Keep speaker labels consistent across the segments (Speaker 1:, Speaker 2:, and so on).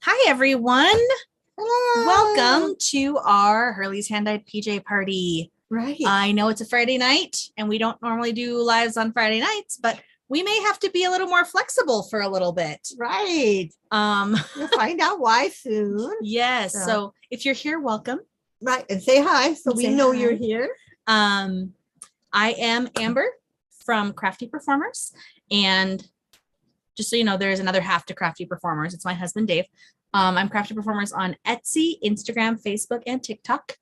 Speaker 1: Hi, everyone.
Speaker 2: Hello.
Speaker 1: Welcome to our Hurley's Hand-Dyed PJ party.
Speaker 2: Right.
Speaker 1: I know it's a Friday night, and we don't normally do lives on Friday nights, but we may have to be a little more flexible for a little bit.
Speaker 2: Right. You'll find out why soon.
Speaker 1: Yes. So if you're here, welcome.
Speaker 2: Right. And say hi so we know you're here.
Speaker 1: I am Amber from Crafty Performers, and just so you know, there's another half to Crafty Performers. It's my husband, Dave. I'm Crafty Performers on Etsy, Instagram, Facebook, and TikTok.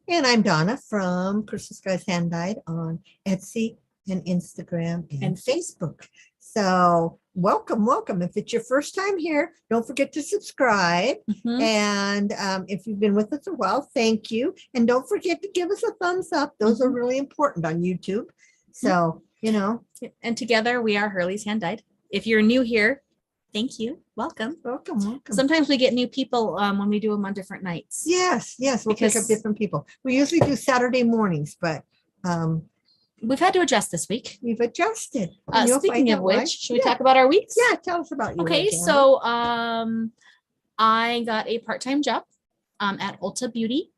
Speaker 2: And I'm Donna from Crystal Skies Hand Dyed on Etsy and Instagram and Facebook. So welcome. If it's your first time here, don't forget to subscribe. Mm-hmm. And if you've been with us a while, thank you. And don't forget to give us a thumbs up. Those are really important on YouTube. So, you know.
Speaker 1: And together we are Hurley's Hand Dyed. If you're new here, thank you. Welcome. Sometimes we get new people when we do them on different nights.
Speaker 2: Yes. We'll pick up different people. We usually do Saturday mornings, but
Speaker 1: we've had to adjust this week.
Speaker 2: We've adjusted.
Speaker 1: Speaking of which, should we talk about our weeks?
Speaker 2: Yeah, tell us about you.
Speaker 1: Okay, so I got a part-time job at Ulta Beauty,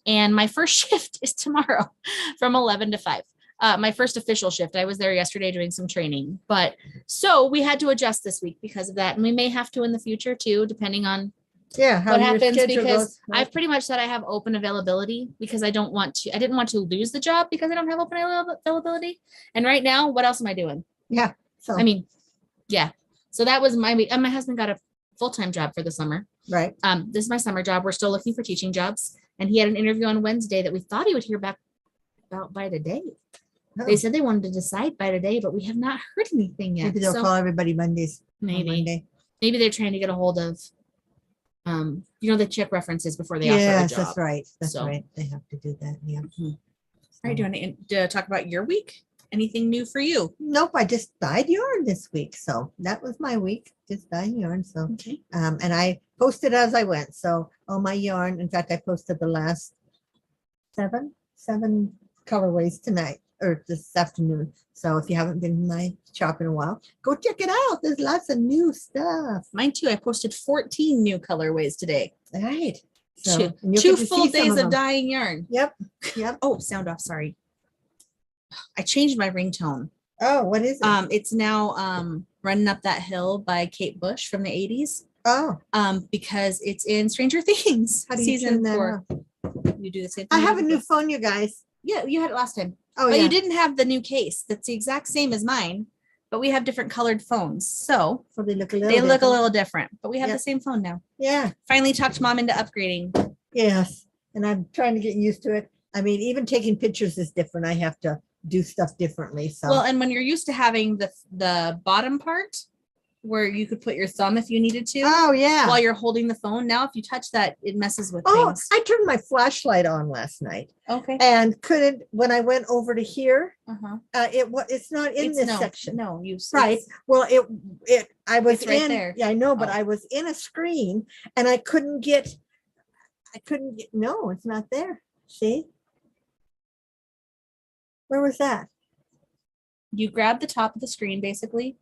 Speaker 1: and my first shift is tomorrow from 11 to 5. My first official shift. I was there yesterday doing some training, but so we had to adjust this week because of that. And we may have to in the future too, depending on what happens, because I've pretty much said I have open availability because I didn't want to lose the job because I don't have open availability. And right now, what else am I doing?
Speaker 2: Yeah.
Speaker 1: So that was my husband got a full-time job for the summer.
Speaker 2: Right.
Speaker 1: This is my summer job. We're still looking for teaching jobs. And he had an interview on Wednesday that we thought he would hear back about by today. They said they wanted to decide by today, but we have not heard anything yet.
Speaker 2: Maybe they'll call everybody Mondays.
Speaker 1: Maybe they're trying to get a hold of, they check references before they offer a job.
Speaker 2: Yes, that's right. That's right. They have to do that. Yeah. Mm-hmm.
Speaker 1: All right. Do you want to talk about your week? Anything new for you?
Speaker 2: Nope. I just dyed yarn this week. So that was my week. Just dyeing yarn. So,
Speaker 1: okay.
Speaker 2: And I posted as I went. So all my yarn, in fact, I posted the last seven colorways tonight. Or this afternoon. So if you haven't been in my shop in a while, go check it out. There's lots of new stuff.
Speaker 1: Mine too. I posted 14 new colorways today.
Speaker 2: All right.
Speaker 1: So two full days of dyeing yarn.
Speaker 2: Yep.
Speaker 1: Oh, sound off. Sorry. I changed my ringtone.
Speaker 2: Oh, what is it?
Speaker 1: It's now Running Up That Hill by Kate Bush from the 80s.
Speaker 2: Oh.
Speaker 1: Because it's in Stranger Things.
Speaker 2: How do you
Speaker 1: season
Speaker 2: turn
Speaker 1: 4. You do the same thing.
Speaker 2: I have a new phone, you guys.
Speaker 1: Yeah, you had it last time.
Speaker 2: Oh,
Speaker 1: but you didn't have the new case. That's the exact same as mine, but we have different colored phones. So
Speaker 2: they look a little different.
Speaker 1: But we have the same phone now.
Speaker 2: Yeah.
Speaker 1: Finally talked Mom into upgrading.
Speaker 2: Yes. And I'm trying to get used to it. I mean, even taking pictures is different. I have to do stuff differently. So
Speaker 1: well, and when you're used to having the bottom part where you could put your thumb if you needed to.
Speaker 2: Oh, yeah.
Speaker 1: While you're holding the phone. Now, if you touch that, it messes with things.
Speaker 2: I turned my flashlight on last night.
Speaker 1: Okay.
Speaker 2: And when I went over to here, it's not in this section.
Speaker 1: No,
Speaker 2: right. Well, I was
Speaker 1: right there.
Speaker 2: Yeah, I know, but I was in a screen and I couldn't get, no, it's not there. See? Where was that?
Speaker 1: You grab the top of the screen, basically.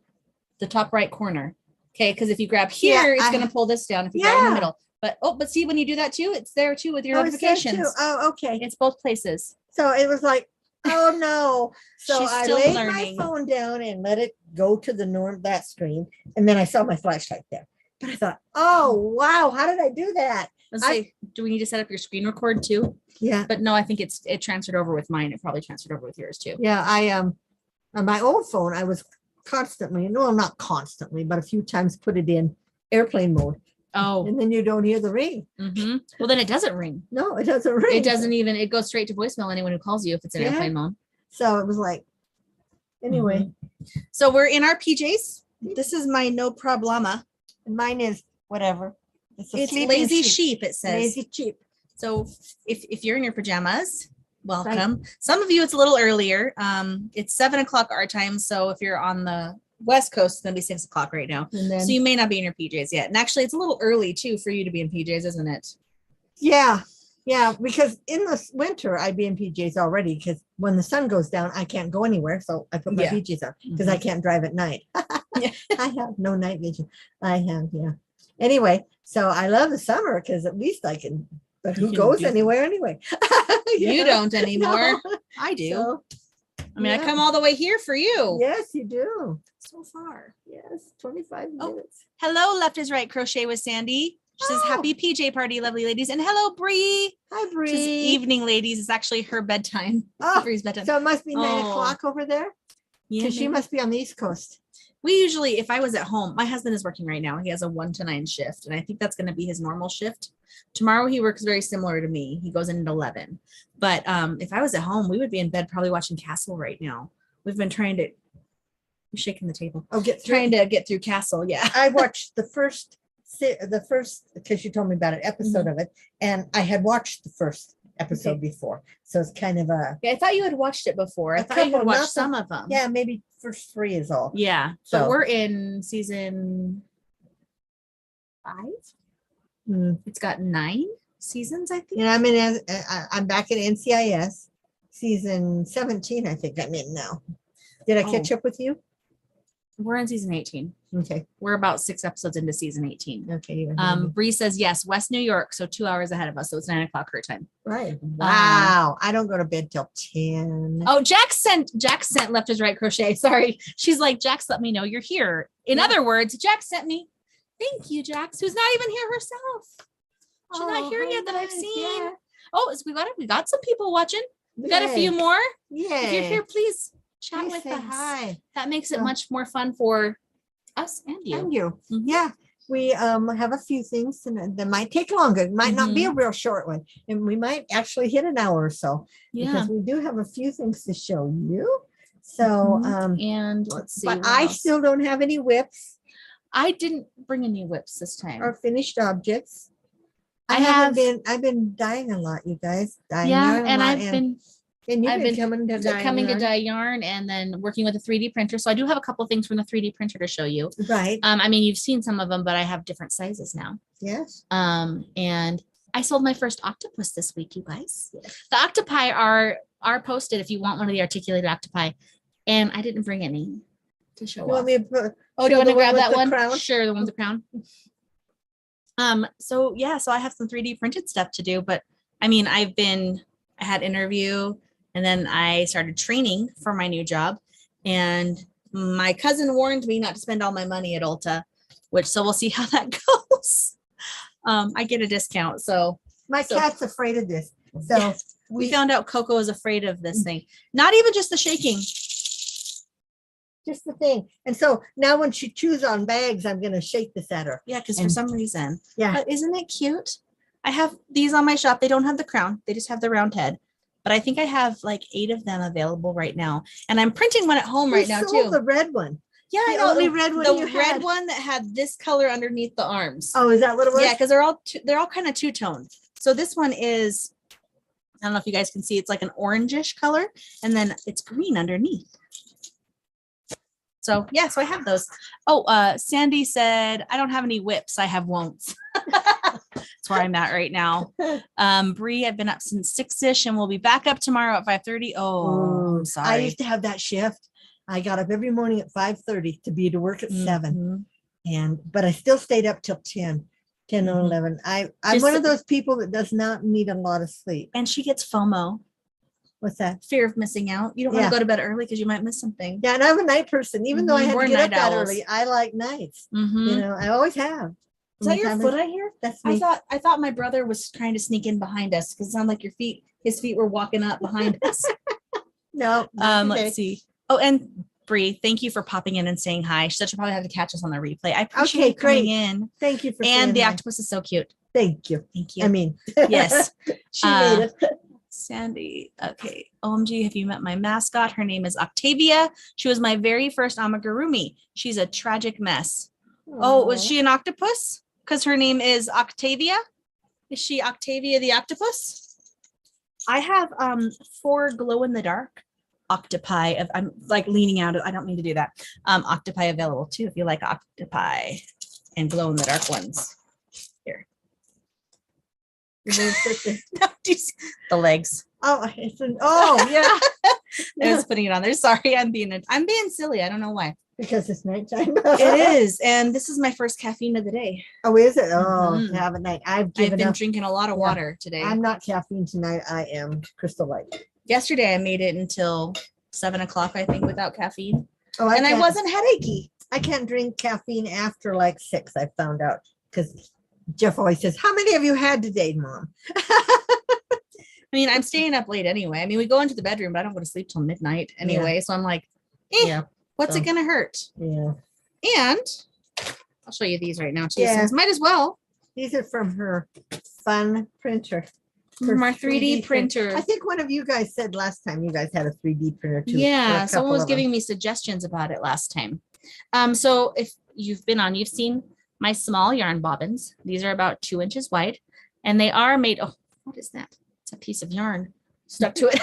Speaker 1: The top right corner. Okay, because if you grab here, it's going to pull this down if you grab in the middle. But see, when you do that too, it's there too with your notifications.
Speaker 2: Oh, okay.
Speaker 1: It's both places.
Speaker 2: So it was like, oh no. So I laid my phone down and let it go to that screen. And then I saw my flashlight there. But I thought, oh wow, how did I do that?
Speaker 1: Let's say, do we need to set up your screen record too?
Speaker 2: Yeah.
Speaker 1: But no, I think it transferred over with mine. It probably transferred over with yours too.
Speaker 2: Yeah, on my old phone, I was not constantly, but a few times put it in airplane mode.
Speaker 1: Oh.
Speaker 2: And then you don't hear the ring.
Speaker 1: Mm-hmm. Well, then it doesn't ring.
Speaker 2: No, it doesn't ring.
Speaker 1: It goes straight to voicemail anyone who calls you if it's in airplane mode.
Speaker 2: So it was like, anyway.
Speaker 1: Mm-hmm. So we're in our PJs. This is my no problema.
Speaker 2: And mine is whatever.
Speaker 1: It's lazy sheep, it says.
Speaker 2: Lazy sheep.
Speaker 1: So if you're in your pajamas, welcome. Right. Some of you, it's a little earlier. It's 7:00 our time. So if you're on the West Coast, it's going to be 6:00 right now. So you may not be in your PJs yet. And actually, it's a little early too for you to be in PJs, isn't it?
Speaker 2: Yeah. Yeah. Because in the winter, I'd be in PJs already because when the sun goes down, I can't go anywhere. So I put my PJs on because I can't drive at night. I have no night vision. Anyway, so I love the summer because at least I can, but
Speaker 1: You
Speaker 2: who
Speaker 1: can
Speaker 2: goes
Speaker 1: do
Speaker 2: anywhere anyway?
Speaker 1: You
Speaker 2: know?
Speaker 1: don't anymore.
Speaker 2: No.
Speaker 1: I do.
Speaker 2: So,
Speaker 1: I mean, I
Speaker 2: yeah.
Speaker 1: come all the way here for you.
Speaker 2: Yes, you do.
Speaker 1: So far.
Speaker 2: Yes, 25
Speaker 1: Oh.
Speaker 2: minutes.
Speaker 1: Hello, Left is Right Crochet with Sandy. She says,
Speaker 2: Oh.
Speaker 1: happy PJ party, lovely ladies. And hello, Bree.
Speaker 2: Hi, Bree.
Speaker 1: She's evening, ladies. It's actually her bedtime.
Speaker 2: Oh,
Speaker 1: Bree's bedtime.
Speaker 2: so it must be 9
Speaker 1: Oh.
Speaker 2: o'clock over there
Speaker 1: Yeah,
Speaker 2: because she
Speaker 1: maybe.
Speaker 2: must be on the East Coast.
Speaker 1: We usually, if I was at home, my husband is working right now. He has a 1 to 9 shift, and I think that's going to be his normal shift. Tomorrow he works very similar to me. He goes in at 11. But if I was at home, we would be in bed probably watching Castle right now. We've been trying to, I'm shaking the table.
Speaker 2: Oh,
Speaker 1: Trying to get through Castle. Yeah.
Speaker 2: I watched the first, because you told me about an episode
Speaker 1: Mm-hmm.
Speaker 2: of it, and I had watched the first episode before. So it's kind of a,
Speaker 1: Yeah, I thought you had watched it before. I
Speaker 2: A
Speaker 1: thought you had
Speaker 2: couple,
Speaker 1: watched
Speaker 2: not the-
Speaker 1: some of them.
Speaker 2: yeah, maybe first 3 is all.
Speaker 1: Yeah.
Speaker 2: So-
Speaker 1: So we're in season 5.
Speaker 2: Mm.
Speaker 1: It's got 9 seasons, I think.
Speaker 2: You know, I'm back at NCIS season 17, I think I'm in now. Did I catch up with you?
Speaker 1: We're in season 18.
Speaker 2: Okay.
Speaker 1: We're about 6 episodes into season 18.
Speaker 2: Okay. you're ahead of me.
Speaker 1: Bree says yes, West New York, so 2 hours ahead of us. So it's 9 o'clock her time.
Speaker 2: Right. Wow. I don't go to bed till 10.
Speaker 1: Oh, Jack sent Left is Right Crochet. Sorry. She's like, Jax, let me know you're here. In
Speaker 2: Yeah.
Speaker 1: other words, Jax sent me. Thank you, Jax, who's not even here herself. She's not here
Speaker 2: how
Speaker 1: yet that I've
Speaker 2: nice.
Speaker 1: seen.
Speaker 2: Yeah.
Speaker 1: Oh, we got some people watching. We got a few
Speaker 2: Yay.
Speaker 1: more.
Speaker 2: Yay.
Speaker 1: If you're here, please chat
Speaker 2: Please
Speaker 1: with
Speaker 2: say
Speaker 1: us.
Speaker 2: hi.
Speaker 1: That makes it
Speaker 2: Oh.
Speaker 1: much more fun for us and you.
Speaker 2: And you.
Speaker 1: Mhm.
Speaker 2: Yeah. We have a few things that might take longer. It might not be a real short one. And we might actually hit an hour or so.
Speaker 1: Yeah.
Speaker 2: Because we do have a few things to show you. So
Speaker 1: And let's see.
Speaker 2: but
Speaker 1: what
Speaker 2: I
Speaker 1: else.
Speaker 2: still don't have any whips
Speaker 1: I didn't bring any whips this time.
Speaker 2: or finished objects.
Speaker 1: I've
Speaker 2: been dying a lot, you guys. Dying
Speaker 1: yeah,
Speaker 2: yarn a
Speaker 1: and
Speaker 2: lot,
Speaker 1: I've been
Speaker 2: I've been coming to dye
Speaker 1: coming to
Speaker 2: yarn.
Speaker 1: dye yarn and then working with a 3D printer. So I do have a couple things from the 3D printer to show you.
Speaker 2: Right.
Speaker 1: I mean, you've seen some of them, but I have different sizes now.
Speaker 2: Yes.
Speaker 1: And I sold my first octopus this week, you guys. The octopi are posted if you want one of the articulated octopi. And I didn't bring any to show
Speaker 2: You want
Speaker 1: off.
Speaker 2: me to put,
Speaker 1: Oh, do you
Speaker 2: show
Speaker 1: want to
Speaker 2: the
Speaker 1: grab
Speaker 2: with
Speaker 1: that
Speaker 2: the
Speaker 1: one?
Speaker 2: crown?
Speaker 1: Sure, the one with the crown. So yeah, so I have some 3D printed stuff to do, but I mean, I had interview and then I started training for my new job, and my cousin warned me not to spend all my money at Ulta, so we'll see how that goes. I get a discount, so
Speaker 2: My cat's afraid of this. So
Speaker 1: Yeah. we found out Coco is afraid of this thing. Not even just the shaking.
Speaker 2: just the thing. And so now when she chews on bags, I'm going to shake this at her.
Speaker 1: Yeah, because for
Speaker 2: And-
Speaker 1: some reason.
Speaker 2: Yeah.
Speaker 1: But isn't it cute? I have these on my shop. They don't have the crown. They just have the round head. But I think I have like 8 of them available right now. And I'm printing one at home right
Speaker 2: You
Speaker 1: now
Speaker 2: sold
Speaker 1: too.
Speaker 2: the red one.
Speaker 1: Yeah, I
Speaker 2: the
Speaker 1: know.
Speaker 2: only red one
Speaker 1: the
Speaker 2: you
Speaker 1: red
Speaker 2: had.
Speaker 1: one that had this color underneath the arms.
Speaker 2: Oh, is that what it was?
Speaker 1: Yeah, because they're all kind of two-toned. So this one is, I don't know if you guys can see, it's like an orangish color, and then it's green underneath. So yeah, so I have those. Oh, Sandy said, I don't have any whips. I have won'ts. That's where I'm at right now. Bree, I've been up since 6-ish and we'll be back up tomorrow at 5:30. Oh, I'm
Speaker 2: I
Speaker 1: sorry.
Speaker 2: used to have that shift. I got up every morning at 5:30 to be to work at 7.
Speaker 1: Mhm.
Speaker 2: But I still stayed up till 10 or
Speaker 1: Mhm.
Speaker 2: 11. I'm
Speaker 1: Just-
Speaker 2: one of those people that does not need a lot of sleep.
Speaker 1: And she gets FOMO,
Speaker 2: What's that?
Speaker 1: fear of missing out. You don't want
Speaker 2: Yeah.
Speaker 1: to go to bed early because you might miss something.
Speaker 2: Yeah, and I'm a night person. Even though I
Speaker 1: Mhm,
Speaker 2: had
Speaker 1: we're
Speaker 2: to get up
Speaker 1: night
Speaker 2: that
Speaker 1: owls.
Speaker 2: early, I like nights.
Speaker 1: Mhm.
Speaker 2: You know, I always have.
Speaker 1: Is that your
Speaker 2: Anytime
Speaker 1: foot I hear?
Speaker 2: That's
Speaker 1: I
Speaker 2: me.
Speaker 1: thought my brother was trying to sneak in behind us because it sounded like his feet were walking up behind us.
Speaker 2: No. not today.
Speaker 1: Let's see. Oh, and Bree, thank you for popping in and saying hi. She said she'll probably have to catch us on the replay. I appreciate
Speaker 2: Okay,
Speaker 1: you coming
Speaker 2: great.
Speaker 1: in.
Speaker 2: Thank you for
Speaker 1: And
Speaker 2: saying
Speaker 1: the
Speaker 2: hi.
Speaker 1: octopus is so cute.
Speaker 2: Thank you.
Speaker 1: Thank you.
Speaker 2: I mean,
Speaker 1: Yes.
Speaker 2: she made it.
Speaker 1: Sandy. Okay. OMG, have you met my mascot? Her name is Octavia. She was my very first amigurumi. She's a tragic mess. Oh, was she an octopus? Because her name is Octavia. Is she Octavia the octopus? I have 4 glow in the dark octopi. I'm like leaning out. I don't mean to do that. Octopi available too if you like octopi and glow in the dark ones. Here. The legs.
Speaker 2: Oh, yeah.
Speaker 1: I was putting it on there. Sorry, I'm being silly. I don't know why.
Speaker 2: Because it's nighttime.
Speaker 1: It is. And this is my first caffeine of the day.
Speaker 2: Oh, is it? Oh,
Speaker 1: Mhm.
Speaker 2: have a night. I've
Speaker 1: Been
Speaker 2: given up.
Speaker 1: drinking a lot of water today.
Speaker 2: I'm not caffeine tonight. I am Crystal Light.
Speaker 1: Yesterday, I made it until 7 o'clock, I think, without caffeine.
Speaker 2: Oh,
Speaker 1: And I wasn't headachy.
Speaker 2: I can't drink caffeine after like 6, I found out. Because Jeff always says, how many have you had today, Mom?
Speaker 1: I mean, I'm staying up late anyway. I mean, we go into the bedroom, but I don't go to sleep till midnight anyway. So I'm like, what's it going to hurt?
Speaker 2: Yeah.
Speaker 1: And I'll show you these right now too.
Speaker 2: Yeah.
Speaker 1: Since might as well.
Speaker 2: These are from her fun printer.
Speaker 1: From our 3D printer.
Speaker 2: I think one of you guys said last time you guys had a 3D printer too.
Speaker 1: Yeah, someone was giving me suggestions about it last time. So if you've been on, you've seen my small yarn bobbins. These are about 2 inches wide, and they are made. Oh, what is that? It's a piece of yarn stuck to it.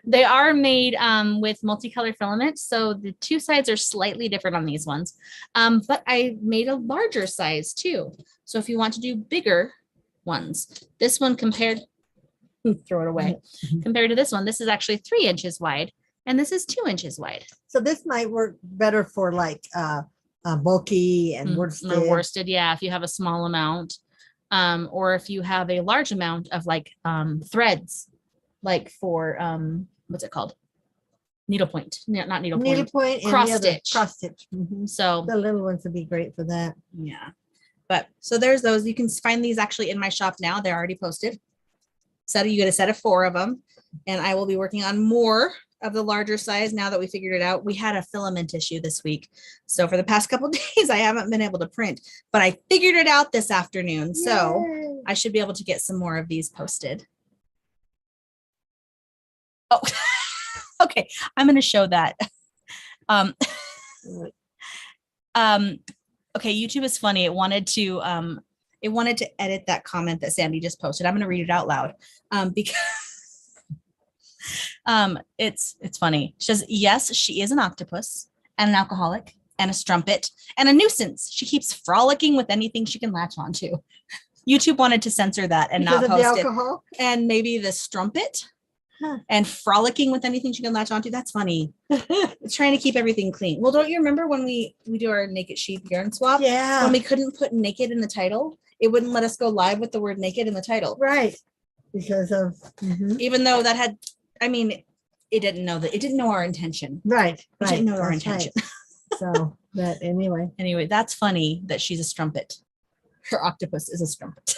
Speaker 1: They are made with multicolored filaments, so the 2 sides are slightly different on these ones. But I made a larger size too. So if you want to do bigger ones, this one compared, throw it away. Compared to this one, this is actually 3 inches wide, and this is 2 inches wide.
Speaker 2: So this might work better for like bulky and
Speaker 1: worsted. Yeah, if you have a small amount, or if you have a large amount of like threads, like for what's it called? Needlepoint, not needlepoint. Cross stitch.
Speaker 2: Cross stitch. Mm-hmm.
Speaker 1: So
Speaker 2: the little ones would be great for that.
Speaker 1: Yeah. But so there's those. You can find these actually in my shop now. They're already posted. So you get a set of 4 of them. And I will be working on more of the larger size now that we figured it out. We had a filament issue this week. So for the past couple of days, I haven't been able to print, but I figured it out this afternoon. Yay. So I should be able to get some more of these posted. Oh, okay. I'm going to show that. Okay, YouTube is funny. It wanted to edit that comment that Sandy just posted. I'm going to read it out loud because it's funny. She says, yes, she is an octopus and an alcoholic and a strumpet and a nuisance. She keeps frolicking with anything she can latch onto. YouTube wanted to censor that and
Speaker 2: because
Speaker 1: not post
Speaker 2: the alcohol?
Speaker 1: It. And maybe the strumpet. And frolicking with anything she can latch onto. That's funny. It's trying to keep everything clean. Well, don't you remember when we do our naked sheep yarn swap?
Speaker 2: Yeah.
Speaker 1: When we couldn't put naked in the title, it wouldn't let us go live with the word naked in the title.
Speaker 2: Right. Because of
Speaker 1: even though that had, I mean, it didn't know our intention.
Speaker 2: Right.
Speaker 1: It didn't know our intention.
Speaker 2: Right. So that anyway,
Speaker 1: that's funny that she's a strumpet. Her octopus is a strumpet.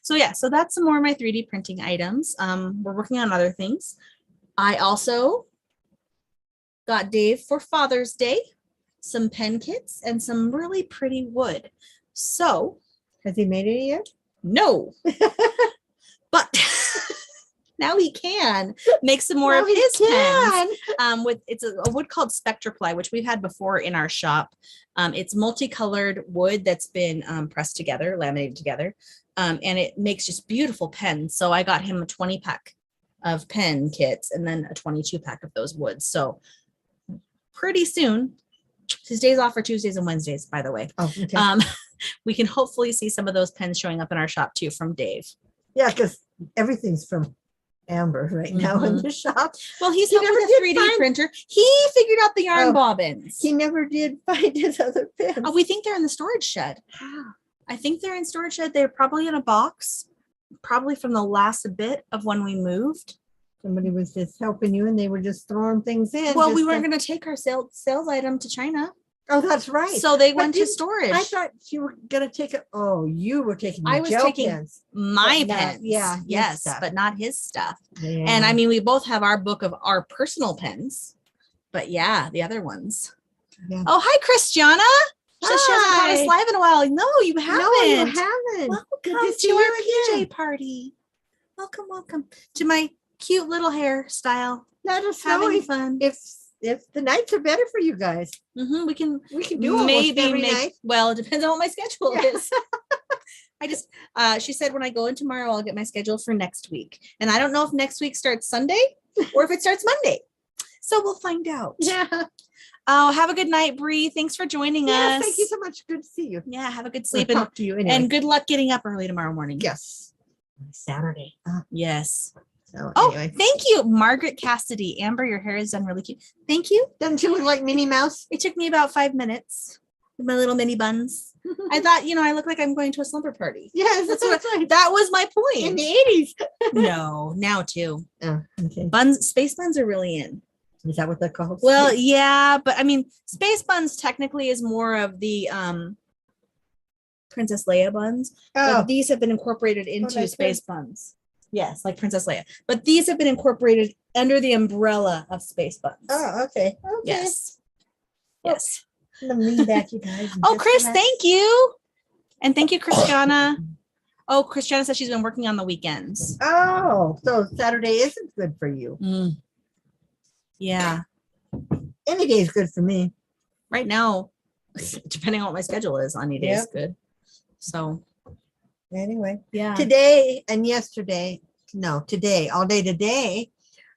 Speaker 1: So yeah, so that's some more of my 3D printing items. We're working on other things. I also got Dave for Father's Day some pen kits and some really pretty wood. So
Speaker 2: has he made it yet?
Speaker 1: No, but now he can make some more of his pens. It's a wood called Spectraply, which we've had before in our shop. It's multicolored wood that's been pressed together, laminated together. And it makes just beautiful pens. So I got him a 20 pack of pen kits and then a 22 pack of those woods. So pretty soon, his days off are Tuesdays and Wednesdays, by the way.
Speaker 2: Oh, okay.
Speaker 1: We can hopefully see some of those pens showing up in our shop too from Dave.
Speaker 2: Yeah, because everything's from Amber right now in the shop.
Speaker 1: Well, he's helping with the 3D printer. He figured out the yarn bobbins.
Speaker 2: He never did find his other pens.
Speaker 1: Oh, we think they're in the storage shed. I think they're in storage shed. They're probably in a box, probably from the last bit of when we moved.
Speaker 2: Somebody was just helping you and they were just throwing things in.
Speaker 1: Well, we weren't going to take our sales item to China.
Speaker 2: Oh, that's right.
Speaker 1: So they went to storage.
Speaker 2: I thought you were going to take it. Oh, you were taking
Speaker 1: I was taking
Speaker 2: pens.
Speaker 1: my pens.
Speaker 2: Yeah.
Speaker 1: Yes, but not his stuff.
Speaker 2: Yeah.
Speaker 1: And I mean, we both have our book of our personal pens, but yeah, the other ones. Yeah. Oh, hi, Christiana. She says she hasn't caught us live in a while. No, you haven't.
Speaker 2: No, you haven't.
Speaker 1: Welcome to our PJ party. Welcome to my cute little hairstyle.
Speaker 2: Let us
Speaker 1: having fun.
Speaker 2: If the nights are better for you guys,
Speaker 1: we can
Speaker 2: do maybe every night.
Speaker 1: Well, it depends on what my schedule is. I just she said when I go in tomorrow, I'll get my schedule for next week, and I don't know if next week starts Sunday or if it starts Monday. So we'll find out.
Speaker 2: Yeah.
Speaker 1: Oh, have a good night, Bree. Thanks for joining us.
Speaker 2: Thank you so much. Good to see you.
Speaker 1: Yeah, have a good sleep.
Speaker 2: Talk to you anyway.
Speaker 1: And good luck getting up early tomorrow morning.
Speaker 2: Yes. Saturday.
Speaker 1: Yes.
Speaker 2: So
Speaker 1: Oh,
Speaker 2: anyway,
Speaker 1: thank you, Margaret Cassidy. Amber, your hair is done really cute. Thank you.
Speaker 2: doesn't she look like Minnie Mouse?
Speaker 1: It took me about 5 minutes with my little mini buns. I thought, I look like I'm going to a slumber party.
Speaker 2: Yes,
Speaker 1: That's what that was my point.
Speaker 2: in the 80s.
Speaker 1: No, now too.
Speaker 2: Oh, okay.
Speaker 1: Space buns are really in.
Speaker 2: Is that what they're called?
Speaker 1: Well, yeah, but I mean, space buns technically is more of the Princess Leia buns.
Speaker 2: Oh,
Speaker 1: But these have been incorporated into
Speaker 2: that's
Speaker 1: space buns. Yes, like Princess Leia. But these have been incorporated under the umbrella of space buns.
Speaker 2: oh, okay.
Speaker 1: Yes.
Speaker 2: Well,
Speaker 1: Yes.
Speaker 2: I'm gonna lean back, you guys.
Speaker 1: Oh, Chris, thank you. And thank you, Christiana. Oh, Christiana says she's been working on the weekends.
Speaker 2: Oh, so Saturday isn't good for you.
Speaker 1: Yeah.
Speaker 2: Any day is good for me.
Speaker 1: Right now, depending on what my schedule is, any day is good. So,
Speaker 2: Anyway,
Speaker 1: yeah.
Speaker 2: today and yesterday, no, today, all day today,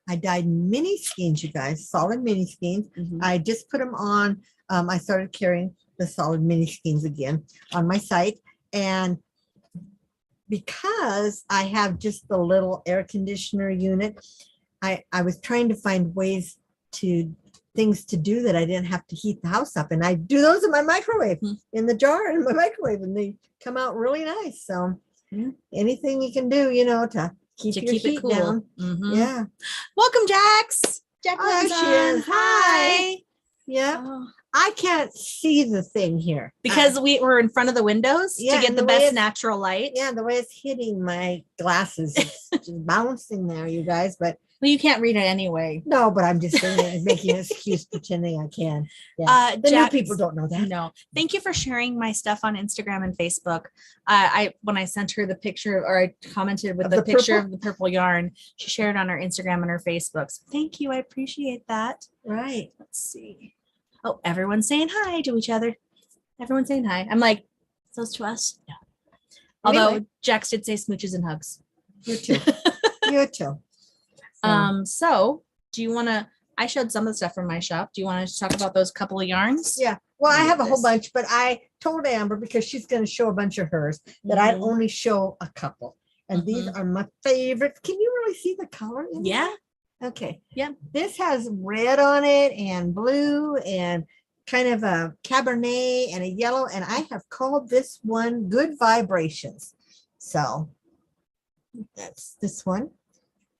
Speaker 2: I dyed mini skeins, you guys, solid mini skeins. I just put them on. I started carrying the solid mini skeins again on my site. And because I have just the little air conditioner unit, I was trying to find things to do that I didn't have to heat the house up. And I do those in my microwave, in the jar in my microwave, and they come out really nice. So anything you can do, to keep your heat
Speaker 1: it cool.
Speaker 2: down. Yeah.
Speaker 1: Welcome, Jax. Jack
Speaker 2: Oh, there she is.
Speaker 1: Hi.
Speaker 2: Yeah.
Speaker 1: Oh.
Speaker 2: I can't see the thing here.
Speaker 1: Because we were in front of the windows to get the best natural light.
Speaker 2: Yeah, the way it's hitting my glasses, it's just bouncing there, you guys. But
Speaker 1: well, you can't read it anyway.
Speaker 2: No, but I'm just saying it, making an excuse, pretending I can. Yeah. The new people don't know that.
Speaker 1: No. Thank you for sharing my stuff on Instagram and Facebook. When I sent her the picture, or I commented with the picture of the purple yarn, she shared it on her Instagram and her Facebook. So thank you. I appreciate that.
Speaker 2: Right.
Speaker 1: Let's see. Oh, everyone's saying hi to each other. Everyone's saying hi. I'm like, those to us? No. Although Jax did say smooches and hugs.
Speaker 2: You too. You too.
Speaker 1: So do you want to, I showed some of the stuff from my shop. Do you want to talk about those couple of yarns?
Speaker 2: Yeah. Well, I have a whole bunch, but I told Amber, because she's going to show a bunch of hers, that I'd only show a couple. And these are my favorites. Can you really see the color in there? Okay.
Speaker 1: Yeah.
Speaker 2: This has red on it and blue and kind of a Cabernet and a yellow. And I have called this one Good Vibrations. So that's this one.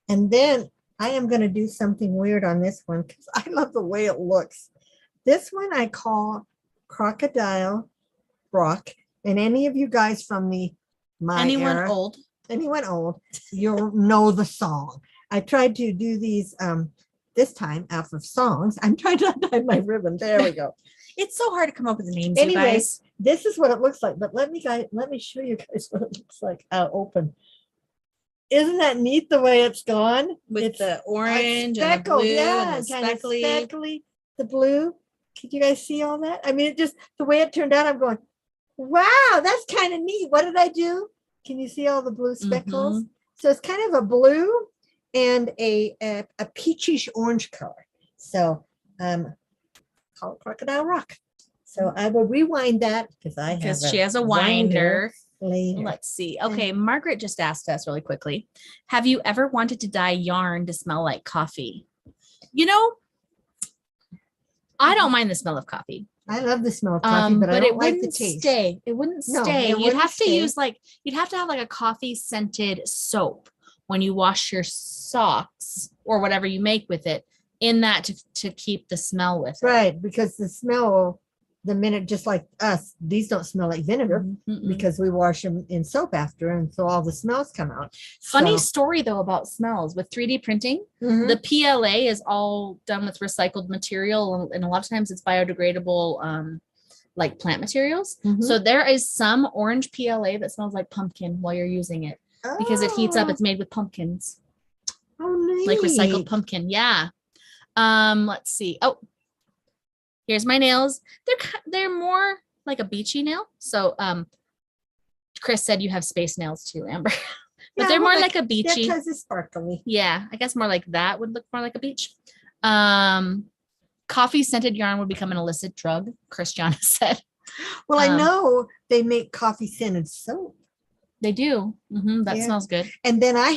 Speaker 2: And then I am going to do something weird on this one because I love the way it looks. This one I call Crocodile Rock. And any of you guys from anyone old, you'll know the song. I tried to do these this time out of songs. I'm trying to untie my ribbon. There we go.
Speaker 1: It's so hard to come up with the names.
Speaker 2: Anyways, this is what it looks like. But let me show you guys what it looks like out open. Isn't that neat the way it's gone?
Speaker 1: With the orange and the blue and the speckly.
Speaker 2: The blue. Can you guys see all that? I mean, it just the way it turned out, I'm going, wow, that's kind of neat. What did I do? Can you see all the blue speckles? So it's kind of a blue and a peachish orange color. So call it Crocodile Rock. So I will rewind that because
Speaker 1: she has a winder.
Speaker 2: Later.
Speaker 1: Let's see. Okay, Margaret just asked us really quickly, have you ever wanted to dye yarn to smell like coffee? I don't mind the smell of coffee.
Speaker 2: I love the smell of coffee, but I don't like the taste.
Speaker 1: It wouldn't stay. You'd have to have like a coffee scented soap when you wash your socks or whatever you make with it in that to keep the smell with it.
Speaker 2: Right, because the smell, the minute, just like us, these don't smell like vinegar because we wash them in soap after, and so all the smells come out.
Speaker 1: Funny story though about smells with 3D printing. The PLA is all done with recycled material, and a lot of times it's biodegradable, like plant materials. So there is some orange PLA that smells like pumpkin while you're using it because it heats up. It's made with pumpkins.
Speaker 2: Oh, neat.
Speaker 1: Like recycled pumpkin. Yeah. Let's see. Oh. Here's my nails. They're more like a beachy nail. So Chris said you have space nails too, Amber. But they're more like a beachy.
Speaker 2: Because it's sparkly.
Speaker 1: Yeah, I guess more like that would look more like a beach. Coffee scented yarn would become an illicit drug, Christiana said.
Speaker 2: Well, I know they make coffee scented soap.
Speaker 1: They do. That smells good.
Speaker 2: And then I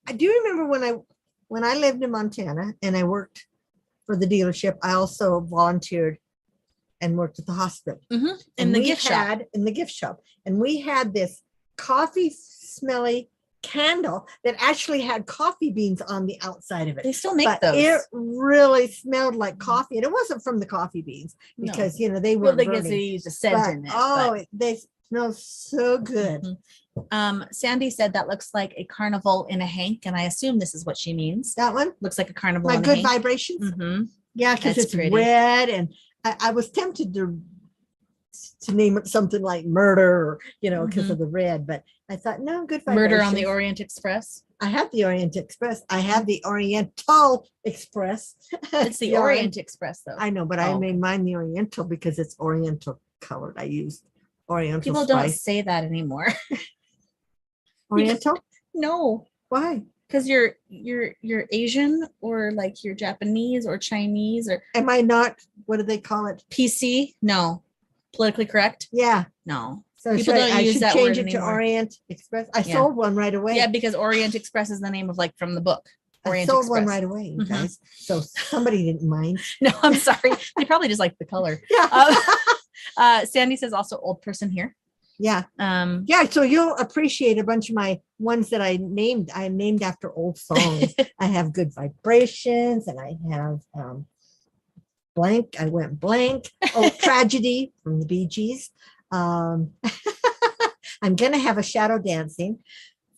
Speaker 2: I do remember when I lived in Montana and I worked for the dealership, I also volunteered and worked at the hospital.
Speaker 1: In
Speaker 2: And
Speaker 1: the
Speaker 2: we
Speaker 1: gift shop.
Speaker 2: in the gift shop. And we had this coffee smelly candle that actually had coffee beans on the outside of it.
Speaker 1: They still make
Speaker 2: But
Speaker 1: those.
Speaker 2: it really smelled like coffee. And it wasn't from the coffee beans because, you know, they
Speaker 1: Well,
Speaker 2: weren't
Speaker 1: they guess
Speaker 2: burning.
Speaker 1: they used a scent in it.
Speaker 2: They smell so good.
Speaker 1: Sandy said that looks like a carnival in a hank, and I assume this is what she means.
Speaker 2: That one?
Speaker 1: Looks like a carnival
Speaker 2: My
Speaker 1: in a
Speaker 2: good
Speaker 1: hank.
Speaker 2: vibrations. Yeah, because
Speaker 1: That's
Speaker 2: it's
Speaker 1: pretty.
Speaker 2: red, and I was tempted to name it something like murder, or, you know, because of the red, but I thought, no, good vibrations.
Speaker 1: Murder on the Orient Express.
Speaker 2: I have the Orient Express. I have the Oriental Express.
Speaker 1: It's the Orient Express, though.
Speaker 2: I know, but I made mine the Oriental because it's Oriental colored. I used Oriental
Speaker 1: People
Speaker 2: spice.
Speaker 1: don't say that anymore.
Speaker 2: Oriental?
Speaker 1: No.
Speaker 2: Why?
Speaker 1: Because you're Asian, or like you're Japanese or Chinese, or
Speaker 2: Am I not? What do they call it?
Speaker 1: PC? No. Politically correct?
Speaker 2: Yeah.
Speaker 1: No.
Speaker 2: So
Speaker 1: People don't use that
Speaker 2: change
Speaker 1: word
Speaker 2: it to
Speaker 1: anymore.
Speaker 2: Orient Express. I sold one right away.
Speaker 1: Yeah, because Orient Express is the name of, like, from the book. Orient
Speaker 2: I sold
Speaker 1: Express.
Speaker 2: one right away, you guys. So somebody didn't mind.
Speaker 1: No, I'm sorry. They probably just like the color.
Speaker 2: Yeah.
Speaker 1: Sandy says also old person here.
Speaker 2: Yeah. Yeah. So you'll appreciate a bunch of my ones that I named. I named after old songs. I have Good Vibrations, and I have blank. I went blank. Oh, Tragedy from the Bee Gees. I'm gonna have a Shadow Dancing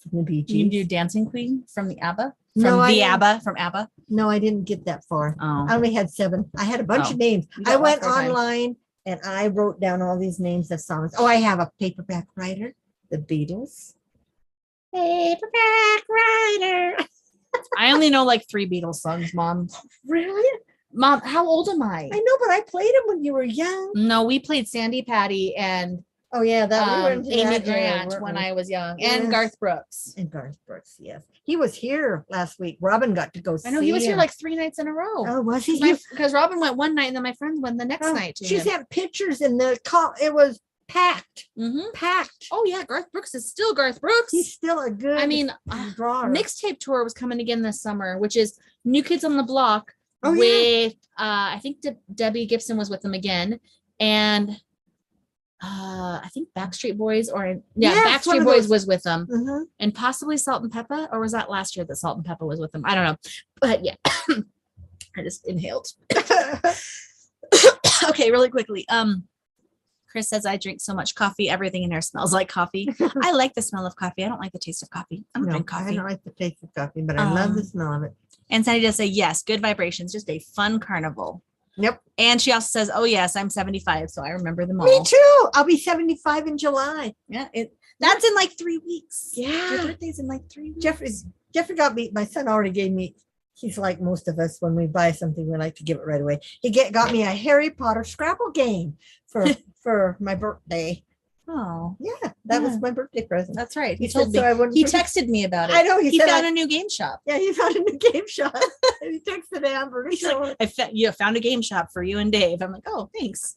Speaker 2: from the Bee Gees.
Speaker 1: You can do Dancing Queen from the ABBA.
Speaker 2: No,
Speaker 1: From ABBA.
Speaker 2: No, I didn't get that far.
Speaker 1: Oh.
Speaker 2: I only had 7. I had a bunch of names.
Speaker 1: You got
Speaker 2: I went
Speaker 1: lots more time.
Speaker 2: online and I wrote down all these names of songs. Oh, I have a paperback writer, the Beatles. Paperback writer.
Speaker 1: I only know like 3 Beatles songs, Mom.
Speaker 2: Really?
Speaker 1: Mom, how old am I?
Speaker 2: I know, but I played them when you were young.
Speaker 1: No, we played Sandy Patty and
Speaker 2: Oh yeah, that we were into
Speaker 1: Amy
Speaker 2: that era,
Speaker 1: Grant
Speaker 2: weren't
Speaker 1: when
Speaker 2: we?
Speaker 1: I was young,
Speaker 2: Yes.
Speaker 1: and Garth Brooks.
Speaker 2: And Garth Brooks, yes. He was here last week. Robin got to go see
Speaker 1: I know he was here
Speaker 2: him.
Speaker 1: like 3 nights in a row.
Speaker 2: Oh, was he?
Speaker 1: Because Robin went one night and then my friend went the next
Speaker 2: Oh,
Speaker 1: night. To
Speaker 2: she
Speaker 1: him.
Speaker 2: sent pictures in the call. It was packed. Packed.
Speaker 1: Oh yeah, Garth Brooks is still Garth Brooks.
Speaker 2: He's still a good drawer.
Speaker 1: Mixtape tour was coming again this summer, which is New Kids on the Block
Speaker 2: Oh,
Speaker 1: with I think Debbie Gibson was with them again, and I think Backstreet Boys
Speaker 2: Yes, one
Speaker 1: Backstreet
Speaker 2: of
Speaker 1: Boys
Speaker 2: those.
Speaker 1: was with them,
Speaker 2: Mhm.
Speaker 1: and possibly Salt and Pepper, or was that last year that Salt and Pepper was with them? I don't know, but yeah, I just inhaled. Okay, really quickly. Chris says, I drink so much coffee, everything in there smells like coffee. I like the smell of coffee. I don't like the taste of coffee. I don't drink
Speaker 2: I
Speaker 1: coffee.
Speaker 2: don't like the taste of coffee, but I love the smell of it.
Speaker 1: And Sandy does say, yes, good vibrations, just a fun carnival.
Speaker 2: Yep.
Speaker 1: And she also says, oh, yes, I'm 75, so I remember them all.
Speaker 2: Me too. I'll be 75 in July.
Speaker 1: Yeah, that's in like 3 weeks.
Speaker 2: Yeah.
Speaker 1: Your birthday's in like 3 weeks.
Speaker 2: Jeffrey got me, my son already gave me, he's like most of us, when we buy something, we like to give it right away. He got me a Harry Potter Scrabble game for my birthday.
Speaker 1: Oh,
Speaker 2: Yeah, that was my birthday present.
Speaker 1: that's right.
Speaker 2: He
Speaker 1: He told
Speaker 2: said
Speaker 1: me.
Speaker 2: so I wouldn't
Speaker 1: He
Speaker 2: forget.
Speaker 1: texted me about it.
Speaker 2: I know, he said
Speaker 1: found a new game shop.
Speaker 2: Yeah, he found a new game shop. He texted Amber.
Speaker 1: He's like, you found a game shop for you and Dave. I'm like, oh, thanks.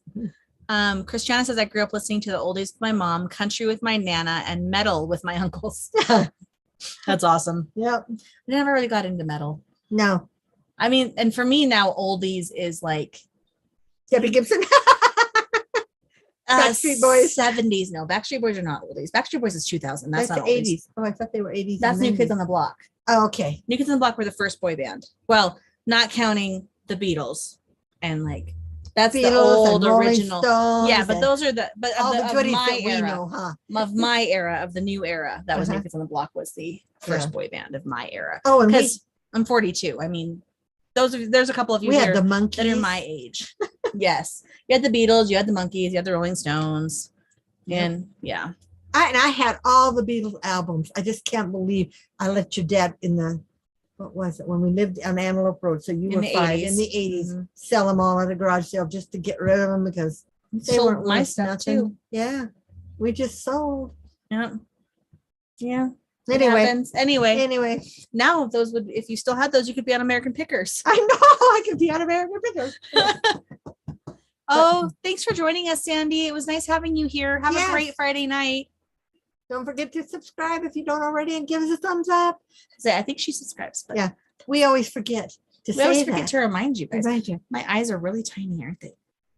Speaker 1: Christiana says, I grew up listening to the oldies with my mom, country with my nana, and metal with my uncles. That's awesome.
Speaker 2: Yep.
Speaker 1: I never really got into metal.
Speaker 2: No.
Speaker 1: I mean, and for me now, oldies is like
Speaker 2: Debbie Gibson. Backstreet Boys.
Speaker 1: 70s. No, Backstreet Boys are not oldies. Backstreet Boys is 2000. That's
Speaker 2: That's
Speaker 1: not
Speaker 2: the
Speaker 1: oldies.
Speaker 2: 80s. Oh, I thought they were 80s.
Speaker 1: That's New Kids on the Block.
Speaker 2: Oh, okay.
Speaker 1: New Kids on the Block were the first boy band. Well, not counting the Beatles and like that's the old original. Yeah, but those are
Speaker 2: all the goodies
Speaker 1: my
Speaker 2: that we
Speaker 1: era,
Speaker 2: know, huh?
Speaker 1: of my era, of the new era. That was New
Speaker 2: Uh-huh.
Speaker 1: Kids on the Block was the first boy band of my era.
Speaker 2: Oh, and
Speaker 1: Because I'm 42. I mean, there's a couple of you
Speaker 2: we had
Speaker 1: here
Speaker 2: the Monkees.
Speaker 1: that are my age. Yes, you had the Beatles, you had the Monkees, you had the Rolling Stones, and yeah.
Speaker 2: I had all the Beatles albums. I just can't believe I let your dad in the, what was it, when we lived on Antelope Road. So you
Speaker 1: In
Speaker 2: were
Speaker 1: the
Speaker 2: 5
Speaker 1: 80s.
Speaker 2: in the 80s,
Speaker 1: Mhm.
Speaker 2: sell them all at a garage sale just to get rid of them because they
Speaker 1: Sold
Speaker 2: weren't
Speaker 1: my
Speaker 2: worth
Speaker 1: stuff
Speaker 2: nothing.
Speaker 1: too.
Speaker 2: Yeah, we just sold.
Speaker 1: Yeah. Yeah. It
Speaker 2: Anyway,
Speaker 1: happens. Anyway, now if you still had those, you could be on American Pickers.
Speaker 2: I know I could be on American Pickers.
Speaker 1: Oh, thanks for joining us, Sandy. It was nice having you here. Have
Speaker 2: Yes.
Speaker 1: a great Friday night.
Speaker 2: Don't forget to subscribe if you don't already and give us a thumbs up.
Speaker 1: I think she subscribes, but
Speaker 2: Yeah, we always forget to
Speaker 1: we always
Speaker 2: say
Speaker 1: forget
Speaker 2: that.
Speaker 1: to remind you guys.
Speaker 2: Remind you.
Speaker 1: My eyes are really tiny, aren't they?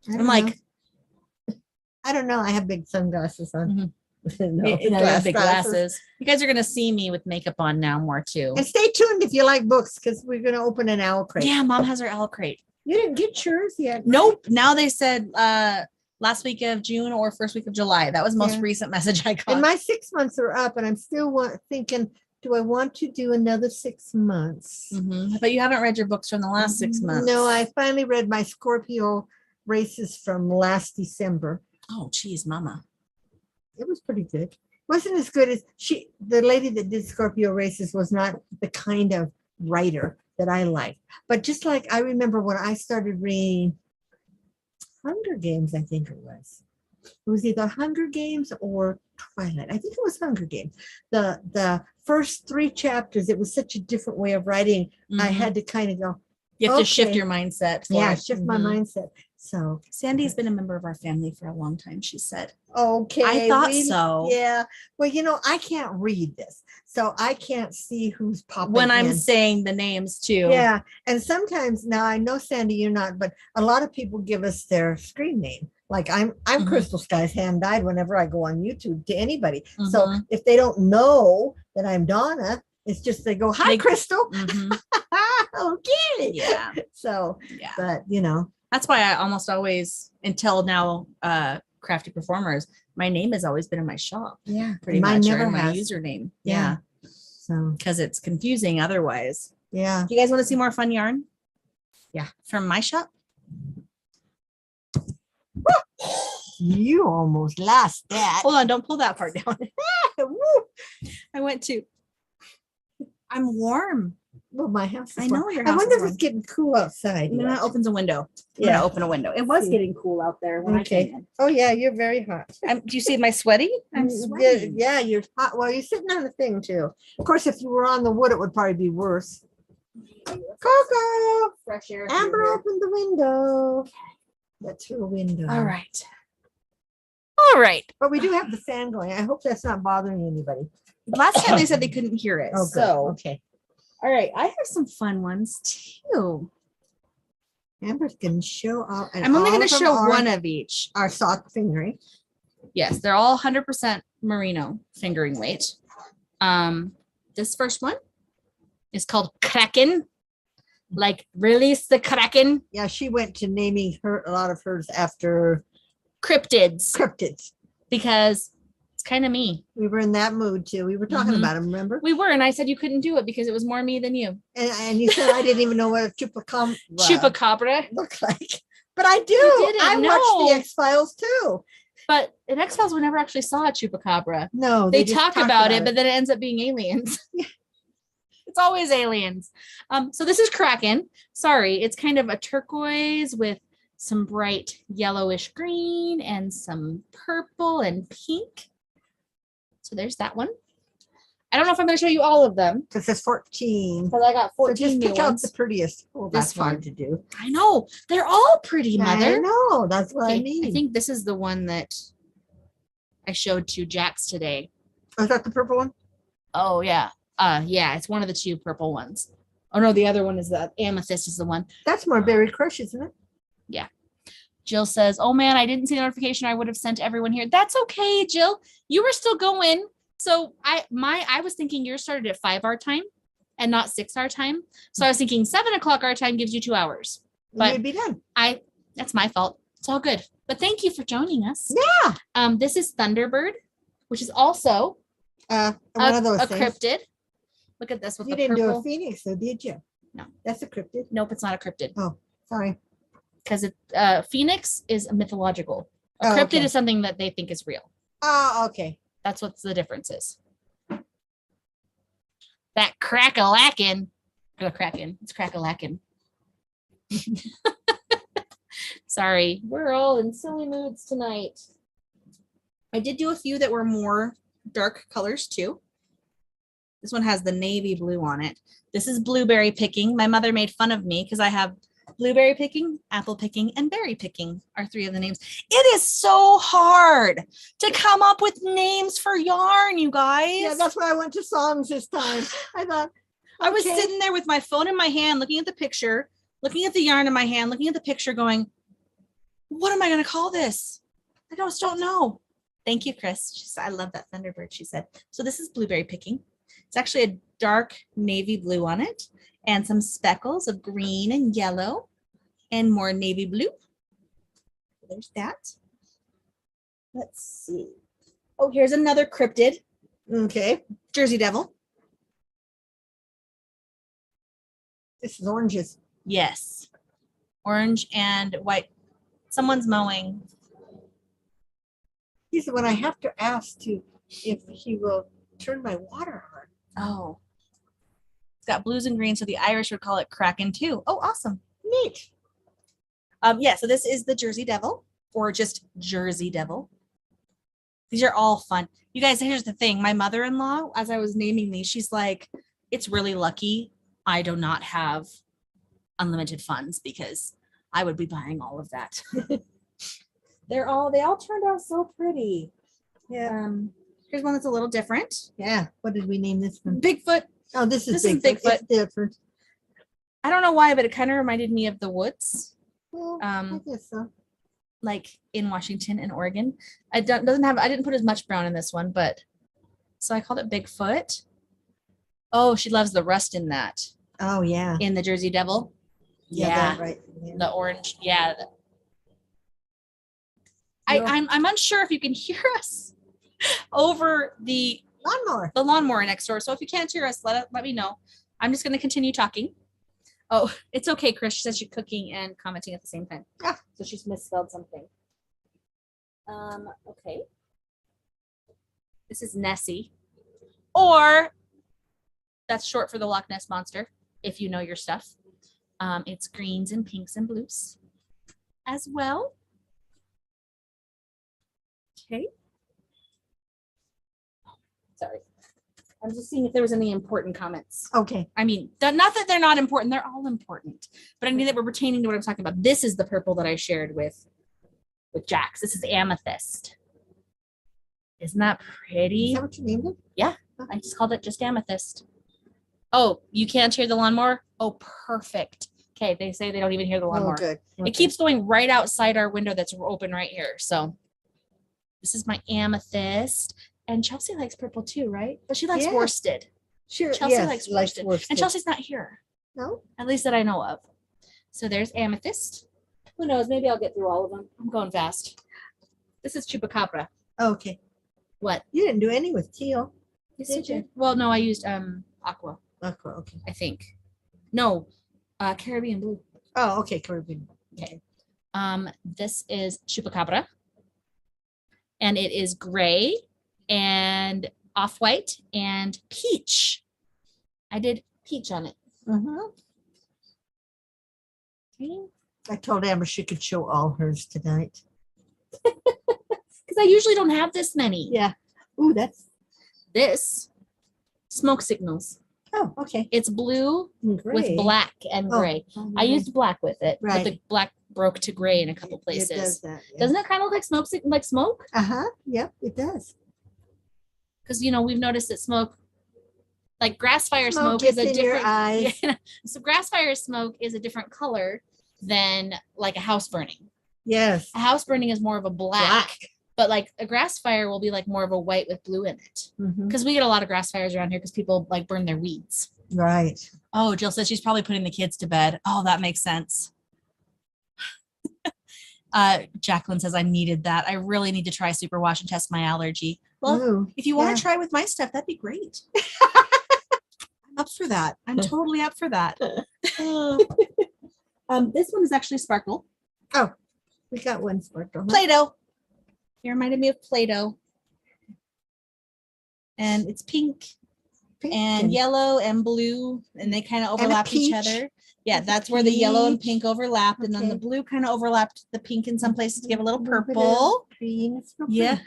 Speaker 2: I don't
Speaker 1: I'm like,
Speaker 2: know. I don't know. I have big sunglasses on.
Speaker 1: mhm.
Speaker 2: No,
Speaker 1: You know, I have big glasses. You guys are gonna see me with makeup on now more too.
Speaker 2: And stay tuned if you like books because we're going to open an owl crate.
Speaker 1: Yeah, Mom has her owl crate.
Speaker 2: You didn't get yours yet.
Speaker 1: Nope. Now they said last week of June or first week of July. That was the most recent message I got.
Speaker 2: And my 6 months are up, and I'm still thinking, do I want to do another 6 months?
Speaker 1: But you haven't read your books from the last 6 months.
Speaker 2: No, I finally read my Scorpio races from last December.
Speaker 1: Oh, geez, Mama.
Speaker 2: It was pretty good. Wasn't as good as the lady that did Scorpio races was not the kind of writer that I like. But just like I remember when I started reading Hunger Games, I think it was. It was either Hunger Games or Twilight. I think it was Hunger Games. The first 3 chapters, it was such a different way of writing. I had to kind of go.
Speaker 1: You have to shift your mindset.
Speaker 2: Shift my mindset. So
Speaker 1: Sandy's been a member of our family for a long time, she said.
Speaker 2: Okay.
Speaker 1: I thought so.
Speaker 2: Yeah. Well, I can't read this, so I can't see who's popping
Speaker 1: when I'm
Speaker 2: in.
Speaker 1: saying the names too.
Speaker 2: Yeah. And sometimes now I know, Sandy, you're not, but a lot of people give us their screen name. Like I'm Crystal Sky's Hand Died whenever I go on YouTube to anybody. So if they don't know that I'm Donna, it's just they go, hi, Crystal. Okay.
Speaker 1: Yeah.
Speaker 2: So,
Speaker 1: yeah.
Speaker 2: But
Speaker 1: that's why I almost always, until now, Crafty Performers, my name has always been in my shop.
Speaker 2: Yeah.
Speaker 1: Pretty
Speaker 2: Mine
Speaker 1: much,
Speaker 2: never
Speaker 1: or my
Speaker 2: has.
Speaker 1: username.
Speaker 2: Yeah. So
Speaker 1: because it's confusing otherwise.
Speaker 2: Yeah.
Speaker 1: Do you guys want to see more fun yarn?
Speaker 2: Yeah.
Speaker 1: From my shop?
Speaker 2: You almost lost that.
Speaker 1: Hold on, don't pull that part down. I went to. I'm warm.
Speaker 2: Well, my house is
Speaker 1: I know
Speaker 2: warm.
Speaker 1: your
Speaker 2: I
Speaker 1: house
Speaker 2: wonder
Speaker 1: is
Speaker 2: if it's getting cool outside.
Speaker 1: And then it opens a window.
Speaker 2: Yeah.
Speaker 1: Yeah, open a window. It was getting cool out there when I came in.
Speaker 2: Oh yeah, you're very hot.
Speaker 1: Do you see my sweaty? I'm sweaty.
Speaker 2: Yeah, you're hot. Well, you're sitting on the thing too. Of course, if you were on the wood, it would probably be worse. Coco,
Speaker 1: Fresh air.
Speaker 2: Amber, open the window. That's her window.
Speaker 1: All right. All right.
Speaker 2: But we do have the fan going. I hope that's not bothering anybody.
Speaker 1: Last time they said they couldn't hear it.
Speaker 2: Oh, good.
Speaker 1: So
Speaker 2: Okay.
Speaker 1: all right. I have some fun ones too.
Speaker 2: Amber's going to show off.
Speaker 1: I'm only going to show one of each.
Speaker 2: Our sock fingering.
Speaker 1: Yes, they're all 100% merino fingering weight. This first one is called Kraken. Like release the Kraken.
Speaker 2: Yeah, she went to naming a lot of hers after
Speaker 1: cryptids because it's kind of me.
Speaker 2: We were in that mood too. We were talking about them, remember?
Speaker 1: We were, and I said you couldn't do it because it was more me than you.
Speaker 2: And you said I didn't even know what a
Speaker 1: chupacabra
Speaker 2: looked like. But I do. I watched the X-Files too.
Speaker 1: But in X-Files, we never actually saw a chupacabra.
Speaker 2: No,
Speaker 1: they talk about it, but then it ends up being aliens. It's always aliens. So this is Kraken. Sorry, it's kind of a turquoise with some bright yellowish green and some purple and pink. So there's that one. I don't know if I'm going to show you all of them.
Speaker 2: Because there's 14.
Speaker 1: Because I got 14
Speaker 2: so just pick
Speaker 1: new
Speaker 2: out
Speaker 1: ones.
Speaker 2: the prettiest. Oh, that's hard to do.
Speaker 1: I know. They're all pretty, Mother.
Speaker 2: I know. That's what I mean.
Speaker 1: I think this is the one that I showed to Jax today.
Speaker 2: Oh, is that the purple one?
Speaker 1: Oh, yeah. Yeah, it's one of the 2 purple ones. Oh, no, the other one is the Amethyst is the one.
Speaker 2: That's more Berry Crush, isn't it?
Speaker 1: Yeah. Jill says, oh, man, I didn't see the notification. I would have sent everyone here. That's okay, Jill. You were still going. So I was thinking yours started at 5 our time and not 6 our time. So I was thinking 7 o'clock our time gives you 2 hours. But
Speaker 2: you'd be done.
Speaker 1: That's my fault. It's all good. But thank you for joining us.
Speaker 2: Yeah.
Speaker 1: This is Thunderbird, which is also
Speaker 2: one of those
Speaker 1: a
Speaker 2: things.
Speaker 1: cryptid. Look at this with
Speaker 2: you
Speaker 1: the
Speaker 2: didn't
Speaker 1: purple.
Speaker 2: do a phoenix, though, did you?
Speaker 1: No.
Speaker 2: That's a cryptid.
Speaker 1: Nope, it's not a cryptid.
Speaker 2: Oh, sorry.
Speaker 1: Because phoenix is mythological. A cryptid is something that they think is real.
Speaker 2: Oh, okay.
Speaker 1: That's what the difference is. That crack-a-lackin'. Kraken. It's crack-a-lackin'. Sorry. We're all in silly moods tonight. I did do a few that were more dark colors too. This one has the navy blue on it. This is blueberry picking. My mother made fun of me because I have blueberry picking, apple picking, and berry picking are 3 of the names. It is so hard to come up with names for yarn, you guys.
Speaker 2: Yeah, that's why I went to songs this time. I thought,
Speaker 1: I was
Speaker 2: okay.
Speaker 1: sitting there with my phone in my hand, looking at the picture, looking at the yarn in my hand, looking at the picture, going, what am I going to call this? I just don't know. Thank you, Chris. She said, I love that Thunderbird, she said. So this is blueberry picking. It's actually a dark navy blue on it and some speckles of green and yellow and more navy blue. There's that. Let's see. Oh, here's another cryptid.
Speaker 2: Okay.
Speaker 1: Jersey Devil.
Speaker 2: This is oranges.
Speaker 1: Yes. Orange and white. Someone's mowing.
Speaker 2: He's the one I have to ask to if he will turn my water on.
Speaker 1: Oh. It's got blues and greens, so the Irish would call it Kraken too. Oh, awesome.
Speaker 2: Neat.
Speaker 1: Yeah, so this is the Jersey Devil, or just Jersey Devil. These are all fun. You guys, here's the thing. My mother-in-law, as I was naming these, she's like, it's really lucky I do not have unlimited funds because I would be buying all of that. They all turned out so pretty.
Speaker 2: Yeah.
Speaker 1: Here's one that's a little different.
Speaker 2: Yeah. What did we name this one?
Speaker 1: Bigfoot.
Speaker 2: Oh, this is
Speaker 1: Bigfoot.
Speaker 2: Bigfoot. It's different.
Speaker 1: I don't know why, but it kind of reminded me of the woods.
Speaker 2: Well, I guess so.
Speaker 1: Like in Washington and Oregon. I didn't put as much brown in this one, but so I called it Bigfoot. Oh, she loves the rust in that.
Speaker 2: Oh yeah.
Speaker 1: In the Jersey Devil.
Speaker 2: Yeah. Right. Yeah.
Speaker 1: The orange. Yeah. I'm unsure if you can hear us over the lawnmower next door. So if you can't hear us, let me know. I'm just going to continue talking. Oh, it's okay, Chris. She says she's cooking and commenting at the same time.
Speaker 2: Yeah.
Speaker 1: So she's misspelled something. Okay. This is Nessie. Or that's short for the Loch Ness Monster, if you know your stuff. It's greens and pinks and blues as well. Okay. Sorry. I'm just seeing if there was any important comments.
Speaker 2: Okay.
Speaker 1: I mean, not that they're not important. They're all important. But I mean that we're pertaining to what I'm talking about. This is the purple that I shared with Jax. This is Amethyst. Isn't that pretty?
Speaker 2: Is that what you named it?
Speaker 1: Yeah. I just called it just Amethyst. Oh, you can't hear the lawnmower? Oh, perfect. Okay. They say they don't even hear the lawnmower.
Speaker 2: Oh, good. Okay.
Speaker 1: It keeps going right outside our window that's open right here. So this is my Amethyst. And Chelsea likes purple too, right? But she likes worsted.
Speaker 2: Sure.
Speaker 1: Chelsea likes worsted.
Speaker 2: worsted.
Speaker 1: And Chelsea's not here.
Speaker 2: No?
Speaker 1: At least that I know of. So there's Amethyst. Who knows? Maybe I'll get through all of them. I'm going fast. This is Chupacabra.
Speaker 2: Okay.
Speaker 1: What?
Speaker 2: You didn't do any with teal.
Speaker 1: Did you? Well, no, I used aqua,
Speaker 2: Aqua, okay.
Speaker 1: I think. No, Caribbean blue.
Speaker 2: Oh, okay. Caribbean.
Speaker 1: Okay. This is Chupacabra. And it is gray and off-white and peach. I did peach on it.
Speaker 2: Mm-hmm.
Speaker 1: Okay.
Speaker 2: I told Amber she could show all hers tonight.
Speaker 1: Because I usually don't have this many.
Speaker 2: Yeah. Ooh, that's
Speaker 1: This smoke signals.
Speaker 2: Oh, okay.
Speaker 1: It's blue
Speaker 2: Gray.
Speaker 1: with black and gray. I used black with it,
Speaker 2: Right.
Speaker 1: but the black broke to gray in a couple
Speaker 2: It
Speaker 1: places.
Speaker 2: does that. Yeah.
Speaker 1: Doesn't it kind of look like smoke? Like smoke?
Speaker 2: Uh-huh. Yep, it does.
Speaker 1: Because we've noticed that smoke, like grass fire smoke
Speaker 2: gets
Speaker 1: is a
Speaker 2: in your
Speaker 1: different.
Speaker 2: eyes.
Speaker 1: Yeah. So grass fire smoke is a different color than like a house burning.
Speaker 2: Yes.
Speaker 1: A house burning is more of a black. But like a grass fire will be like more of a white with blue in it.
Speaker 2: Mhm.
Speaker 1: Because we get a lot of grass fires around here because people like burn their weeds.
Speaker 2: Right.
Speaker 1: Oh, Jill says she's probably putting the kids to bed. Oh, that makes sense. Jacqueline says I needed that. I really need to try superwash and test my allergy. Well,
Speaker 2: Ooh,
Speaker 1: if you want
Speaker 2: yeah.
Speaker 1: to try with my stuff, that'd be great. I'm up for that. I'm totally up for that. This one is actually Sparkle.
Speaker 2: Oh, we got one sparkle. Huh?
Speaker 1: Play-Doh. You reminded me of Play-Doh. And it's pink and yellow and blue, and they kind of overlap each other. Yeah, that's where the yellow and pink overlapped, and then the blue kind of overlapped the pink in some places to give a little purple.
Speaker 2: Green.
Speaker 1: Yeah.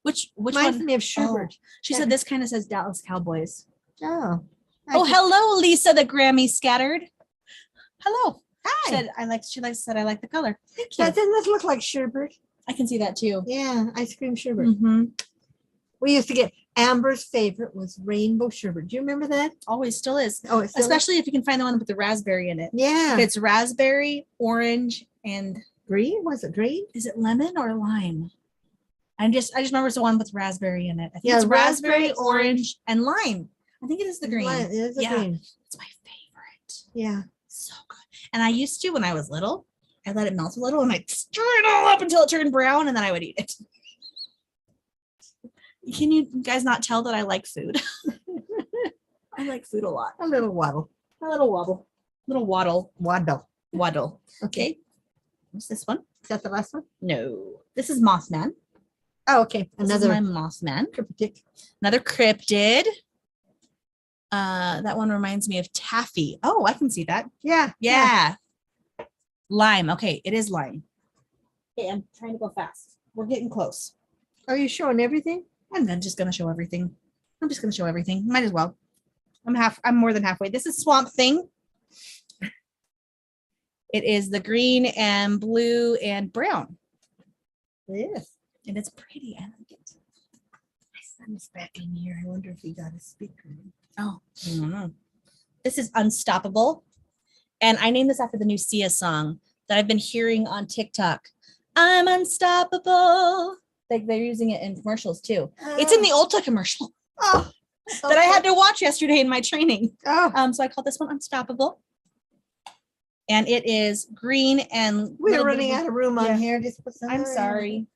Speaker 1: Which
Speaker 2: Reminds
Speaker 1: one?
Speaker 2: me of Schubert.
Speaker 1: Oh, she said this kind of says Dallas Cowboys.
Speaker 2: Oh.
Speaker 1: Oh, hello, Lisa, the Grammy scattered. Hello.
Speaker 2: Hi.
Speaker 1: Said I like the color. Thank you.
Speaker 2: Doesn't this look like sherbet?
Speaker 1: I can see that too.
Speaker 2: Yeah, ice cream sherbet.
Speaker 1: Mm-hmm.
Speaker 2: We used to get Amber's favorite was rainbow sherbet. Do you remember that?
Speaker 1: Always still is.
Speaker 2: Oh, it's still
Speaker 1: Especially if you can find the one with the raspberry in it.
Speaker 2: yeah.
Speaker 1: If it's raspberry, orange, and
Speaker 2: Green? Was it green?
Speaker 1: is it lemon or lime? I just remember it's the one with raspberry in it. I think
Speaker 2: Yeah,
Speaker 1: it's raspberry,
Speaker 2: raspberry,
Speaker 1: orange, and lime. I think it is the green.
Speaker 2: It is a
Speaker 1: Yeah.
Speaker 2: green.
Speaker 1: It's my favorite.
Speaker 2: Yeah.
Speaker 1: So good. And I used to, when I was little, I let it melt a little and I'd stir it all up until it turned brown and then I would eat it. Can you guys not tell that I like food? I like food a lot.
Speaker 2: A little waddle.
Speaker 1: A little wobble. Little waddle.
Speaker 2: Waddle.
Speaker 1: Waddle. Okay. What's this one?
Speaker 2: Is that the last one?
Speaker 1: No. This is Mothman.
Speaker 2: Oh, okay.
Speaker 1: This
Speaker 2: Another
Speaker 1: is my Mothman.
Speaker 2: cryptic.
Speaker 1: Another cryptid. That one reminds me of taffy. Oh, I can see that.
Speaker 2: Yeah.
Speaker 1: Yeah. Lime. Okay, it is lime. Okay, I'm trying to go fast. We're getting close.
Speaker 2: Are you showing everything?
Speaker 1: I'm just gonna show everything. I'm just gonna show everything. Might as well. I'm more than halfway. This is Swamp Thing. It is the green and blue and brown.
Speaker 2: Yes.
Speaker 1: And it's pretty. I like it.
Speaker 2: My son's back in here. I wonder if he got a speaker.
Speaker 1: Oh, I don't know. This is Unstoppable. And I named this after the new Sia song that I've been hearing on TikTok. I'm unstoppable. They're using it in commercials too. It's in the Ulta commercial
Speaker 2: Oh,
Speaker 1: that I had to watch yesterday in my training.
Speaker 2: Oh,
Speaker 1: So I call this one Unstoppable. And it is green and
Speaker 2: we're running out of room
Speaker 1: yeah.
Speaker 2: on here. Just put some
Speaker 1: I'm
Speaker 2: there.
Speaker 1: sorry.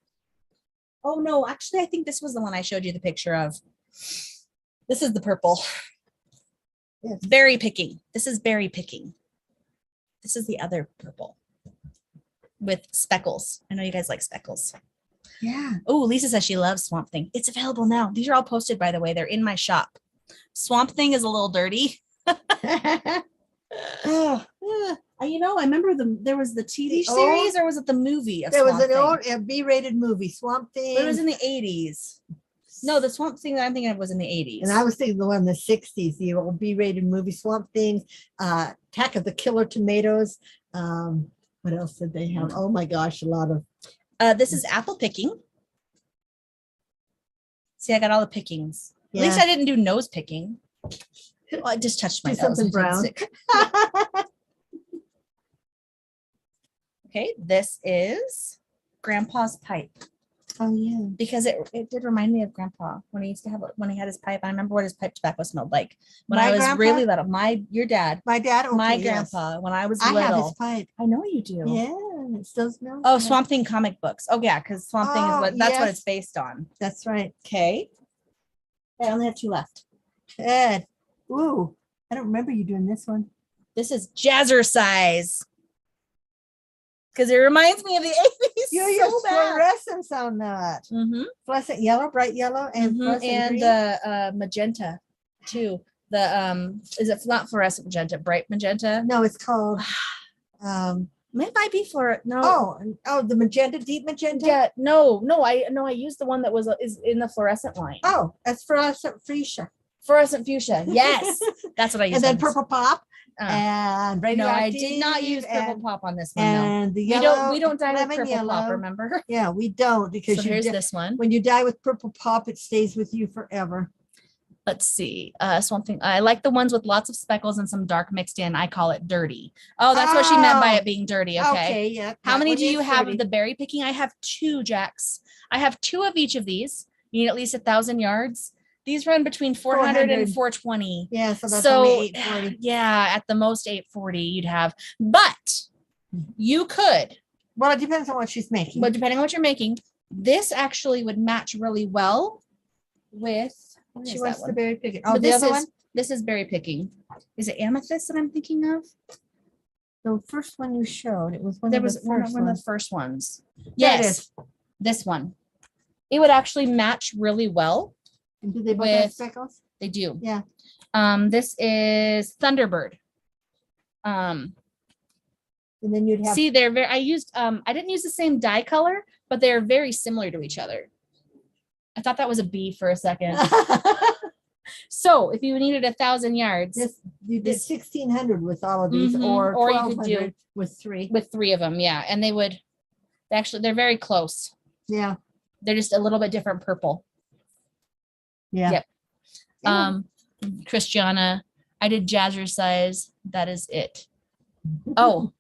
Speaker 1: Oh no, actually I think this was the one I showed you the picture of. This is the purple.
Speaker 2: Yes.
Speaker 1: Berry picking. This is berry picking. This is the other purple with speckles. I know you guys like speckles.
Speaker 2: Yeah.
Speaker 1: Oh, Lisa says she loves Swamp Thing. It's available now. These are all posted, by the way. They're in my shop. Swamp Thing is a little dirty. You know, I remember there was the TV series, or was it the movie?
Speaker 2: There was an
Speaker 1: Swamp
Speaker 2: old B-rated movie, Swamp
Speaker 1: Thing?
Speaker 2: Thing.
Speaker 1: But it was in the 80s. No, the Swamp Thing that I'm thinking of was in the 80s.
Speaker 2: And I was thinking the one in the 60s, the old B-rated movie, Swamp Thing, Attack of the Killer Tomatoes. What else did they have? Oh my gosh, a lot of.
Speaker 1: This is apple picking. See, I got all the pickings.
Speaker 2: Yeah.
Speaker 1: At least I didn't do nose picking. Well, I just touched my
Speaker 2: Do
Speaker 1: nose.
Speaker 2: something brown.
Speaker 1: Okay, this is Grandpa's pipe.
Speaker 2: Oh yeah.
Speaker 1: Because it did remind me of Grandpa when he used to have when he had his pipe. I remember what his pipe tobacco smelled like when
Speaker 2: My
Speaker 1: I was
Speaker 2: grandpa?
Speaker 1: really little. Your dad.
Speaker 2: My dad. Okay,
Speaker 1: My
Speaker 2: yes.
Speaker 1: grandpa when I was
Speaker 2: I have his
Speaker 1: little.
Speaker 2: pipe.
Speaker 1: I know you do.
Speaker 2: Yeah, it still smells.
Speaker 1: Oh,
Speaker 2: good.
Speaker 1: Swamp Thing comic books. Oh yeah, because Swamp Thing is
Speaker 2: Oh,
Speaker 1: that's what
Speaker 2: yes.
Speaker 1: it's based on.
Speaker 2: That's right.
Speaker 1: Okay. I only have 2 left.
Speaker 2: Good. Ooh, I don't remember you doing this one.
Speaker 1: This is Jazzercise. Because it reminds me of the 80s.
Speaker 2: You
Speaker 1: so
Speaker 2: use
Speaker 1: bad.
Speaker 2: fluorescence on that.
Speaker 1: Mm-hmm.
Speaker 2: Fluorescent yellow, bright yellow, and fluorescent green.
Speaker 1: the magenta too. The is it not fluorescent magenta, bright magenta?
Speaker 2: No, it's called
Speaker 1: It might be for no.
Speaker 2: Oh, the magenta, deep magenta.
Speaker 1: Yeah, I used the one that is in the fluorescent line.
Speaker 2: Oh, that's fluorescent fuchsia.
Speaker 1: Fluorescent fuchsia. Yes, that's what I used.
Speaker 2: And then
Speaker 1: on this.
Speaker 2: purple pop and
Speaker 1: No, I
Speaker 2: radioactive.
Speaker 1: did not use purple
Speaker 2: and,
Speaker 1: pop on this one.
Speaker 2: And the
Speaker 1: We
Speaker 2: yellow.
Speaker 1: don't die with
Speaker 2: lemon
Speaker 1: purple
Speaker 2: yellow.
Speaker 1: pop. Remember?
Speaker 2: Yeah, we don't because
Speaker 1: So here's this one.
Speaker 2: when you die with purple pop, it stays with you forever.
Speaker 1: Let's see. Swamp Thing. I like the ones with lots of speckles and some dark mixed in. I call it dirty. Oh, that's what she meant by it being dirty. Okay.
Speaker 2: Yeah.
Speaker 1: How many do you have
Speaker 2: dirty.
Speaker 1: of the berry picking? I have 2, Jax. I have 2 of each of these. You need at least 1,000 yards. These run between 400 and 420.
Speaker 2: Yeah, so that's only 840.
Speaker 1: Yeah, at the most 840 you'd have. But you could.
Speaker 2: Well, it depends on what she's making.
Speaker 1: But depending on what you're making, this actually would match really well with.
Speaker 2: She wants the berry picking.
Speaker 1: Oh,
Speaker 2: Oh, the other one?
Speaker 1: This is berry picking. Is it Amethyst that I'm thinking of?
Speaker 2: The first one you showed, it was one
Speaker 1: There
Speaker 2: of
Speaker 1: was
Speaker 2: the
Speaker 1: one
Speaker 2: first
Speaker 1: of the
Speaker 2: ones.
Speaker 1: first ones.
Speaker 2: There it
Speaker 1: Yes,
Speaker 2: is.
Speaker 1: this one. It would actually match really well.
Speaker 2: And do they both have
Speaker 1: with-
Speaker 2: speckles?
Speaker 1: They do.
Speaker 2: Yeah.
Speaker 1: This is Thunderbird.
Speaker 2: And then you'd have
Speaker 1: See, they're very. I didn't use the same dye color, but they're very similar to each other. I thought that was a bee for a second. So if you needed 1,000 yards,
Speaker 2: You did 1,600 with all of these, or
Speaker 1: you could do
Speaker 2: with three.
Speaker 1: With 3 of them, yeah. And they're very close.
Speaker 2: Yeah.
Speaker 1: They're just a little bit different purple.
Speaker 2: Yeah.
Speaker 1: Yep. Christiana, I did Jazzercise. That is it. Oh,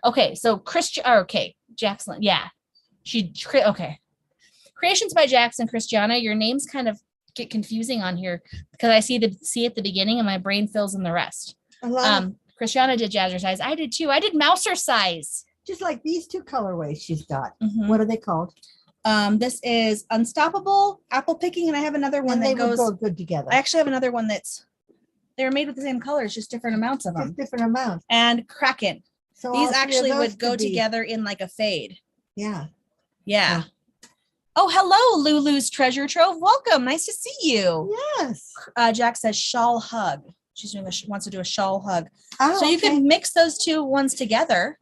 Speaker 1: okay. So Jackson. Yeah. Okay. Creations by Jackson, Christiana. Your names kind of get confusing on here because I see at the beginning and my brain fills in the rest. Christiana did Jazzercise. I did too. I did Mousercise.
Speaker 2: Just like these 2 colorways she's got. What are they called?
Speaker 1: This is Unstoppable, Apple Picking, and I have another one that goes
Speaker 2: go good together.
Speaker 1: I actually have another one they're made with the same colors, just different amounts of them.
Speaker 2: Just different amounts.
Speaker 1: And Kraken.
Speaker 2: So
Speaker 1: these actually would go together in like a fade.
Speaker 2: Yeah.
Speaker 1: Yeah. Oh, hello, Lulu's Treasure Trove. Welcome. Nice to see you.
Speaker 2: Yes.
Speaker 1: Jack says shawl hug. She's wants to do a shawl hug.
Speaker 2: Oh,
Speaker 1: so you can mix those 2 ones together.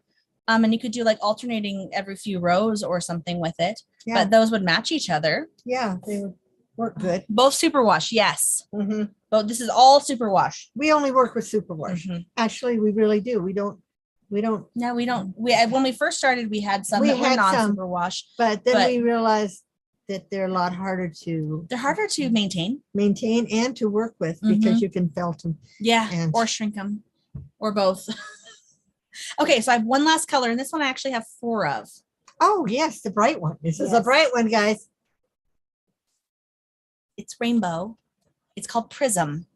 Speaker 1: And you could do like alternating every few rows or something with it. Yeah. But those would match each other.
Speaker 2: Yeah, they would work good.
Speaker 1: Both superwash, yes. But this is all superwash.
Speaker 2: We only work with superwash. Actually, we really do. We don't.
Speaker 1: No, we don't. When we first started, we had some that were non-superwash.
Speaker 2: But then we realized that they're a lot harder to.
Speaker 1: They're harder to maintain
Speaker 2: and to work with because you can felt them.
Speaker 1: Yeah, or shrink them, or both. Okay, so I have one last color, and this one I actually have 4 of.
Speaker 2: Oh, yes, the bright one. This is a bright one, guys.
Speaker 1: It's rainbow. It's called Prism.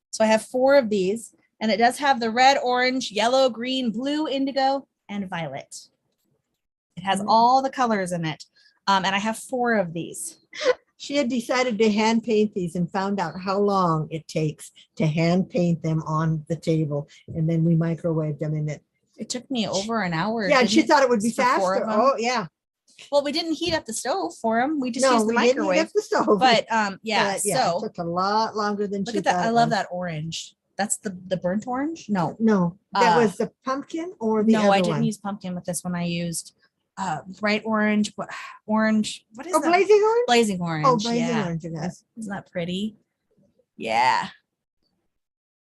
Speaker 1: So I have 4 of these, and it does have the red, orange, yellow, green, blue, indigo, and violet. It has all the colors in it, and I have 4 of these.
Speaker 2: She had decided to hand paint these and found out how long it takes to hand paint them on the table. And then we microwaved them in it.
Speaker 1: It took me over an hour.
Speaker 2: Yeah, she thought it would be faster. Oh, yeah.
Speaker 1: Well, we didn't heat up the stove for them. We just used the microwave.
Speaker 2: Didn't heat up the stove.
Speaker 1: But
Speaker 2: so it took a lot longer than she
Speaker 1: thought. Look at that. I love that orange. That's the burnt orange? No.
Speaker 2: That was the pumpkin or the other one?
Speaker 1: No, I didn't use pumpkin with this one. I used bright orange. What is that?
Speaker 2: Blazing orange?
Speaker 1: Blazing orange.
Speaker 2: Oh, blazing orange. Yes.
Speaker 1: Isn't that pretty? Yeah.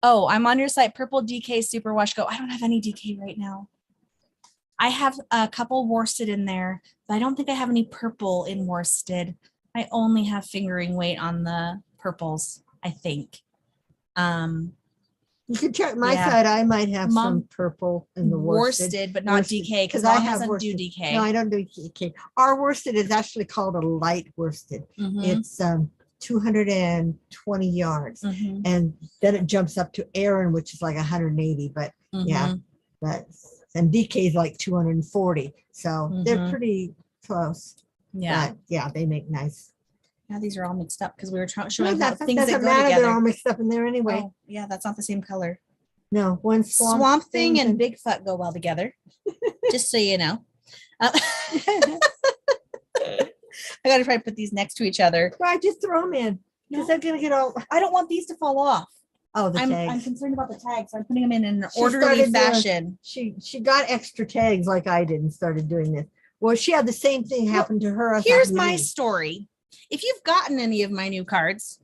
Speaker 1: Oh, I'm on your site. Purple DK Superwash Go. I don't have any DK right now. I have a couple worsted in there, but I don't think I have any purple in worsted. I only have fingering weight on the purples, I think.
Speaker 2: You could check my side. I might have some purple in the worsted,
Speaker 1: but not DK because I doesn't do DK.
Speaker 2: No, I don't do DK. Our worsted is actually called a light worsted. It's 220 yards, and then it jumps up to Aaron, which is like 180. But and DK is like 240. So they're pretty close.
Speaker 1: Yeah,
Speaker 2: but yeah, they make nice.
Speaker 1: Now these are all mixed up because we were showing
Speaker 2: that
Speaker 1: things that go
Speaker 2: matter.
Speaker 1: together.
Speaker 2: They're all mixed up in there anyway.
Speaker 1: Oh, yeah, that's not the same color.
Speaker 2: No, one
Speaker 1: Swamp Thing and Bigfoot go well together. Just so you know. I got to try to put these next to each other.
Speaker 2: Right, just throw them in because they're gonna get all.
Speaker 1: I don't want these to fall off.
Speaker 2: Oh, the tags.
Speaker 1: I'm concerned about the tags. So I'm putting them in an orderly fashion.
Speaker 2: She got extra tags like I did and started doing this. Well, she had the same thing happen to her.
Speaker 1: Here's my story. If you've gotten any of my new cards,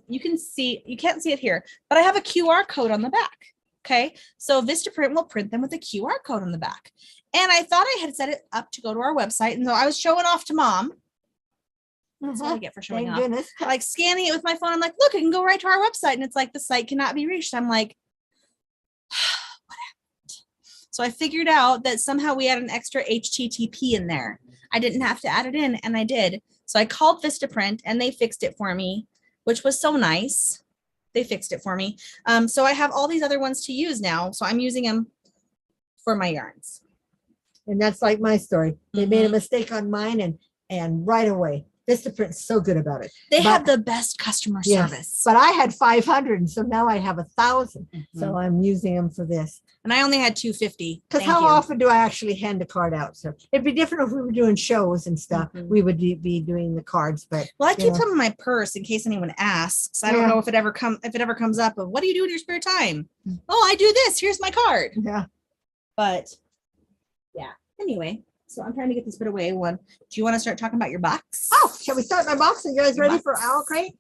Speaker 1: you can't see it here, but I have a QR code on the back. Okay. So Vistaprint will print them with a QR code on the back. And I thought I had set it up to go to our website. And so I was showing off to Mom. That's what I get for showing off. Goodness. Like scanning it with my phone. I'm like, look, I can go right to our website. And it's like, the site cannot be reached. I'm like, what happened? So I figured out that somehow we had an extra HTTP in there. I didn't have to add it in, and I did. So I called Vistaprint and they fixed it for me, which was so nice. They fixed it for me. So I have all these other ones to use now. So I'm using them for my yarns.
Speaker 2: And that's like my story. They made a mistake on mine and right away. Vistaprint's so good about it.
Speaker 1: They have the best customer service.
Speaker 2: But I had 500, and so now I have 1,000. So I'm using them for this.
Speaker 1: And I only had 250.
Speaker 2: Because how often do I actually hand a card out? So it'd be different if we were doing shows and stuff. We would be doing the cards, but
Speaker 1: I keep them in my purse in case anyone asks. I don't know if it ever comes up of what do you do in your spare time? Oh, I do this. Here's my card.
Speaker 2: Yeah.
Speaker 1: But yeah. Anyway. So I'm trying to get this bit away. Do you want to start talking about your box?
Speaker 2: Oh, shall we start my box? Are you guys ready for Owl Crate?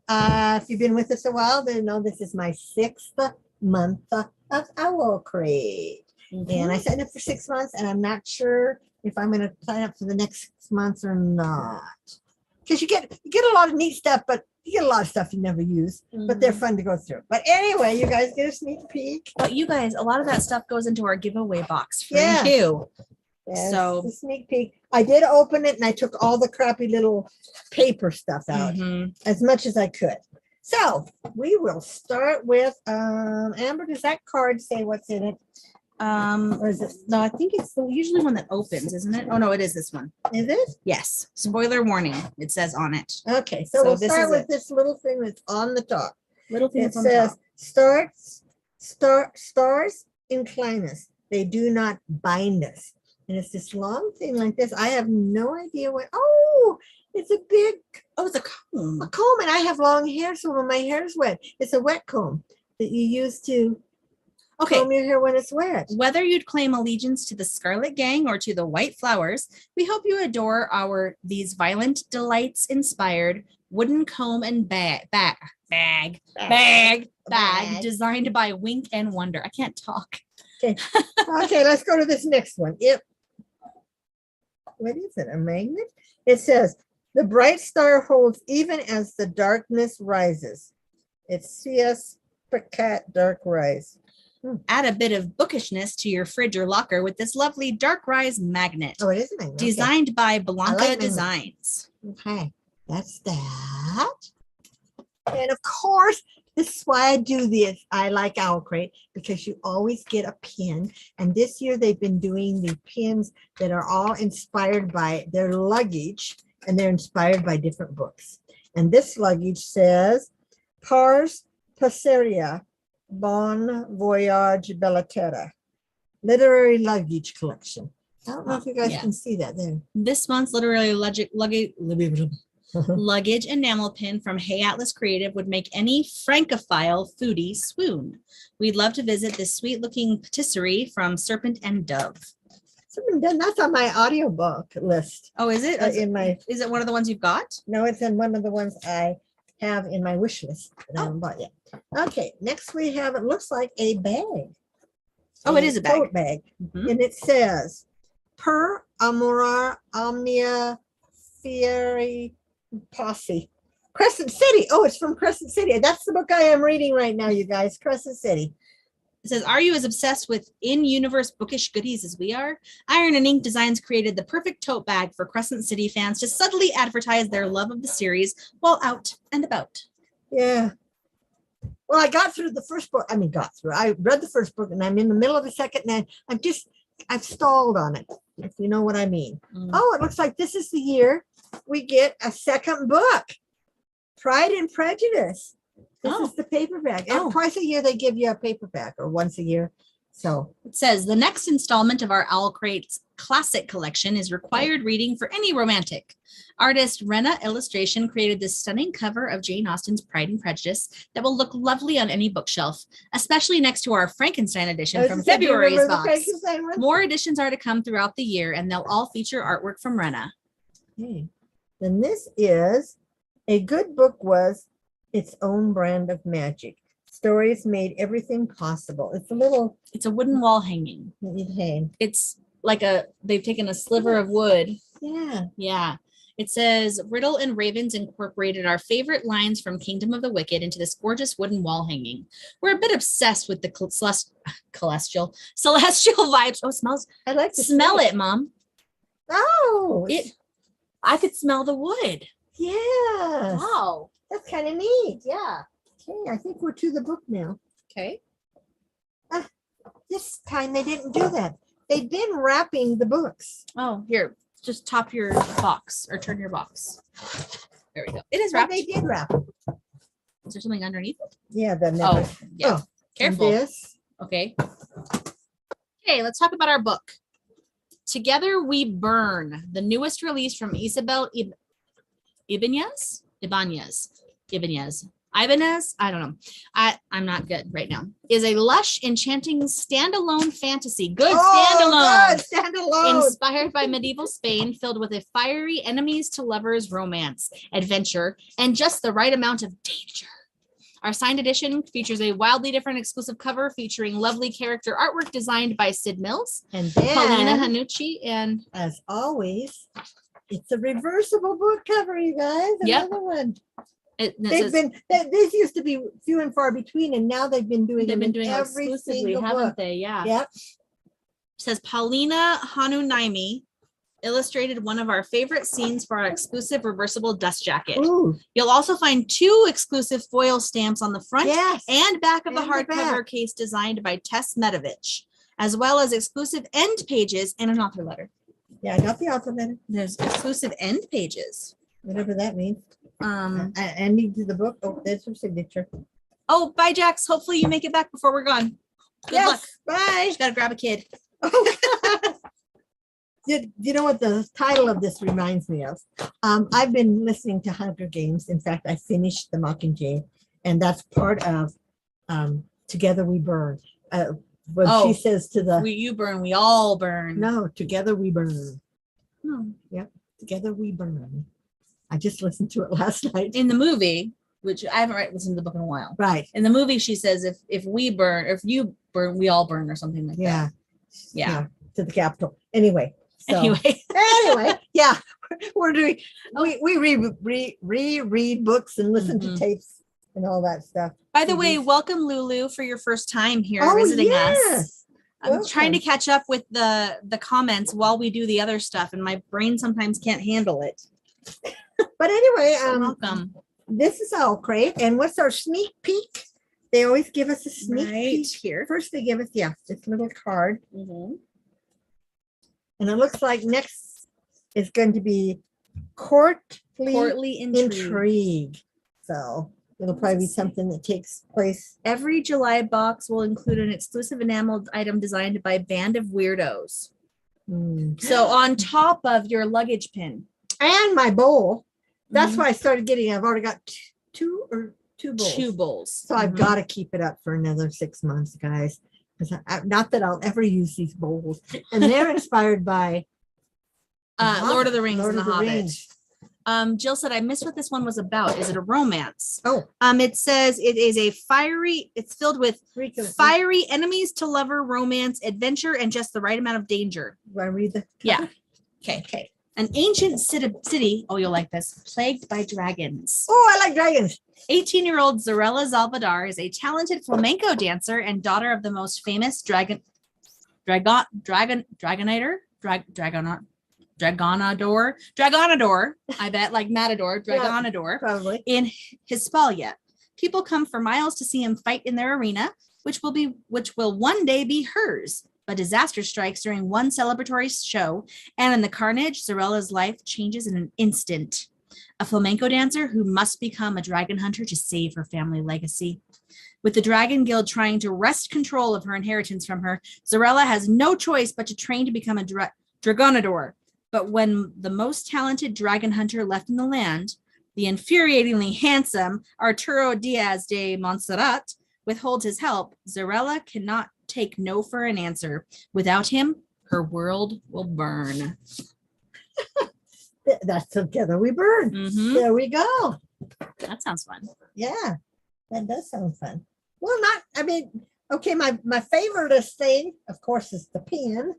Speaker 2: If you've been with us a while, then know this is my 6th month of Owl Crate. And I signed up for 6 months, and I'm not sure if I'm going to sign up for the next 6 months or not. Because you get a lot of neat stuff, but you get a lot of stuff you never use, but they're fun to go through. But anyway, you guys get a sneak peek.
Speaker 1: But you guys, a lot of that stuff goes into our giveaway box for
Speaker 2: Yeah.
Speaker 1: you.
Speaker 2: Yes,
Speaker 1: So
Speaker 2: the sneak peek. I did open it, and I took all the crappy little paper stuff out as much as I could. So we will start with Amber. Does that card say what's in it?
Speaker 1: Or is it? No, I think it's the usually one that opens, isn't it? Oh no, it is this one.
Speaker 2: Is it?
Speaker 1: Yes. Spoiler warning. It says on it.
Speaker 2: Okay, so we'll start with this little thing that's on the top.
Speaker 1: Little thing
Speaker 2: It
Speaker 1: that's on top.
Speaker 2: says, stars incline us. They do not bind us. And it's this long thing like this. I have no idea what. Oh, it's a big.
Speaker 1: Oh, it's a comb.
Speaker 2: A comb, and I have long hair, so when my hair is wet, it's a wet comb that you use to comb your hair when it's wet.
Speaker 1: Whether you'd claim allegiance to the Scarlet Gang or to the White Flowers, we hope you adore these violent delights inspired wooden comb and bag designed by Wink and Wonder. I can't talk.
Speaker 2: Okay, let's go to this next one. What is it? A magnet? It says, the bright star holds even as the darkness rises. It's C.S. Pacat Dark Rise.
Speaker 1: Add a bit of bookishness to your fridge or locker with this lovely Dark Rise magnet.
Speaker 2: Oh, it is a magnet.
Speaker 1: Designed by Blanca
Speaker 2: like
Speaker 1: Designs.
Speaker 2: Okay, that's that. And of course, this is why I do this. I like Owl Crate because you always get a pin. And this year they've been doing the pins that are all inspired by their luggage, and they're inspired by different books. And this luggage says, Pars Passeria Bon Voyage Bellaterra, literary luggage collection. I don't know if you guys can see that there.
Speaker 1: This month's literary luggage enamel pin from Hey Atlas Creative would make any Francophile foodie swoon. We'd love to visit this sweet looking patisserie from Serpent and Dove.
Speaker 2: That's on my audiobook list.
Speaker 1: Oh, is it? Is it one of the ones you've got?
Speaker 2: No, it's in one of the ones I have in my wish list that I haven't bought yet. Okay, next we have, it looks like a bag.
Speaker 1: Oh, it is a bag.
Speaker 2: Tote bag. And it says, Per Amora Omnia Fieri Posse. Crescent City. Oh, it's from Crescent City. That's the book I am reading right now, you guys. Crescent City.
Speaker 1: It says, are you as obsessed with in-universe bookish goodies as we are? Iron and Ink Designs created the perfect tote bag for Crescent City fans to subtly advertise their love of the series while out and about.
Speaker 2: Yeah. Well, I got through the first book. I read the first book, and I'm in the middle of the second, and I've stalled on it, if you know what I mean. Oh, it looks like this is the year we get a second book, Pride and Prejudice. This is the paperback. And twice a year they give you a paperback, or once a year. So
Speaker 1: it says the next installment of our Owl Crate's classic collection is required reading for any romantic. Artist Rena Illustration created this stunning cover of Jane Austen's Pride and Prejudice that will look lovely on any bookshelf, especially next to our Frankenstein edition from February's box. More editions are to come throughout the year, and they'll all feature artwork from Rena.
Speaker 2: Okay. Then this is A Good Book Was Its Own Brand of Magic. Stories made everything possible.
Speaker 1: It's a wooden wall hanging. It's like they've taken a sliver of wood. Yeah. It says, Riddle and Ravens incorporated our favorite lines from Kingdom of the Wicked into this gorgeous wooden wall hanging. We're a bit obsessed with the celestial vibes. Oh, it smells.
Speaker 2: I like to
Speaker 1: smell it, Mom.
Speaker 2: Oh,
Speaker 1: I could smell the wood.
Speaker 2: Yes.
Speaker 1: Wow.
Speaker 2: That's kind of neat. Yeah. Okay, I think we're to the book now.
Speaker 1: Okay.
Speaker 2: This time they didn't do that. They've been wrapping the books.
Speaker 1: Oh, here. Just top your box or turn your box. There we go. It is wrapped.
Speaker 2: They did wrap it.
Speaker 1: Is there something underneath it?
Speaker 2: Yeah,
Speaker 1: yeah. Careful.
Speaker 2: This.
Speaker 1: Okay. Okay, let's talk about our book. Together We Burn, the newest release from Isabel Ibanez. Ibanez, I don't know. I'm not good right now. Is a lush, enchanting standalone fantasy. Good standalone.
Speaker 2: Good standalone.
Speaker 1: Inspired by medieval Spain, filled with a fiery enemies to lovers romance, adventure, and just the right amount of danger. Our signed edition features a wildly different exclusive cover featuring lovely character artwork designed by Sid Mills,
Speaker 2: And then,
Speaker 1: Paulina Hanucci, and
Speaker 2: as always, it's a reversible book cover, you guys.
Speaker 1: Yep.
Speaker 2: Another one.
Speaker 1: these
Speaker 2: These used to be few and far between, and now they've been doing them in
Speaker 1: it
Speaker 2: every
Speaker 1: exclusively,
Speaker 2: single
Speaker 1: haven't
Speaker 2: book.
Speaker 1: they? Yeah.
Speaker 2: Yep.
Speaker 1: It says Paulina Hanunaimi illustrated one of our favorite scenes for our exclusive reversible dust jacket.
Speaker 2: Ooh,
Speaker 1: You'll also find 2 exclusive foil stamps on the front
Speaker 2: yes.
Speaker 1: and back of the
Speaker 2: And the
Speaker 1: hardcover
Speaker 2: back.
Speaker 1: case designed by Tess Medovich, as well as exclusive end pages and an author letter.
Speaker 2: Yeah, I got the alphabet,
Speaker 1: There's exclusive end pages.
Speaker 2: whatever that means.
Speaker 1: Um.
Speaker 2: Ending to the book. Oh, there's her signature.
Speaker 1: Oh, bye, Jax. Hopefully you make it back before we're gone. Good luck.
Speaker 2: Bye.
Speaker 1: Just gotta grab a kid.
Speaker 2: You know what the title of this reminds me of? I've been listening to Hunger Games. In fact, I finished The Mockingjay, and that's part of Together We Burn. When
Speaker 1: Oh,
Speaker 2: she says to the
Speaker 1: You burn, we all burn.
Speaker 2: no, Together We Burn.
Speaker 1: No.
Speaker 2: Yep, Together We Burn. I just listened to it last night.
Speaker 1: In the movie, which I haven't listened to the book in a while.
Speaker 2: Right.
Speaker 1: In the movie, she says, if we burn, if you burn, we all burn, or something like
Speaker 2: Yeah.
Speaker 1: that. Yeah.
Speaker 2: To the Capitol. Anyway. So,
Speaker 1: Anyway.
Speaker 2: yeah, we're doing. We reread books and listen to tapes and all that stuff.
Speaker 1: By the way,
Speaker 2: CDs.
Speaker 1: welcome Lulu for your first time here
Speaker 2: Oh,
Speaker 1: visiting us.
Speaker 2: yes.
Speaker 1: I'm trying to catch up with the comments while we do the other stuff, and my brain sometimes can't handle it.
Speaker 2: But anyway,
Speaker 1: Welcome.
Speaker 2: this is all great. And what's our sneak peek? They always give us a sneak
Speaker 1: Right
Speaker 2: peek.
Speaker 1: here.
Speaker 2: First, they give us this little card,
Speaker 1: Mm-hmm.
Speaker 2: and it looks like next is going to be courtly intrigue. So it'll probably be something that takes place.
Speaker 1: Every July box will include an exclusive enameled item designed by Band of Weirdos. So on top of your luggage pin.
Speaker 2: And my bowl. That's
Speaker 1: Mhm.
Speaker 2: why I started getting. I've already got two bowls.
Speaker 1: 2 bowls.
Speaker 2: So I've got to keep it up for another 6 months, guys. Because not that I'll ever use these bowls. And they're inspired by
Speaker 1: Lord of the Rings and the Hobbit.
Speaker 2: Rings.
Speaker 1: Jill said, I missed what this one was about. Is it a romance?
Speaker 2: Oh,
Speaker 1: It says it is it's filled with fiery enemies to lover, romance, adventure, and just the right amount of danger.
Speaker 2: Do I read the?
Speaker 1: Yeah. Okay. An ancient city, oh, you'll like this, plagued by dragons.
Speaker 2: Oh, I like dragons.
Speaker 1: 18-year-old Zarella Zalvadar is a talented flamenco dancer and daughter of the most famous dragonador, I bet, like Matador, Dragonador,
Speaker 2: Probably.
Speaker 1: in Hispalia. People come for miles to see him fight in their arena, which will one day be hers. But disaster strikes during one celebratory show, and in the carnage, Zarella's life changes in an instant. A flamenco dancer who must become a dragon hunter to save her family legacy. With the Dragon Guild trying to wrest control of her inheritance from her, Zarella has no choice but to train to become a Dragonador. But when the most talented dragon hunter left in the land, the infuriatingly handsome Arturo Diaz de Montserrat, withholds his help, Zarella cannot take no for an answer. Without him, her world will burn.
Speaker 2: That's Together We Burn.
Speaker 1: Mhm.
Speaker 2: There we go.
Speaker 1: That sounds fun.
Speaker 2: Yeah, that does sound fun. Well, okay, my favorite thing, of course, is the pen.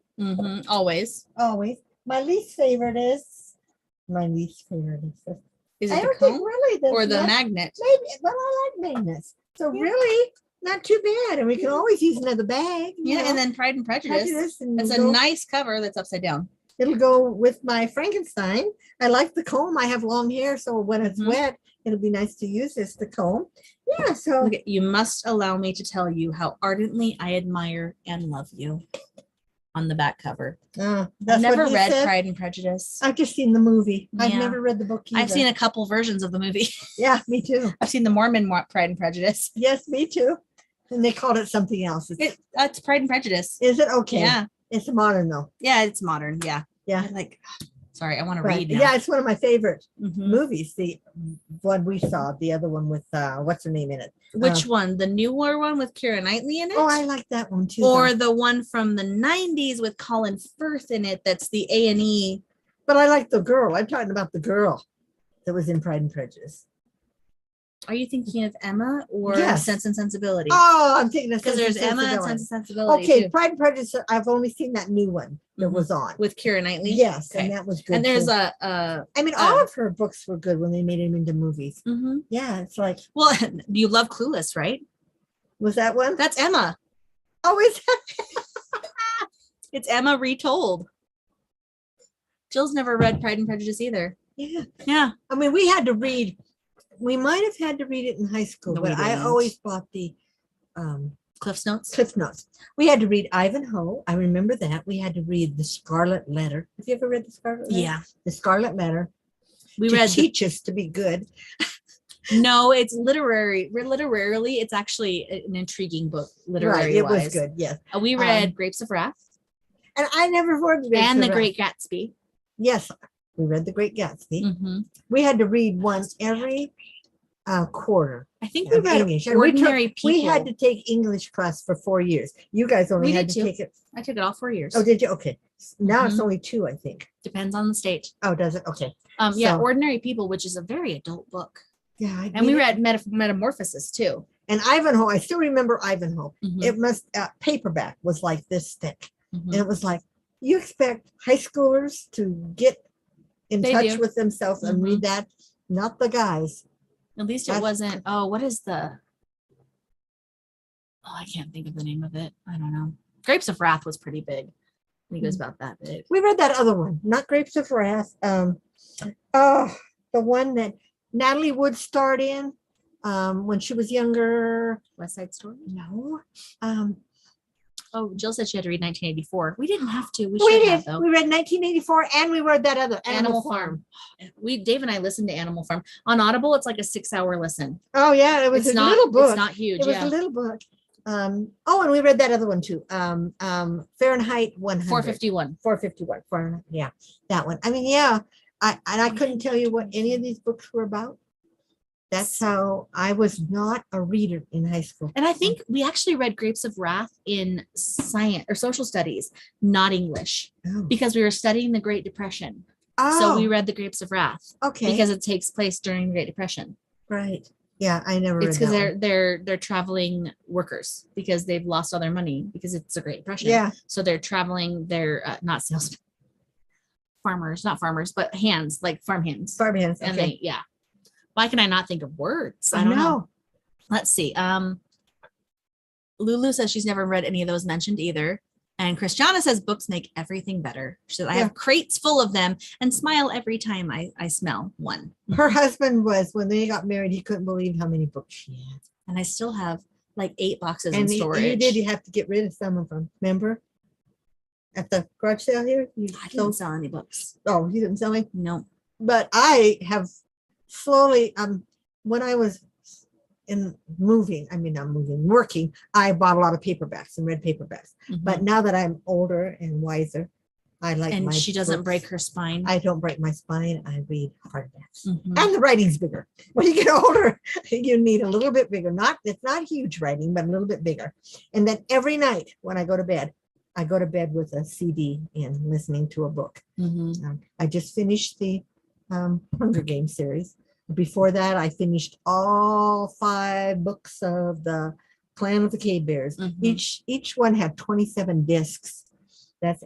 Speaker 1: Always.
Speaker 2: Always. My least favorite is this.
Speaker 1: Is
Speaker 2: I
Speaker 1: it the
Speaker 2: don't think
Speaker 1: comb
Speaker 2: really
Speaker 1: or the magnet?
Speaker 2: maybe, well, I like magnets. So really, not too bad. And we can always use another bag.
Speaker 1: Yeah, and then Pride and Prejudice.
Speaker 2: and
Speaker 1: It's a nice cover that's upside down.
Speaker 2: it'll go with my Frankenstein. I like the comb. I have long hair, so when it's
Speaker 1: Mhm.
Speaker 2: wet, it'll be nice to use this the comb. Yeah, so
Speaker 1: Okay, you must allow me to tell you how ardently I admire and love you. On the back cover. I've
Speaker 2: that's
Speaker 1: never
Speaker 2: what he
Speaker 1: read
Speaker 2: said.
Speaker 1: Pride and Prejudice.
Speaker 2: I've just seen the movie. I've
Speaker 1: Yeah.
Speaker 2: never read the book either.
Speaker 1: I've seen a couple versions of the movie.
Speaker 2: Yeah, me too.
Speaker 1: I've seen the Mormon Pride and Prejudice.
Speaker 2: Yes, me too. And they called it something else.
Speaker 1: It's Pride and Prejudice.
Speaker 2: Is it okay?
Speaker 1: Yeah.
Speaker 2: It's modern though.
Speaker 1: Yeah, it's modern. Yeah.
Speaker 2: Yeah.
Speaker 1: I like Sorry, I want to
Speaker 2: But,
Speaker 1: read now.
Speaker 2: yeah, it's one of my favorite
Speaker 1: Mhm.
Speaker 2: movies. The one we saw, the other one with what's her name in it?
Speaker 1: Which one? The newer one with Keira Knightley in it?
Speaker 2: Oh, I like that one too.
Speaker 1: Or
Speaker 2: though.
Speaker 1: the one from the 90s with Colin Firth in it that's the A&E.
Speaker 2: But I like the girl. I'm talking about the girl that was in Pride and Prejudice.
Speaker 1: Are you thinking of Emma or
Speaker 2: Yes.
Speaker 1: Sense and Sensibility?
Speaker 2: Oh, I'm thinking of
Speaker 1: Because
Speaker 2: Sense
Speaker 1: there's
Speaker 2: and
Speaker 1: Emma and
Speaker 2: Sensibility.
Speaker 1: Sense and Sensibility
Speaker 2: Okay,
Speaker 1: too.
Speaker 2: Pride and Prejudice. I've only seen that new one that
Speaker 1: Mhm.
Speaker 2: was on.
Speaker 1: With Keira Knightley?
Speaker 2: Yes,
Speaker 1: Okay.
Speaker 2: and that was good.
Speaker 1: And there's
Speaker 2: too. I mean, all of her books were good when they made them into movies.
Speaker 1: Mhm.
Speaker 2: Yeah, it's like,
Speaker 1: Well, you love Clueless, right?
Speaker 2: was that one?
Speaker 1: That's Emma.
Speaker 2: Oh, is that?
Speaker 1: It's Emma retold. Jill's never read Pride and Prejudice either.
Speaker 2: Yeah.
Speaker 1: Yeah.
Speaker 2: I mean, we had to read. We might have had to read it in high school,
Speaker 1: No, we
Speaker 2: but I
Speaker 1: didn't.
Speaker 2: always bought the
Speaker 1: Cliff's Notes.
Speaker 2: Cliff Notes. We had to read Ivanhoe. I remember that. We had to read The Scarlet Letter. Have you ever read The Scarlet Letter?
Speaker 1: Yeah.
Speaker 2: The Scarlet Letter.
Speaker 1: We
Speaker 2: to
Speaker 1: read
Speaker 2: teach us to be good.
Speaker 1: No, it's literary. Literarily, it's actually an intriguing book. Literary
Speaker 2: Right, it was
Speaker 1: wise.
Speaker 2: good. Yes,
Speaker 1: We read Grapes of Wrath
Speaker 2: and I never read
Speaker 1: and The Great Gatsby.
Speaker 2: Yes, we read The Great Gatsby.
Speaker 1: Mm-hmm.
Speaker 2: We had to read one every quarter.
Speaker 1: I think we
Speaker 2: of
Speaker 1: read
Speaker 2: English. And
Speaker 1: Ordinary People.
Speaker 2: We had to take English class for 4 years. You guys only
Speaker 1: We
Speaker 2: had
Speaker 1: did
Speaker 2: to
Speaker 1: too.
Speaker 2: take it.
Speaker 1: I took it all 4 years.
Speaker 2: Oh, did you? Okay. Now it's
Speaker 1: Mhm.
Speaker 2: only 2, I think.
Speaker 1: Depends on the state.
Speaker 2: Oh, does it? Okay.
Speaker 1: Yeah,
Speaker 2: So-
Speaker 1: Ordinary People, which is a very adult book.
Speaker 2: Yeah.
Speaker 1: And we read Metamorphosis too.
Speaker 2: And Ivanhoe. I still remember Ivanhoe.
Speaker 1: Mhm.
Speaker 2: It must paperback was like this thick,
Speaker 1: Mhm.
Speaker 2: and it was like you expect high schoolers to get in
Speaker 1: They
Speaker 2: touch
Speaker 1: do.
Speaker 2: with themselves and read that, not the guys.
Speaker 1: At least it
Speaker 2: That's-
Speaker 1: wasn't. Oh, what is the? Oh, I can't think of the name of it. I don't know. Grapes of Wrath was pretty big. I think it was about that big.
Speaker 2: We read that other one, not Grapes of Wrath. The one that Natalie Wood starred in when she was younger.
Speaker 1: West Side Story.
Speaker 2: No,
Speaker 1: Oh, Jill said she had to read 1984. We didn't have to. We
Speaker 2: we
Speaker 1: should
Speaker 2: did.
Speaker 1: have though.
Speaker 2: We read 1984, and we read that other
Speaker 1: Animal Farm. Dave and I listened to Animal Farm on Audible. It's like a 6-hour listen.
Speaker 2: Oh yeah, it was
Speaker 1: It's
Speaker 2: a
Speaker 1: not.
Speaker 2: little book.
Speaker 1: It's not huge.
Speaker 2: It was
Speaker 1: Yeah.
Speaker 2: a little book. Oh, and we read that other one too. Fahrenheit 100.
Speaker 1: 451.
Speaker 2: 451. Fahrenheit. Yeah, that one. I mean, yeah. I couldn't tell you what any of these books were about. That's how I was not a reader in high school.
Speaker 1: And I think we actually read Grapes of Wrath in science or social studies, not English,
Speaker 2: Oh.
Speaker 1: because we were studying the Great Depression.
Speaker 2: Oh,
Speaker 1: So we read the Grapes of Wrath
Speaker 2: okay.
Speaker 1: because it takes place during the Great Depression.
Speaker 2: Right. Yeah, I never read
Speaker 1: It's because
Speaker 2: that one.
Speaker 1: they're traveling workers because they've lost all their money because it's a Great Depression.
Speaker 2: Yeah.
Speaker 1: So they're traveling. They're not salesmen, farmers, not farmers, but hands, like farm hands.
Speaker 2: Farmhands.
Speaker 1: And
Speaker 2: Okay.
Speaker 1: they, why can I not think of words?
Speaker 2: I know.
Speaker 1: Let's see. Lulu says she's never read any of those mentioned either. And Christiana says books make everything better. She says, I have crates full of them and smile every time I smell one.
Speaker 2: Her husband was, when they got married, he couldn't believe how many books she had.
Speaker 1: And I still have like 8 boxes in
Speaker 2: And
Speaker 1: storage.
Speaker 2: you did, you have to get rid of some of them. Remember? At the garage sale here? You
Speaker 1: I didn't
Speaker 2: sold,
Speaker 1: sell any books.
Speaker 2: oh, you didn't sell any?
Speaker 1: No.
Speaker 2: But I have slowly, when I was working, I bought a lot of paperbacks and read paperbacks. But now that I'm older and wiser, I like
Speaker 1: and
Speaker 2: my
Speaker 1: she doesn't
Speaker 2: books.
Speaker 1: break her spine.
Speaker 2: I don't break my spine. I read hardbacks.
Speaker 1: Mhm.
Speaker 2: And the writing's bigger. When you get older, you need a little bit bigger. It's not huge writing, but a little bit bigger. And then every night when I go to bed with a CD and listening to a book.
Speaker 1: Mhm.
Speaker 2: I just finished the Hunger Games series. Before that, I finished all 5 books of the Clan of the Cave Bears.
Speaker 1: Mhm.
Speaker 2: Each one had 27 discs.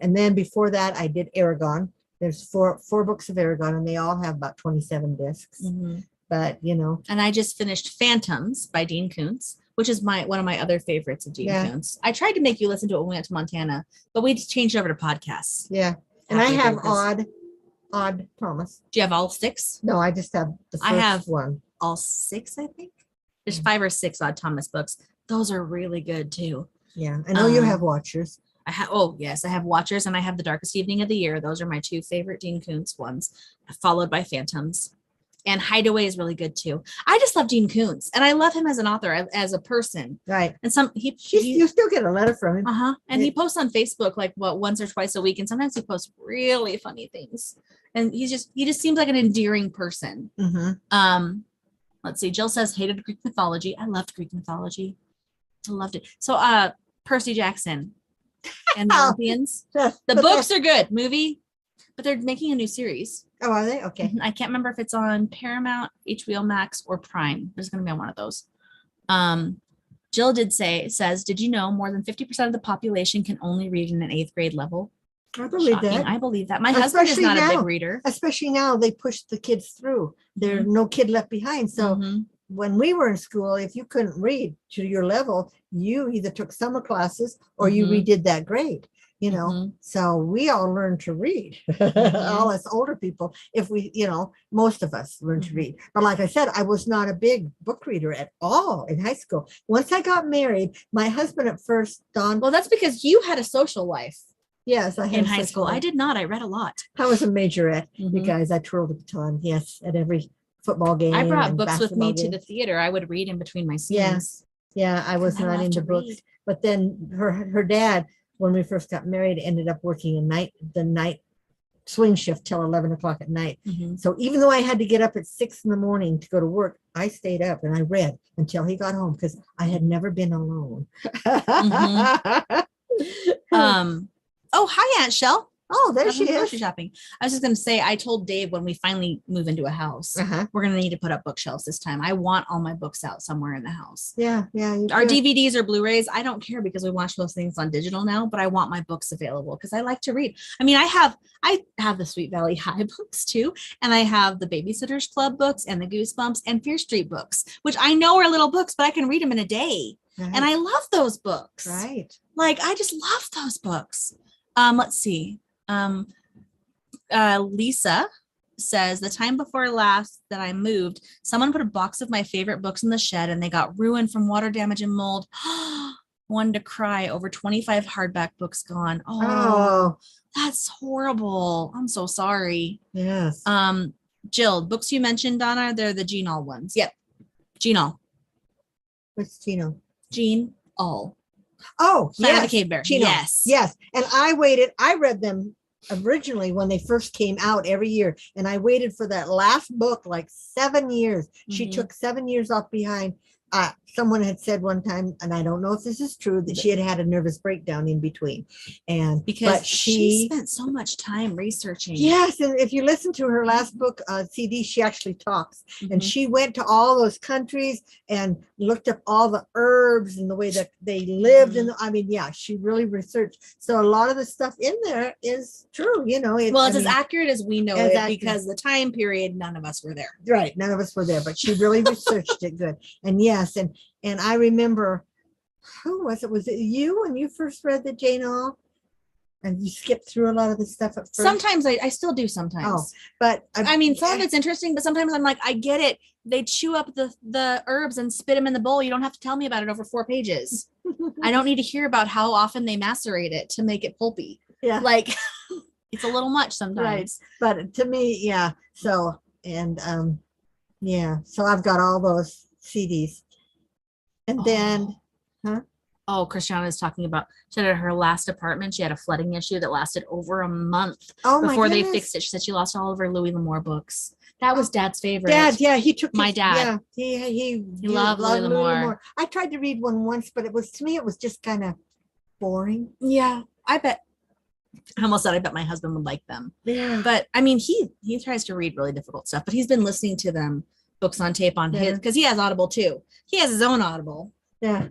Speaker 2: And then before that, I did Aragon. There's four books of Aragon, and they all have about 27 discs.
Speaker 1: Mhm.
Speaker 2: But
Speaker 1: And I just finished Phantoms by Dean Koontz, which is one of my other favorites of Dean Koontz. I tried to make you listen to it when we went to Montana, but we changed over to podcasts.
Speaker 2: yeah. And I
Speaker 1: After
Speaker 2: have
Speaker 1: Vegas.
Speaker 2: Odd Thomas.
Speaker 1: Do you have all 6?
Speaker 2: No, I just have the first
Speaker 1: I have
Speaker 2: one.
Speaker 1: All 6, I think. There's 5 or 6 Odd Thomas books. Those are really good too.
Speaker 2: Yeah, I know you have Watchers.
Speaker 1: I have Watchers and I have The Darkest Evening of the Year. Those are my 2 favorite Dean Koontz ones, followed by Phantoms. And Hideaway is really good too. I just love Gene Coons, and I love him as an author, as a person.
Speaker 2: Right.
Speaker 1: And
Speaker 2: you still get a letter from him.
Speaker 1: And he posts on Facebook like once or twice a week, and sometimes he posts really funny things. And he just seems like an endearing person. Let's see. Jill says hated Greek mythology. I loved Greek mythology. I loved it. So Percy Jackson and the Olympians. The books are good. Movie, but they're making a new series.
Speaker 2: Oh, are they? Okay.
Speaker 1: I can't remember if it's on Paramount, HBO Max, or Prime. There's going to be on one of those. Jill says, did you know more than 50% of the population can only read in an 8th grade level?
Speaker 2: I believe that.
Speaker 1: I believe that. My husband is not a big reader.
Speaker 2: Especially now, they push the kids through. There's no kid left behind. So when we were in school, if you couldn't read to your level, you either took summer classes or you redid that grade. So we all learned to read, all us older people, most of us learned to read. But like I said, I was not a big book reader at all in high school. Once I got married, my husband at first, Don.
Speaker 1: Well, that's because you had a social life.
Speaker 2: Yes, I had
Speaker 1: in high school. I did not. I read a lot.
Speaker 2: I was a majorette, you guys. I twirled the baton, yes, at every football game.
Speaker 1: I brought books with me to the theater. I would read in between my scenes.
Speaker 2: Yeah, I was not into books. But then her dad, when we first got married, ended up working the night swing shift till 11 o'clock at night. So even though I had to get up at 6 a.m. to go to work, I stayed up and I read until he got home because I had never been alone.
Speaker 1: Oh, hi, Aunt Shell.
Speaker 2: Oh, there she is.
Speaker 1: Grocery shopping. I was just going to say, I told Dave when we finally move into a house, we're going to need to put up bookshelves this time. I want all my books out somewhere in the house.
Speaker 2: Yeah.
Speaker 1: Our DVDs or Blu-rays, I don't care because we watch those things on digital now, but I want my books available because I like to read. I mean, I have the Sweet Valley High books too, and I have the Babysitter's Club books and the Goosebumps and Fear Street books, which I know are little books, but I can read them in a day. And I love those books.
Speaker 2: Right.
Speaker 1: Like, I just love those books. Let's see. Lisa says the time before last that I moved, someone put a box of my favorite books in the shed and they got ruined from water damage and mold. Wanted to cry. Over 25 hardback books gone. Oh, that's horrible. I'm so sorry.
Speaker 2: Yes.
Speaker 1: Jill, books you mentioned, Donna, they're the Jean All ones. Yep. Jean All.
Speaker 2: What's Gino?
Speaker 1: Jean All.
Speaker 2: Oh,
Speaker 1: Planet
Speaker 2: yes.
Speaker 1: of the Cave Bear.
Speaker 2: Gino.
Speaker 1: Yes.
Speaker 2: And I read them originally when they first came out every year. And I waited for that last book like 7 years. She took 7 years off behind. Someone had said one time, and I don't know if this is true, that she had a nervous breakdown in between. And
Speaker 1: because she spent so much time researching.
Speaker 2: Yes. And if you listen to her last book CD, she actually talks. And she went to all those countries and looked up all the herbs and the way that they lived. And she really researched. So a lot of the stuff in there is true,
Speaker 1: It's as accurate as we know it because the time period, none of us were there.
Speaker 2: Right. None of us were there, but she really researched it good. And yes, and I remember, who was it? Was it you when you first read the Jane Eyre? And you skipped through a lot of the stuff at first?
Speaker 1: Sometimes I still do sometimes.
Speaker 2: Oh, but
Speaker 1: some of it's interesting, but sometimes I'm like, I get it. They chew up the herbs and spit them in the bowl. You don't have to tell me about it over 4 pages. I don't need to hear about how often they macerate it to make it pulpy.
Speaker 2: Yeah.
Speaker 1: Like it's a little much sometimes.
Speaker 2: Right. But to me, yeah. So, and so I've got all those CDs. And then,
Speaker 1: Christiana is talking about, she had at her last apartment, she had a flooding issue that lasted over a month before they fixed it. She said she lost all of her Louis L'Amour books. That was Dad's favorite.
Speaker 2: He took
Speaker 1: my dad.
Speaker 2: Yeah, he
Speaker 1: loved Louis L'Amour.
Speaker 2: I tried to read one once, but it was just kind of boring.
Speaker 1: Yeah, I bet. I almost said I bet my husband would like them.
Speaker 2: Yeah.
Speaker 1: But I mean, he tries to read really difficult stuff, but he's been listening to them books on tape on his, because he has Audible too. He has his own Audible.
Speaker 2: Yeah.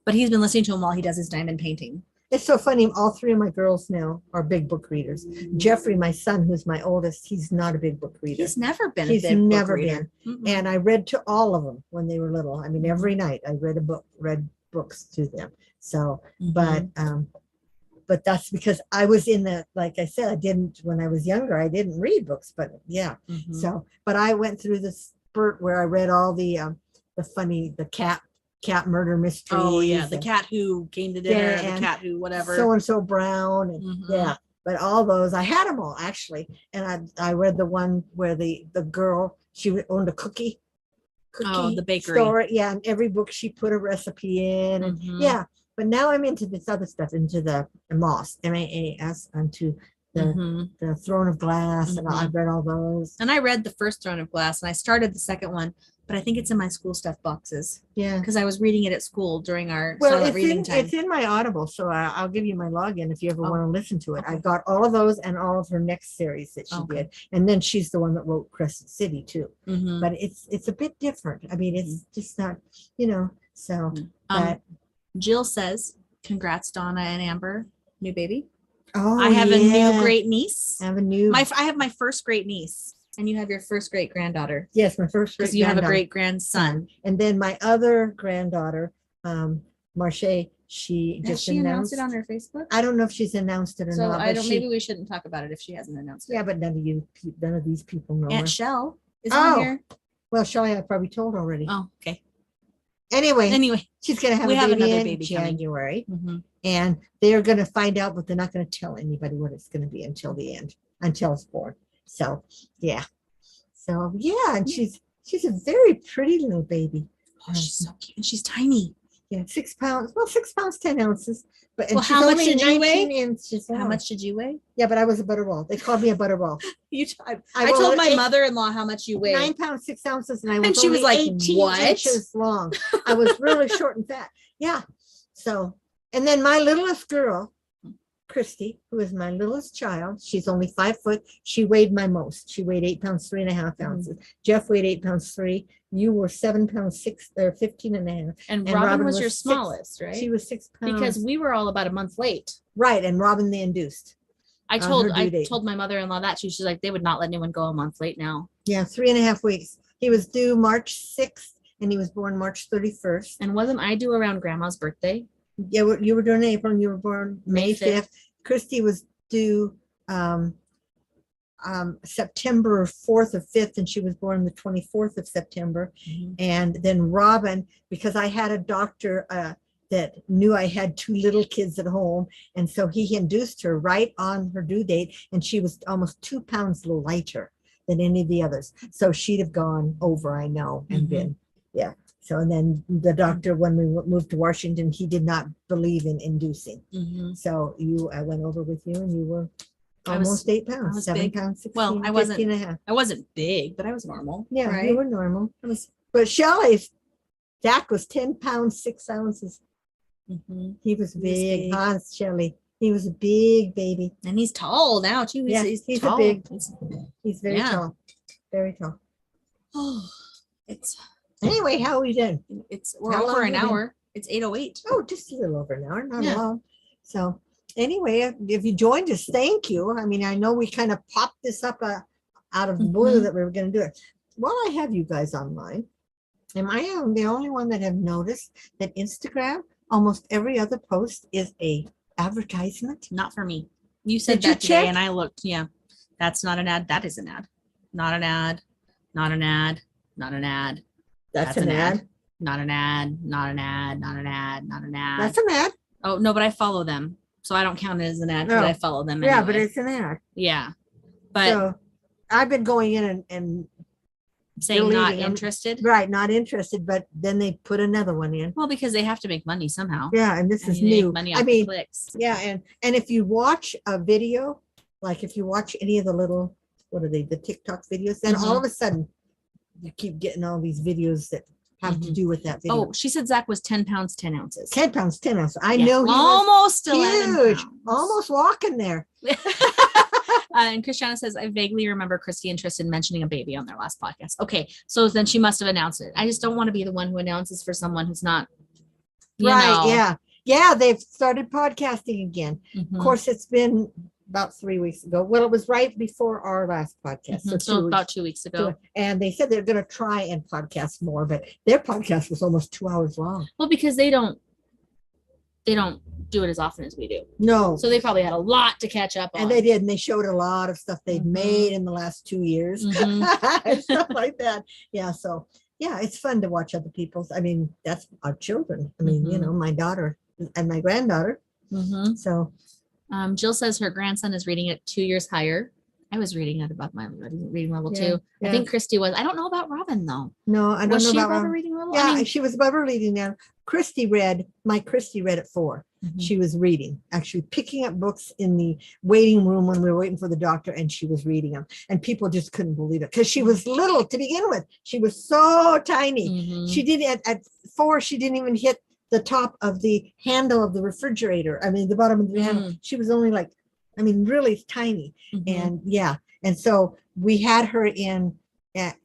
Speaker 1: But he's been listening to him while he does his diamond painting.
Speaker 2: It's so funny. All 3 of my girls now are big book readers. Jeffrey, my son, who's my oldest, he's not a big book reader.
Speaker 1: He's never been
Speaker 2: a big book reader.
Speaker 1: Mm-mm.
Speaker 2: And I read to all of them when they were little. I mean, every night I read books to them. So, but that's because I was like I said, when I was younger, I didn't read books, but yeah. So, but I went through this spurt where I read all the cat murder mysteries.
Speaker 1: Oh yeah, the cat who came to dinner, the cat who whatever.
Speaker 2: So and so Brown, and but all those, I had them all actually. And I read the one where the girl, she owned a cookie
Speaker 1: the bakery
Speaker 2: store. Yeah. And every book she put a recipe in. And yeah. But now I'm into this other stuff, into the Moss, MAAS, onto the Throne of Glass. And I've read all those.
Speaker 1: And I read the first Throne of Glass and I started the second one, but I think it's in my school stuff boxes.
Speaker 2: Yeah.
Speaker 1: Because I was reading it at school during our silent reading time.
Speaker 2: It's in my Audible, so I'll give you my login if you ever want to listen to it. Okay. I got all of those and all of her next series that she did. And then she's the one that wrote Crescent City too. But it's a bit different. I mean, it's just not, so. But
Speaker 1: Jill says, congrats, Donna and Amber, new baby.
Speaker 2: Oh,
Speaker 1: I have a new great niece.
Speaker 2: I have
Speaker 1: my first great niece. And you have your first great granddaughter.
Speaker 2: Yes, my first great
Speaker 1: granddaughter. Because you have a great grandson.
Speaker 2: And then my other granddaughter, Marche, she just
Speaker 1: announced it on her Facebook.
Speaker 2: I don't know if she's announced it or not.
Speaker 1: So maybe we shouldn't talk about it if she hasn't announced it.
Speaker 2: Yeah, but none of these people know.
Speaker 1: Aunt Shell is on here.
Speaker 2: Well, Shelly, I probably told already.
Speaker 1: Oh, okay.
Speaker 2: Anyway, she's gonna have
Speaker 1: another
Speaker 2: baby in January, and they're gonna find out, but they're not gonna tell anybody what it's gonna be until the end, until it's born. So yeah, and she's a very pretty little baby.
Speaker 1: Oh, she's so cute, and she's tiny.
Speaker 2: Yeah, 6 pounds. Well, 6 pounds 10 ounces. But
Speaker 1: how much did you weigh?
Speaker 2: Inches
Speaker 1: how much did you weigh?
Speaker 2: Yeah, but I was a butterball. They called me a butterball.
Speaker 1: I told my mother-in-law how much you weigh.
Speaker 2: 9 pounds 6 ounces, and
Speaker 1: she was like,
Speaker 2: 18
Speaker 1: what?
Speaker 2: inches long. I was really short and fat. Yeah. So, and then my littlest girl, Christy, who is my littlest child, she's only 5 foot. She weighed my most. She weighed 8 pounds 3.5 ounces. Jeff weighed 8 pounds 3. You were 7 pounds 6 or 15.5.
Speaker 1: And Robin was your smallest, right?
Speaker 2: She was 6 pounds.
Speaker 1: Because we were all about a month late.
Speaker 2: Right, and Robin the induced.
Speaker 1: I told my mother-in-law that she's like, they would not let anyone go a month late now.
Speaker 2: Yeah, 3.5 weeks. He was due March 6th, and he was born March 31st.
Speaker 1: And wasn't I due around Grandma's birthday?
Speaker 2: Yeah, you were due in April, and you were born May 5th. Christy was due September 4th or 5th, and she was born the 24th of September. And then Robin, because I had a doctor that knew I had 2 little kids at home, and so he induced her right on her due date, and she was almost 2 pounds lighter than any of the others. So she'd have gone over, I know, and been, yeah. So, and then the doctor, when we moved to Washington, he did not believe in inducing. So I went over with you, and you were almost 8 pounds, 7 pounds, 16,
Speaker 1: well,
Speaker 2: 15.5.
Speaker 1: I wasn't big, but I was normal.
Speaker 2: Yeah,
Speaker 1: right?
Speaker 2: You were normal. But Zach was 10 pounds, 6 ounces. He was big. Hans Shelley. He was a big baby.
Speaker 1: And he's tall now, too. He's tall.
Speaker 2: He's very tall. Very tall.
Speaker 1: Oh,
Speaker 2: anyway, how are we doing?
Speaker 1: We're over an hour. It's 8:08.
Speaker 2: Oh, just a little over an hour, not long. So anyway, if you joined us, thank you. I mean, I know we kind of popped this up out of the blue that we were going to do it. While I have you guys online, am I the only one that have noticed that Instagram, almost every other post is a advertisement?
Speaker 1: Not for me. You said that today, and I looked. Yeah, that's not an ad. That is an ad. Not an ad. Not an ad. Not an ad.
Speaker 2: That's an ad.
Speaker 1: Not an ad. Not an ad. Not an ad. Not an ad.
Speaker 2: That's an ad.
Speaker 1: Oh no, but I follow them, so I don't count it as an ad because I follow them. Anyway.
Speaker 2: Yeah, but it's an ad.
Speaker 1: Yeah, but
Speaker 2: so I've been going in and
Speaker 1: saying not interested.
Speaker 2: Right, not interested, but then they put another one in.
Speaker 1: Well, because they have to make money somehow.
Speaker 2: Yeah, and this is new.
Speaker 1: Money off clicks.
Speaker 2: Yeah, and if you watch a video, like if you watch any of the little, what are they, the TikTok videos, then all of a sudden you keep getting all these videos that have to do with that video.
Speaker 1: Oh, she said Zach was 10 pounds, 10 ounces.
Speaker 2: 10 pounds, 10 ounces. I know he
Speaker 1: almost
Speaker 2: was huge, almost walking there.
Speaker 1: And Christiana says, I vaguely remember Christy interested in mentioning a baby on their last podcast. Okay, so then she must have announced it. I just don't want to be the one who announces for someone who's not.
Speaker 2: Right, yeah, they've started podcasting again. Of course, it's been about 3 weeks ago. Well, it was right before our last podcast.
Speaker 1: So about 2 weeks ago.
Speaker 2: And they said they're going to try and podcast more, but their podcast was almost 2 hours long.
Speaker 1: Well, because they don't do it as often as we do.
Speaker 2: No.
Speaker 1: So they probably had a lot to catch up on.
Speaker 2: And they did. And they showed a lot of stuff they'd made in the last 2 years. Stuff like that. Yeah. So, yeah, it's fun to watch other people's. I mean, that's our children. I mean, my daughter and my granddaughter. So,
Speaker 1: Jill says her grandson is reading at 2 years higher. I was reading at about my reading level too.
Speaker 2: Yeah.
Speaker 1: I think Christy was. I don't know about Robin though.
Speaker 2: No, I don't
Speaker 1: Was
Speaker 2: know
Speaker 1: she
Speaker 2: about
Speaker 1: above her
Speaker 2: Robin.
Speaker 1: reading level?
Speaker 2: Yeah,
Speaker 1: I mean,
Speaker 2: she was above her reading now. Christy read at 4.
Speaker 1: Mhm.
Speaker 2: She was reading, actually picking up books in the waiting room when we were waiting for the doctor, and she was reading them. And people just couldn't believe it because she was little to begin with. She was so tiny.
Speaker 1: Mhm.
Speaker 2: She didn't at 4, she didn't even hit the top of the handle of the refrigerator. I mean, the bottom of the handle. She was only like, I mean, really tiny.
Speaker 1: Mhm.
Speaker 2: And yeah. And so we had her at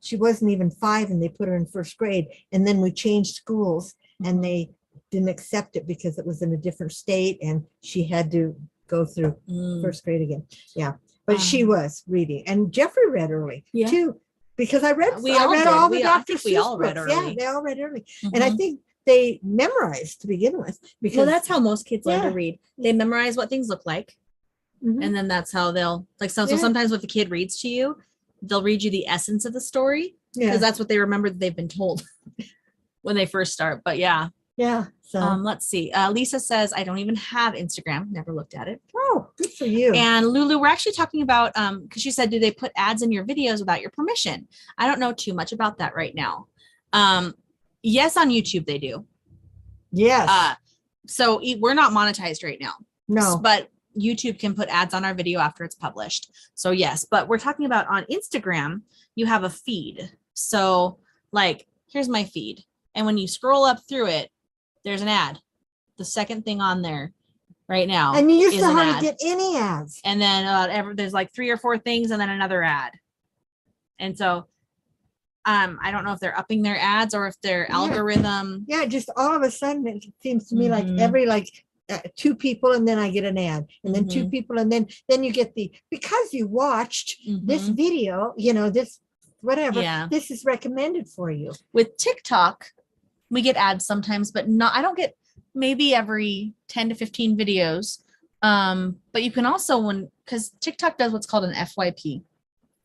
Speaker 2: she wasn't even 5 and they put her in first grade. And then we changed schools and they didn't accept it because it was in a different state and she had to go through first grade again. Yeah. But she was reading, and Jeffrey read early too, because I read all the Dr. Seuss books. Yeah, they all read early. And I think they memorized to begin with. Because
Speaker 1: well, that's how most kids learn to read. They memorize what things look like. And then that's how they'll so sometimes if the kid reads to you, they'll read you the essence of the story because that's what they remember that they've been told when they first start. But yeah.
Speaker 2: So
Speaker 1: let's see. Lisa says, I don't even have Instagram. Never looked at it.
Speaker 2: Oh, good for you.
Speaker 1: And Lulu, we're actually talking about because she said, do they put ads in your videos without your permission? I don't know too much about that right now. Yes, on YouTube they do.
Speaker 2: Yes.
Speaker 1: So we're not monetized right now.
Speaker 2: No.
Speaker 1: But YouTube can put ads on our video after it's published. So yes, but we're talking about on Instagram, you have a feed. So like, here's my feed. And when you scroll up through it, there's an ad. The second thing on there right now.
Speaker 2: And you used to hardly get any ads.
Speaker 1: And then there's like 3 or 4 things and then another ad. And so I don't know if they're upping their ads or if their algorithm.
Speaker 2: Yeah, just all of a sudden it seems to me like every 2 people and then I get an ad and then 2 people and then you get because you watched this video, this whatever, this is recommended for you.
Speaker 1: With TikTok, we get ads sometimes, but I don't get maybe every 10 to 15 videos. But you can also because TikTok does what's called an FYP,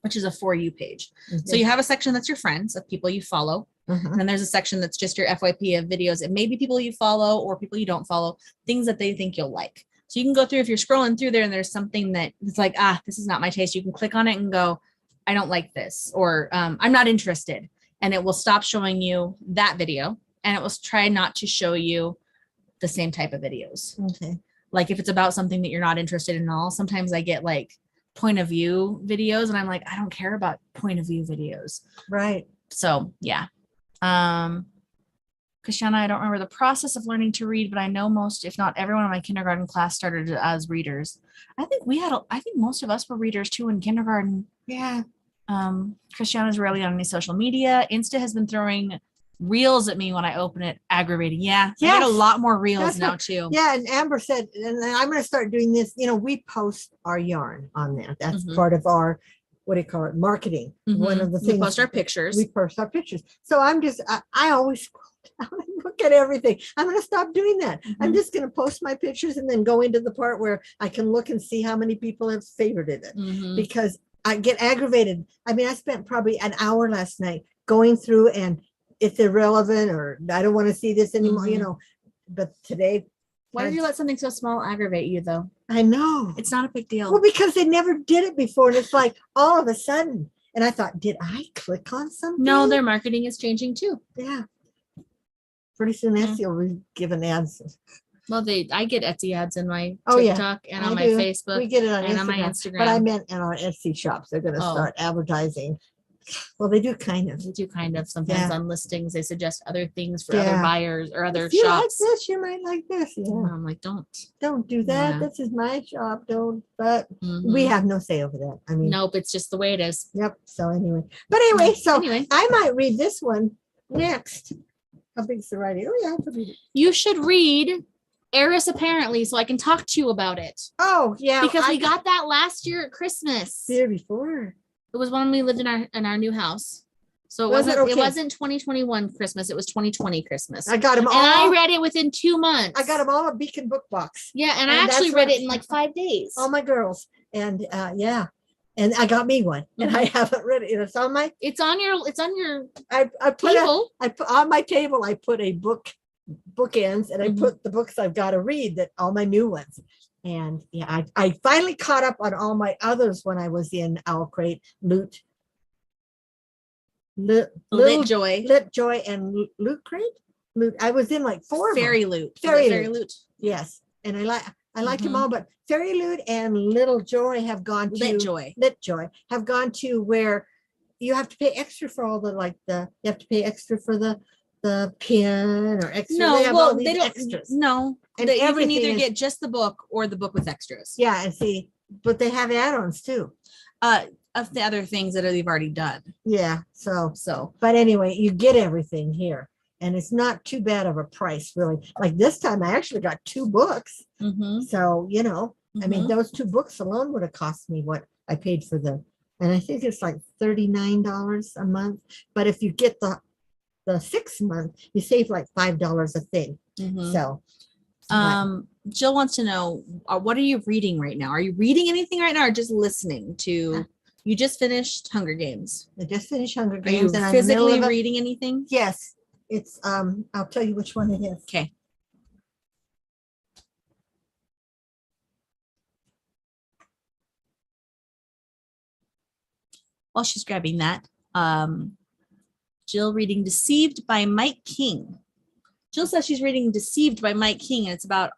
Speaker 1: which is a For You page. So you have a section that's your friends of people you follow. And then there's a section that's just your FYP of videos. It may be people you follow or people you don't follow, things that they think you'll like. So you can go through, if you're scrolling through there and there's something that it's like, this is not my taste. You can click on it and go, I don't like this, or I'm not interested. And it will stop showing you that video. And it will try not to show you the same type of videos.
Speaker 2: Okay.
Speaker 1: Like if it's about something that you're not interested in at all, sometimes I get like point of view videos and I'm like, I don't care about point of view videos.
Speaker 2: Right.
Speaker 1: So yeah. Christiana, I don't remember the process of learning to read, but I know most, if not everyone in my kindergarten class started as readers. I think most of us were readers too in kindergarten.
Speaker 2: Yeah.
Speaker 1: Christiana's rarely on any social media. Insta has been throwing reels at me when I open it, aggravating. I get a lot more reels now too.
Speaker 2: Yeah, and Amber said, and I'm going to start doing this. We post our yarn on there. That's part of our, what do you call it, marketing. One of the things
Speaker 1: we post our pictures.
Speaker 2: So I'm just, I always scroll down and look at everything. I'm going to stop doing that. I'm just going to post my pictures and then go into the part where I can look and see how many people have favorited it because I get aggravated. I mean, I spent probably an hour last night going through and it's irrelevant or I don't want to see this anymore, but today.
Speaker 1: Why did you let something so small aggravate you though?
Speaker 2: I know.
Speaker 1: It's not a big deal.
Speaker 2: Well, because they never did it before. And it's like all of a sudden. And I thought, did I click on something?
Speaker 1: No, their marketing is changing too.
Speaker 2: Yeah. Pretty soon Etsy will be giving ads.
Speaker 1: Well, I get Etsy ads in my TikTok and on my Facebook.
Speaker 2: We get it on
Speaker 1: and
Speaker 2: Instagram,
Speaker 1: on my Instagram.
Speaker 2: But I meant in our Etsy shops. They're going to start advertising. Well, they do kind of.
Speaker 1: They do kind of. Sometimes on listings, they suggest other things for other buyers or other
Speaker 2: if you
Speaker 1: shops.
Speaker 2: Like this, you might like this. Yeah.
Speaker 1: I'm like, don't
Speaker 2: do that.
Speaker 1: Yeah.
Speaker 2: This is my shop. Don't. But we have no say over that. I mean,
Speaker 1: nope. It's just the way it is.
Speaker 2: Yep. So anyway, I might read this one next. How big's the writing? Oh yeah, I have to read it.
Speaker 1: You should read Eris apparently, so I can talk to you about it.
Speaker 2: Oh yeah,
Speaker 1: because we got that last year at Christmas.
Speaker 2: The year before.
Speaker 1: It was when we lived in our new house. So it wasn't 2021 Christmas, it was 2020 Christmas.
Speaker 2: I got them all.
Speaker 1: And I read it within 2 months.
Speaker 2: I got them all a Beacon book box.
Speaker 1: Yeah, and I actually read it in like 5 days.
Speaker 2: All my girls. And and I got me one. And I haven't read it. It's on my
Speaker 1: it's on your
Speaker 2: I put
Speaker 1: table.
Speaker 2: I put on my table, I put a book bookends, and I put the books I've got to read, that all my new ones. And yeah, I finally caught up on all my others when I was in Owl Crate, Lit Joy, and Loot Crate. I was in like 4
Speaker 1: Fairy
Speaker 2: of them.
Speaker 1: Loot.
Speaker 2: Fairy Loot. Yes, and I like them all, but Fairy Loot and Little Joy have gone to Lit Joy have gone to where you have to pay extra for all the you have to pay extra for the pin or extra.
Speaker 1: No, they don't.
Speaker 2: Extras.
Speaker 1: No,
Speaker 2: and
Speaker 1: you can either get just the book or the book with extras.
Speaker 2: Yeah, and see, but they have add-ons too.
Speaker 1: Of the other things that they've already done.
Speaker 2: Yeah. So. But anyway, you get everything here, and it's not too bad of a price, really. Like this time, I actually got 2 books. So I mean, those 2 books alone would have cost me what I paid for and I think it's like $39 a month. But if you get the 6th month, you save like $5 a thing. So
Speaker 1: Jill wants to know, what are you reading right now? Are you reading anything right now, or just listening to? You just finished Hunger Games.
Speaker 2: I just finished Hunger Games.
Speaker 1: Are you physically reading anything?
Speaker 2: Yes, it's I'll tell you which one it is.
Speaker 1: Okay. While she's grabbing that, Jill reading Deceived by Mike King. Jill says she's reading Deceived by Mike King, and it's about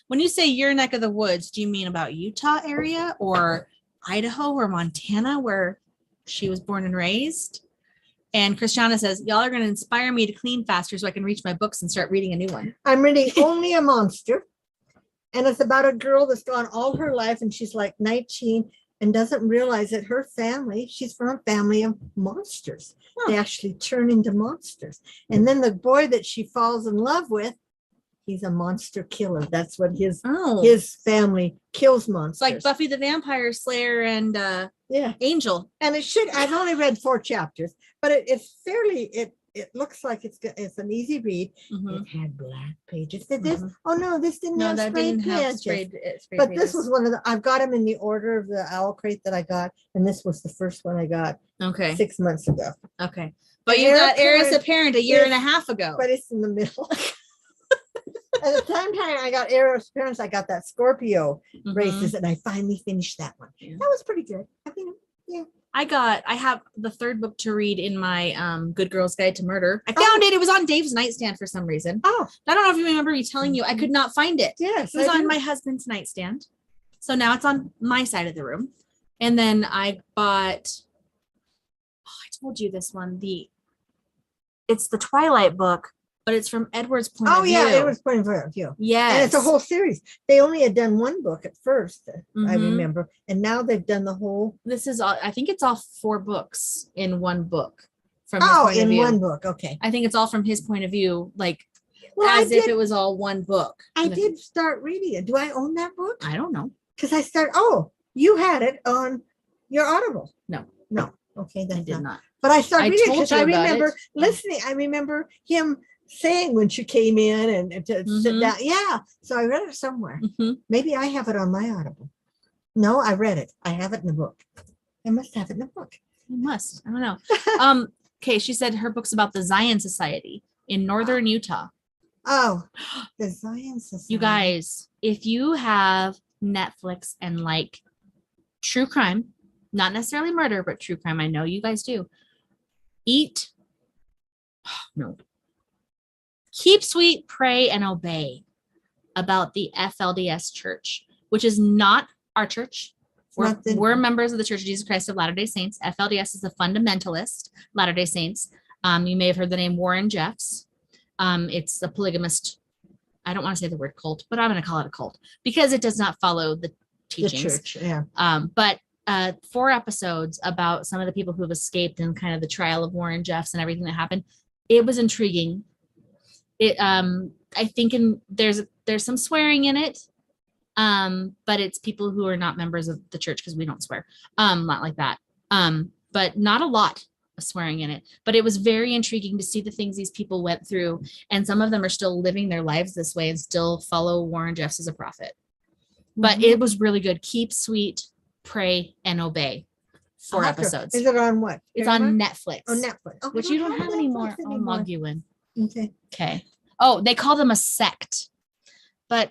Speaker 1: when you say your neck of the woods, do you mean about Utah area or Idaho or Montana, where she was born and raised? And Christiana says, y'all are going to inspire me to clean faster so I can reach my books and start reading a new one.
Speaker 2: I'm reading Only a Monster, and it's about a girl that's gone all her life, and she's like 19 and doesn't realize that her family, she's from a family of monsters. They actually turn into monsters. And then the boy that she falls in love with, he's a monster killer. That's what his family kills monsters.
Speaker 1: It's like Buffy the Vampire Slayer and Angel.
Speaker 2: And I've only read 4 chapters, but it's fairly, it looks like it's an easy read. It had black pages. Did this? Oh no, this didn't have sprayed pages. But this was one of I've got them in the order of the Owl Crate that I got, and this was the first one I got.
Speaker 1: Okay.
Speaker 2: 6 months ago.
Speaker 1: Okay. But you got Heiress Apparent a year and a half ago.
Speaker 2: But it's in the middle. At the time I got Heiress Apparent, I got that Scorpio races, and I finally finished that one. That was pretty good. I mean, yeah.
Speaker 1: I have the 3rd book to read in my Good Girl's Guide to Murder. I found it. It was on Dave's nightstand for some reason. I don't know if you remember me telling you, I could not find it.
Speaker 2: Yes.
Speaker 1: It was on my husband's nightstand. So now it's on my side of the room. And then I bought, I told you this one, it's the Twilight book, but it's from Edward's point of view.
Speaker 2: Edward's point of view.
Speaker 1: Yes.
Speaker 2: And it's a whole series. They only had done 1 book at first, I remember. And now they've done the whole.
Speaker 1: This is all, I think it's all 4 books in 1 book. From
Speaker 2: in 1 book. Okay.
Speaker 1: I think it's all from his point of view, if it was all 1 book.
Speaker 2: I did start reading it. Do I own that book?
Speaker 1: I don't know.
Speaker 2: Because I started, you had it on your Audible.
Speaker 1: No.
Speaker 2: Okay,
Speaker 1: I did not.
Speaker 2: But I started reading it because I remember listening. I remember him saying when she came in and to sit down. Yeah. So I read it somewhere. Maybe I have it on my Audible. No, I read it. I have it in the book. I must have it in the book.
Speaker 1: You must. I don't know. Okay. She said her book's about the Zion Society in northern Utah.
Speaker 2: Oh, the Zion Society.
Speaker 1: You guys, if you have Netflix and true crime, not necessarily murder, but true crime, I know you guys do. Keep Sweet, Pray, and Obey about the FLDS Church, which is not our church. We're members of the Church of Jesus Christ of Latter-day Saints. FLDS is a fundamentalist Latter-day Saints. You may have heard the name Warren Jeffs. It's a polygamist. I don't want to say the word cult, but I'm going to call it a cult because it does not follow the teachings.
Speaker 2: The church, yeah.
Speaker 1: But 4 episodes about some of the people who have escaped and kind of the trial of Warren Jeffs and everything that happened. It was intriguing. I think there's some swearing in it, but it's people who are not members of the church because we don't swear, not like that. But not a lot of swearing in it. But it was very intriguing to see the things these people went through, and some of them are still living their lives this way and still follow Warren Jeffs as a prophet. But it was really good. Keep Sweet, Pray, and Obey. 4 episodes.
Speaker 2: Is it on what?
Speaker 1: It's on Netflix.
Speaker 2: On Netflix.
Speaker 1: Which you don't have anymore. I'll log you in.
Speaker 2: Okay.
Speaker 1: Oh, they call them a sect, but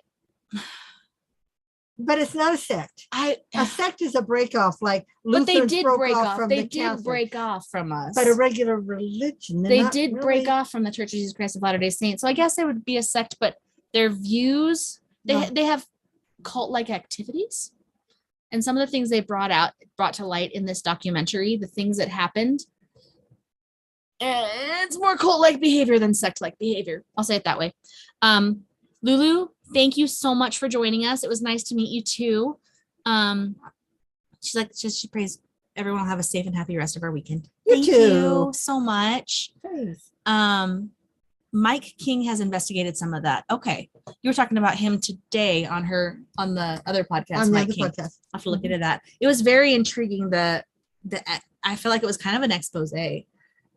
Speaker 2: it's not a sect. A sect is a break off, like
Speaker 1: but they
Speaker 2: Lutherans
Speaker 1: did
Speaker 2: broke
Speaker 1: break off.
Speaker 2: from
Speaker 1: They
Speaker 2: the
Speaker 1: did
Speaker 2: Catholic.
Speaker 1: break off from us.
Speaker 2: But a regular religion.
Speaker 1: They did break off from the Church of Jesus Christ of Latter-day Saints. So I guess it would be a sect, but their views, they have cult-like activities. And some of the things they brought to light in this documentary, the things that happened, it's more cult-like behavior than sect-like behavior. I'll say it that way. Lulu, thank you so much for joining us. It was nice to meet you too. She prays everyone will have a safe and happy rest of our weekend. Thank you so much.
Speaker 2: Please.
Speaker 1: Mike King has investigated some of that. Okay. You were talking about him today on the other podcast.
Speaker 2: On the
Speaker 1: Mike
Speaker 2: other
Speaker 1: King.
Speaker 2: podcast.
Speaker 1: I'll have to look into that. It was very intriguing. I feel like it was kind of an expose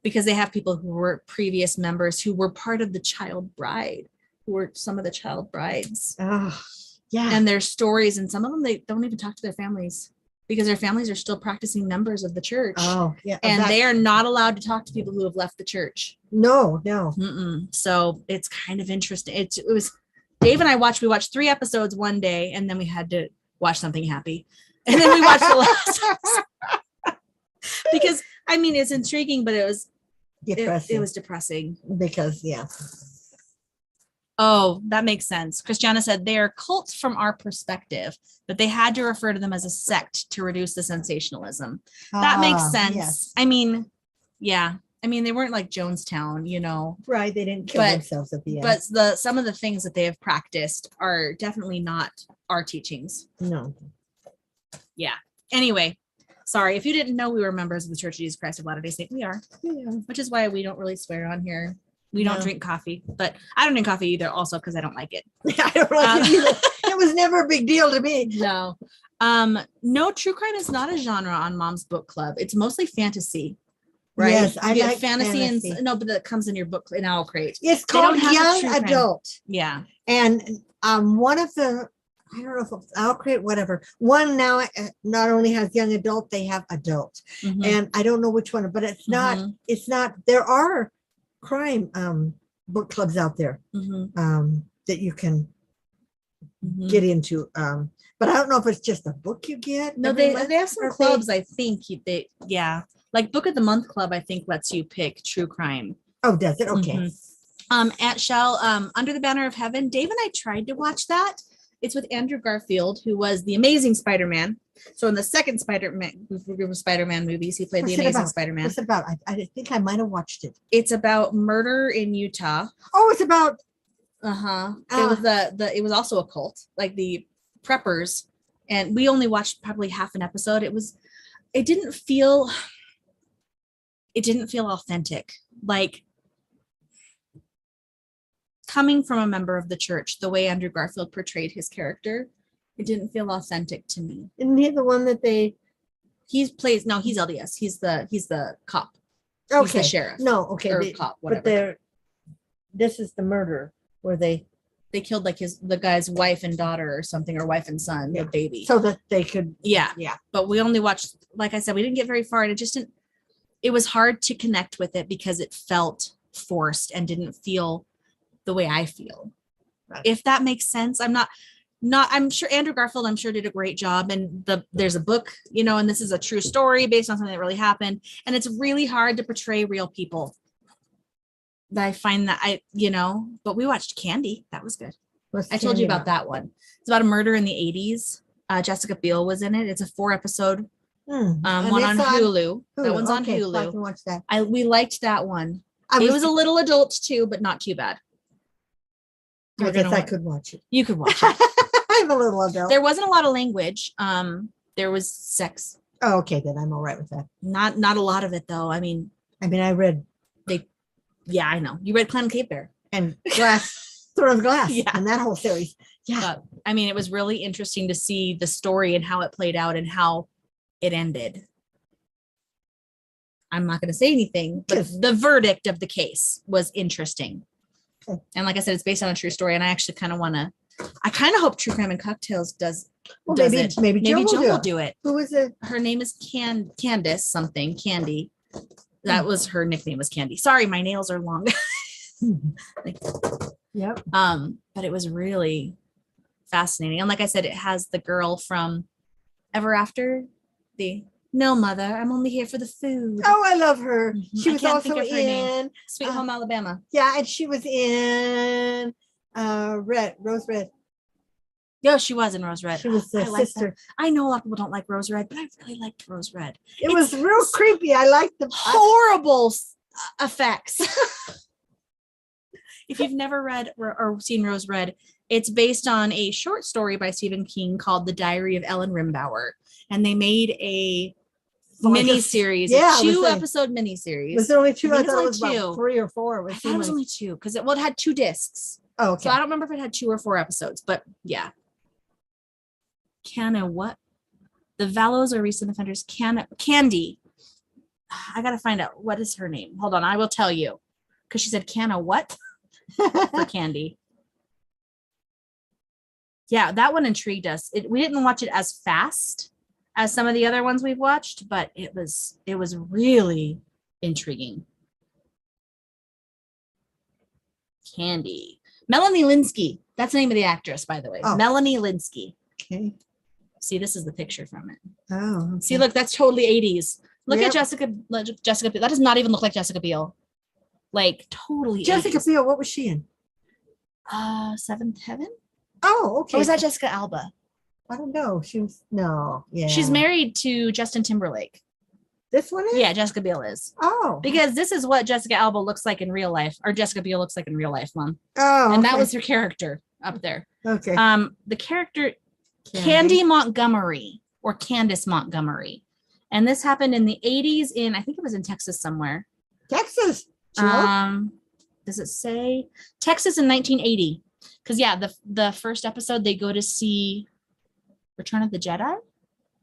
Speaker 1: because they have people who were previous members who were part of the child bride, who were some of the child brides.
Speaker 2: Oh, yeah.
Speaker 1: And their stories, and some of them, they don't even talk to their families because their families are still practicing members of the church.
Speaker 2: Oh, yeah.
Speaker 1: And they are not allowed to talk to people who have left the church.
Speaker 2: No.
Speaker 1: So it's kind of interesting. It was Dave and I we watched 3 episodes one day, and then we had to watch something happy. And then we watched the last episode. Because I mean, it's intriguing, but it was depressing. It was depressing.
Speaker 2: Because, yeah.
Speaker 1: Oh, that makes sense. Christiana said they are cults from our perspective, but they had to refer to them as a sect to reduce the sensationalism. That makes sense.
Speaker 2: Yes.
Speaker 1: I mean, yeah. I mean, they weren't like Jonestown,
Speaker 2: Right. They didn't kill themselves at the end.
Speaker 1: But some of the things that they have practiced are definitely not our teachings.
Speaker 2: No.
Speaker 1: Yeah. Anyway, sorry. If you didn't know we were members of the Church of Jesus Christ of Latter-day Saints, we are.
Speaker 2: Yeah.
Speaker 1: Which is why we don't really swear on here. We don't drink coffee, but I don't drink coffee either also because I don't like it.
Speaker 2: I don't like it either. It was never a big deal to me.
Speaker 1: No. No, true crime is not a genre on Mom's Book Club. It's mostly fantasy. Right?
Speaker 2: Yes, I like
Speaker 1: fantasy. And but that comes in your book in Owl Crate.
Speaker 2: It's called Young Adult.
Speaker 1: Yeah.
Speaker 2: And one of the, I don't know if it's Owl Crate, whatever. One now not only has young adult, they have adult.
Speaker 1: Mm-hmm.
Speaker 2: And I don't know which one, but it's not, there are crime book clubs out there that you can get into. But I don't know if it's just a book you get.
Speaker 1: No, they have some clubs, I think. Like Book of the Month Club, I think lets you pick true crime.
Speaker 2: Oh, does it? Okay.
Speaker 1: At Shell, Under the Banner of Heaven, Dave and I tried to watch that. It's with Andrew Garfield, who was the Amazing Spider-Man. So in the second Spider-Man movies, he played the Amazing Spider-Man.
Speaker 2: What's it about? I think I might have watched it.
Speaker 1: It's about murder in Utah.
Speaker 2: Oh, it's about.
Speaker 1: It was also a cult, like the preppers, and we only watched probably half an episode. It didn't feel authentic. Like coming from a member of the church, the way Andrew Garfield portrayed his character, it didn't feel authentic to me.
Speaker 2: Isn't he the one that
Speaker 1: he's LDS. He's the cop.
Speaker 2: Okay.
Speaker 1: He's the sheriff.
Speaker 2: No, okay.
Speaker 1: Or cop, whatever.
Speaker 2: But this is the murder where they
Speaker 1: killed like the guy's wife and daughter or something, or wife and son, the baby.
Speaker 2: So that they could.
Speaker 1: Yeah. But we only watched, like I said, we didn't get very far, and it was hard to connect with it because it felt forced and didn't feel the way I feel. Right. If that makes sense. I'm sure Andrew Garfield, did a great job. And there's a book, and this is a true story based on something that really happened. And it's really hard to portray real people. I find that but we watched Candy. That was good. I told you about that one. It's about a murder in the 80s. Jessica Biel was in it. It's a 4-episode one on Hulu. That one's on Hulu.
Speaker 2: I can watch that.
Speaker 1: We liked that one. It was a little adult too, but not too bad.
Speaker 2: I guess I could watch it.
Speaker 1: You could watch it.
Speaker 2: I'm a little adult.
Speaker 1: There wasn't a lot of language. There was sex.
Speaker 2: Oh, okay, then I'm all right with that.
Speaker 1: Not a lot of it though. I
Speaker 2: read.
Speaker 1: Yeah, I know. You read Clan Cape Bear
Speaker 2: and Throne of Glass.
Speaker 1: Yeah,
Speaker 2: and that whole series. Yeah,
Speaker 1: it was really interesting to see the story and how it played out and how it ended. I'm not going to say anything, but the verdict of the case was interesting. Okay. And like I said, it's based on a true story, and I actually kind of hope True Crime and Cocktails does.
Speaker 2: Well,
Speaker 1: does
Speaker 2: maybe Jill
Speaker 1: will do it.
Speaker 2: Who is it?
Speaker 1: Her name is Candace something. Candy. That was her nickname, was Candy. Sorry, my nails are long.
Speaker 2: Yep.
Speaker 1: But it was really fascinating. And like I said, it has the girl from Ever After, the "No, mother, I'm only here for the food."
Speaker 2: Oh, I love her.
Speaker 1: Mhm.
Speaker 2: She
Speaker 1: I
Speaker 2: was
Speaker 1: can't
Speaker 2: also
Speaker 1: think of her name.
Speaker 2: in
Speaker 1: Sweet Home Alabama.
Speaker 2: yeah, and she was in Rose Red.
Speaker 1: Yeah, she was in Rose Red.
Speaker 2: She was the
Speaker 1: I like
Speaker 2: sister.
Speaker 1: that. I know a lot of people don't like Rose Red, but I really liked Rose Red.
Speaker 2: It was real creepy. I liked the
Speaker 1: Horrible effects. If you've never read or seen Rose Red, it's based on a short story by Stephen King called The Diary of Ellen Rimbauer. And they made a mini series,
Speaker 2: yeah,
Speaker 1: a 2-episode mini series.
Speaker 2: Was there only two?
Speaker 1: I
Speaker 2: I
Speaker 1: think it's
Speaker 2: thought it
Speaker 1: only
Speaker 2: was about
Speaker 1: 2.
Speaker 2: 3 or 4.
Speaker 1: I thought it was only 2 because it had 2 discs.
Speaker 2: Oh, okay.
Speaker 1: So I don't remember if it had 2 or 4 episodes, but yeah. Canna what? The Vallows or recent offenders. Candy. I gotta find out what is her name. Hold on, I will tell you. Because she said Canna what? For Candy. Yeah, that one intrigued us. We didn't watch it as fast as some of the other ones we've watched, but it was really intriguing. Candy. Melanie Linsky. That's the name of the actress, by the way.
Speaker 2: Oh.
Speaker 1: Melanie Linsky.
Speaker 2: Okay.
Speaker 1: See, this is the picture from it.
Speaker 2: Oh. Okay.
Speaker 1: See, look, that's totally 80s. Look
Speaker 2: Yep.
Speaker 1: at Jessica Biel. That does not even look like Jessica Biel. Like totally
Speaker 2: Jessica
Speaker 1: 80s.
Speaker 2: Biel, what was she in?
Speaker 1: Seventh Heaven?
Speaker 2: Oh, okay.
Speaker 1: Or was that Jessica Alba?
Speaker 2: I don't know. She was yeah.
Speaker 1: She's married to Justin Timberlake.
Speaker 2: This one is?
Speaker 1: Yeah, Jessica Biel is.
Speaker 2: Oh.
Speaker 1: Because this is what Jessica Alba looks like in real life, or Jessica Biel looks like in real life, Mom.
Speaker 2: Oh.
Speaker 1: And that was her character up there.
Speaker 2: Okay.
Speaker 1: The character Candy Montgomery or Candace Montgomery. And this happened in the 80s I think it was in Texas somewhere.
Speaker 2: Texas. Sure.
Speaker 1: Does it say Texas in 1980? Because yeah, the first episode they go to see Return of the Jedi,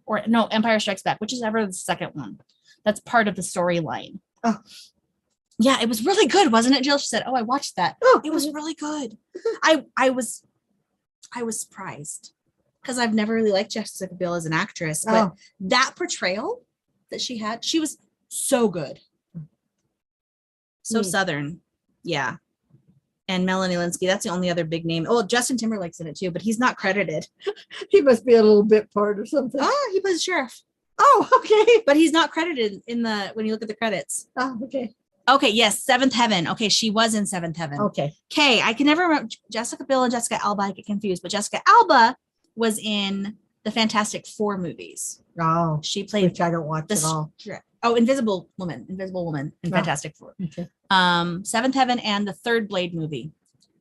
Speaker 1: or no, Empire Strikes Back, which is ever the second one. That's part of the storyline.
Speaker 2: Oh,
Speaker 1: yeah, it was really good, wasn't it, Jill? She said, "Oh, I watched that.
Speaker 2: Oh.
Speaker 1: It was really good." I was surprised because I've never really liked Jessica Biel as an actress, but that portrayal that she had, she was so good. So Southern. Yeah. And Melanie Linsky, that's the only other big name. Oh, Justin Timberlake's in it too, but he's not credited.
Speaker 2: He must be a little bit part or something.
Speaker 1: Oh, he plays sheriff.
Speaker 2: Oh, okay.
Speaker 1: But he's not credited when you look at the credits.
Speaker 2: Oh, okay.
Speaker 1: Okay, yes, Seventh Heaven. Okay, she was in Seventh Heaven.
Speaker 2: Okay.
Speaker 1: Okay, I can never remember Jessica Biel and Jessica Alba. I get confused, but Jessica Alba was in the Fantastic Four movies.
Speaker 2: Oh,
Speaker 1: she played,
Speaker 2: which I don't watch at all.
Speaker 1: Oh, Invisible Woman in Fantastic Four.
Speaker 2: Okay.
Speaker 1: Seventh Heaven and the third Blade movie.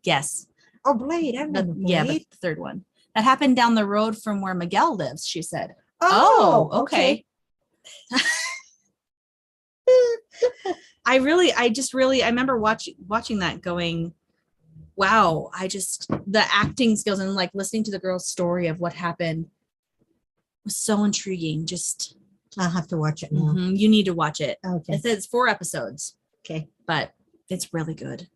Speaker 1: Yes.
Speaker 2: Oh, Blade. I remember Blade.
Speaker 1: Yeah, the third one. That happened down the road from where Miguel lives, she said.
Speaker 2: Oh,
Speaker 1: okay. I remember watching that going, wow, the acting skills and like listening to the girl's story of what happened was so intriguing. Just
Speaker 2: I'll have to watch it now.
Speaker 1: You need to watch it.
Speaker 2: Okay.
Speaker 1: It says 4 episodes.
Speaker 2: Okay.
Speaker 1: But it's really good.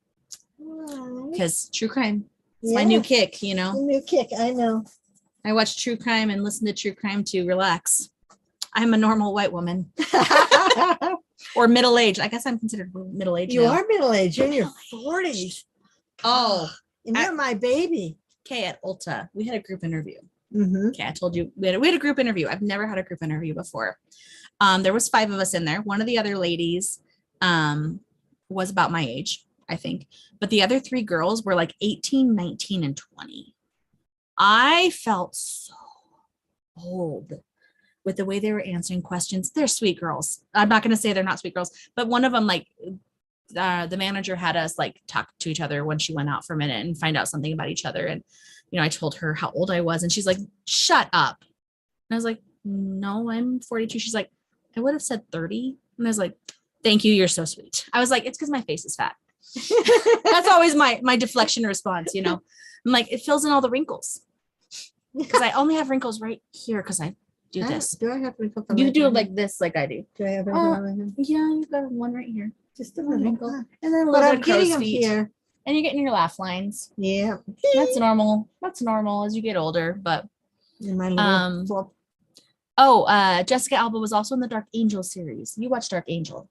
Speaker 1: Because true crime. It's my new kick, you know.
Speaker 2: New kick, I know.
Speaker 1: I watch true crime and listen to true crime to relax. I'm a normal white woman. Or middle-aged. I guess I'm considered middle-aged.
Speaker 2: You are middle-aged. You're in your 40s.
Speaker 1: Oh.
Speaker 2: And you're my baby.
Speaker 1: Okay, at Ulta, we had a group interview.
Speaker 2: Mm-hmm.
Speaker 1: Okay, I told you we had a group interview. I've never had a group interview before. There was 5 of us in there. One of the other ladies was about my age, I think. But the other 3 girls were like 18, 19, and 20. I felt so old with the way they were answering questions. They're sweet girls. I'm not going to say they're not sweet girls, but one of them, like, the manager had us like talk to each other when she went out for a minute and find out something about each other. And, you know, I told her how old I was and she's like, shut up. And I was like, no, I'm 42. She's like, I would have said 30. And I was like, thank you. You're so sweet. I was like, it's because my face is fat. That's always my deflection response, you know. I'm like, it fills in all the wrinkles because I only have wrinkles right here because I do this.
Speaker 2: Do I have wrinkles?
Speaker 1: You do like this, like I do.
Speaker 2: Do I have wrinkles?
Speaker 1: Yeah, you've got one right here.
Speaker 2: Just a wrinkle.
Speaker 1: And then a
Speaker 2: But
Speaker 1: little
Speaker 2: I'm
Speaker 1: bit of
Speaker 2: getting
Speaker 1: crow's
Speaker 2: them
Speaker 1: feet.
Speaker 2: here.
Speaker 1: And you're getting your laugh lines.
Speaker 2: Yeah.
Speaker 1: That's normal. That's normal as you get older. But
Speaker 2: In my little flop.
Speaker 1: Jessica Alba was also in the Dark Angel series. You watched Dark Angel.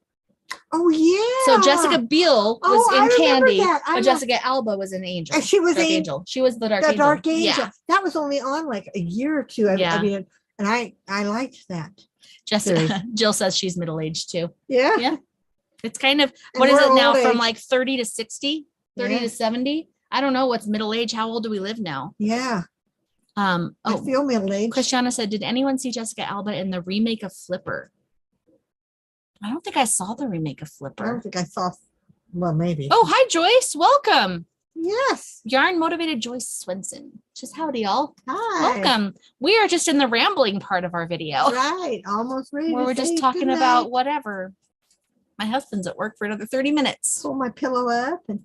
Speaker 2: Oh yeah.
Speaker 1: So Jessica Biel was
Speaker 2: I
Speaker 1: in
Speaker 2: remember
Speaker 1: Candy,
Speaker 2: that.
Speaker 1: but Jessica Alba was an angel.
Speaker 2: And she was
Speaker 1: Dark Angel. She was the Dark Angel.
Speaker 2: Dark Angel.
Speaker 1: Yeah.
Speaker 2: That was only on like a year or two. I mean, and I liked that.
Speaker 1: Jessica Jill says she's middle-aged too.
Speaker 2: Yeah.
Speaker 1: Yeah. It's kind of, what is it now, from like 30 to 60, 30 to 70? I don't know what's middle age. How old do we live now?
Speaker 2: Yeah. I feel middle-aged.
Speaker 1: Christiana said, did anyone see Jessica Alba in the remake of Flipper? I don't think I saw the remake of Flipper.
Speaker 2: I don't think I saw. Well, maybe.
Speaker 1: Oh, hi, Joyce. Welcome.
Speaker 2: Yes.
Speaker 1: Yarn Motivated Joyce Swenson. Just howdy, y'all.
Speaker 2: Hi.
Speaker 1: Welcome. We are just in the rambling part of our video.
Speaker 2: Right. Almost ready.
Speaker 1: Where we're just talking about whatever. My husband's at work for another 30 minutes.
Speaker 2: Pull my pillow up and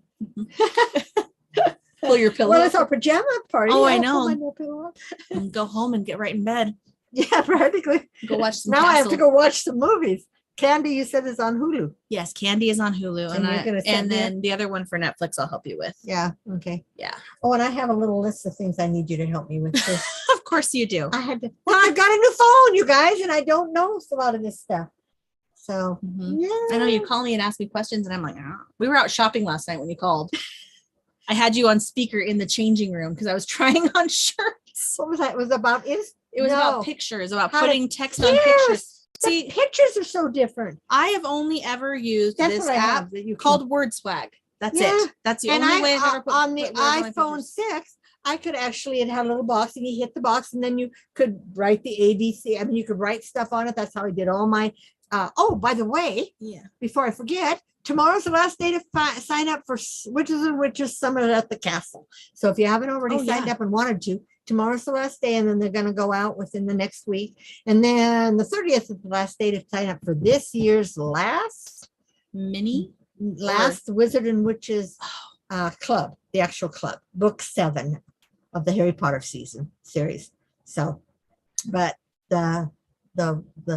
Speaker 1: pull your pillow.
Speaker 2: Well, it's our pajama party.
Speaker 1: Oh, I know.
Speaker 2: Pull my pillow up.
Speaker 1: And go home and get right in bed.
Speaker 2: Yeah, practically.
Speaker 1: Go watch some
Speaker 2: Now
Speaker 1: Castle.
Speaker 2: I have to go watch some movies. Candy, you said, is on Hulu.
Speaker 1: Yes, Candy is on Hulu, and then the other one for Netflix I'll help you with.
Speaker 2: Yeah. Okay.
Speaker 1: Yeah.
Speaker 2: Oh, and I have a little list of things I need you to help me with.
Speaker 1: Of course you do.
Speaker 2: I had to. Well, I've got a new phone, you guys, and I don't know a lot of this stuff. So yeah,
Speaker 1: I know you call me and ask me questions, and I'm like, oh. We were out shopping last night when you called. I had you on speaker in the changing room because I was trying on shirts.
Speaker 2: What was that? It was about
Speaker 1: It was about pictures, about
Speaker 2: How to-
Speaker 1: putting text on pictures.
Speaker 2: The
Speaker 1: See,
Speaker 2: pictures are so different.
Speaker 1: I have only ever used
Speaker 2: That's
Speaker 1: this
Speaker 2: what I have
Speaker 1: app
Speaker 2: that you can-
Speaker 1: called Word Swag. That's
Speaker 2: Yeah.
Speaker 1: it. That's the
Speaker 2: And
Speaker 1: only way I've ever put
Speaker 2: on the
Speaker 1: put words on my
Speaker 2: iPhone
Speaker 1: pictures.
Speaker 2: 6, I could actually, it had a little box and you hit the box and then you could write the ABC. I mean, you could write stuff on it. That's how I did all my, oh, by the way,
Speaker 1: Yeah.
Speaker 2: before I forget, tomorrow's the last day to sign up for Witches and Witches Summer at the Castle. So if you haven't already signed up and wanted to, tomorrow's the last day, and then they're going to go out within the next week. And then the 30th is the last day to sign up for this year's last Wizard and Witches club, the actual club, book 7 of the Harry Potter series. So, but the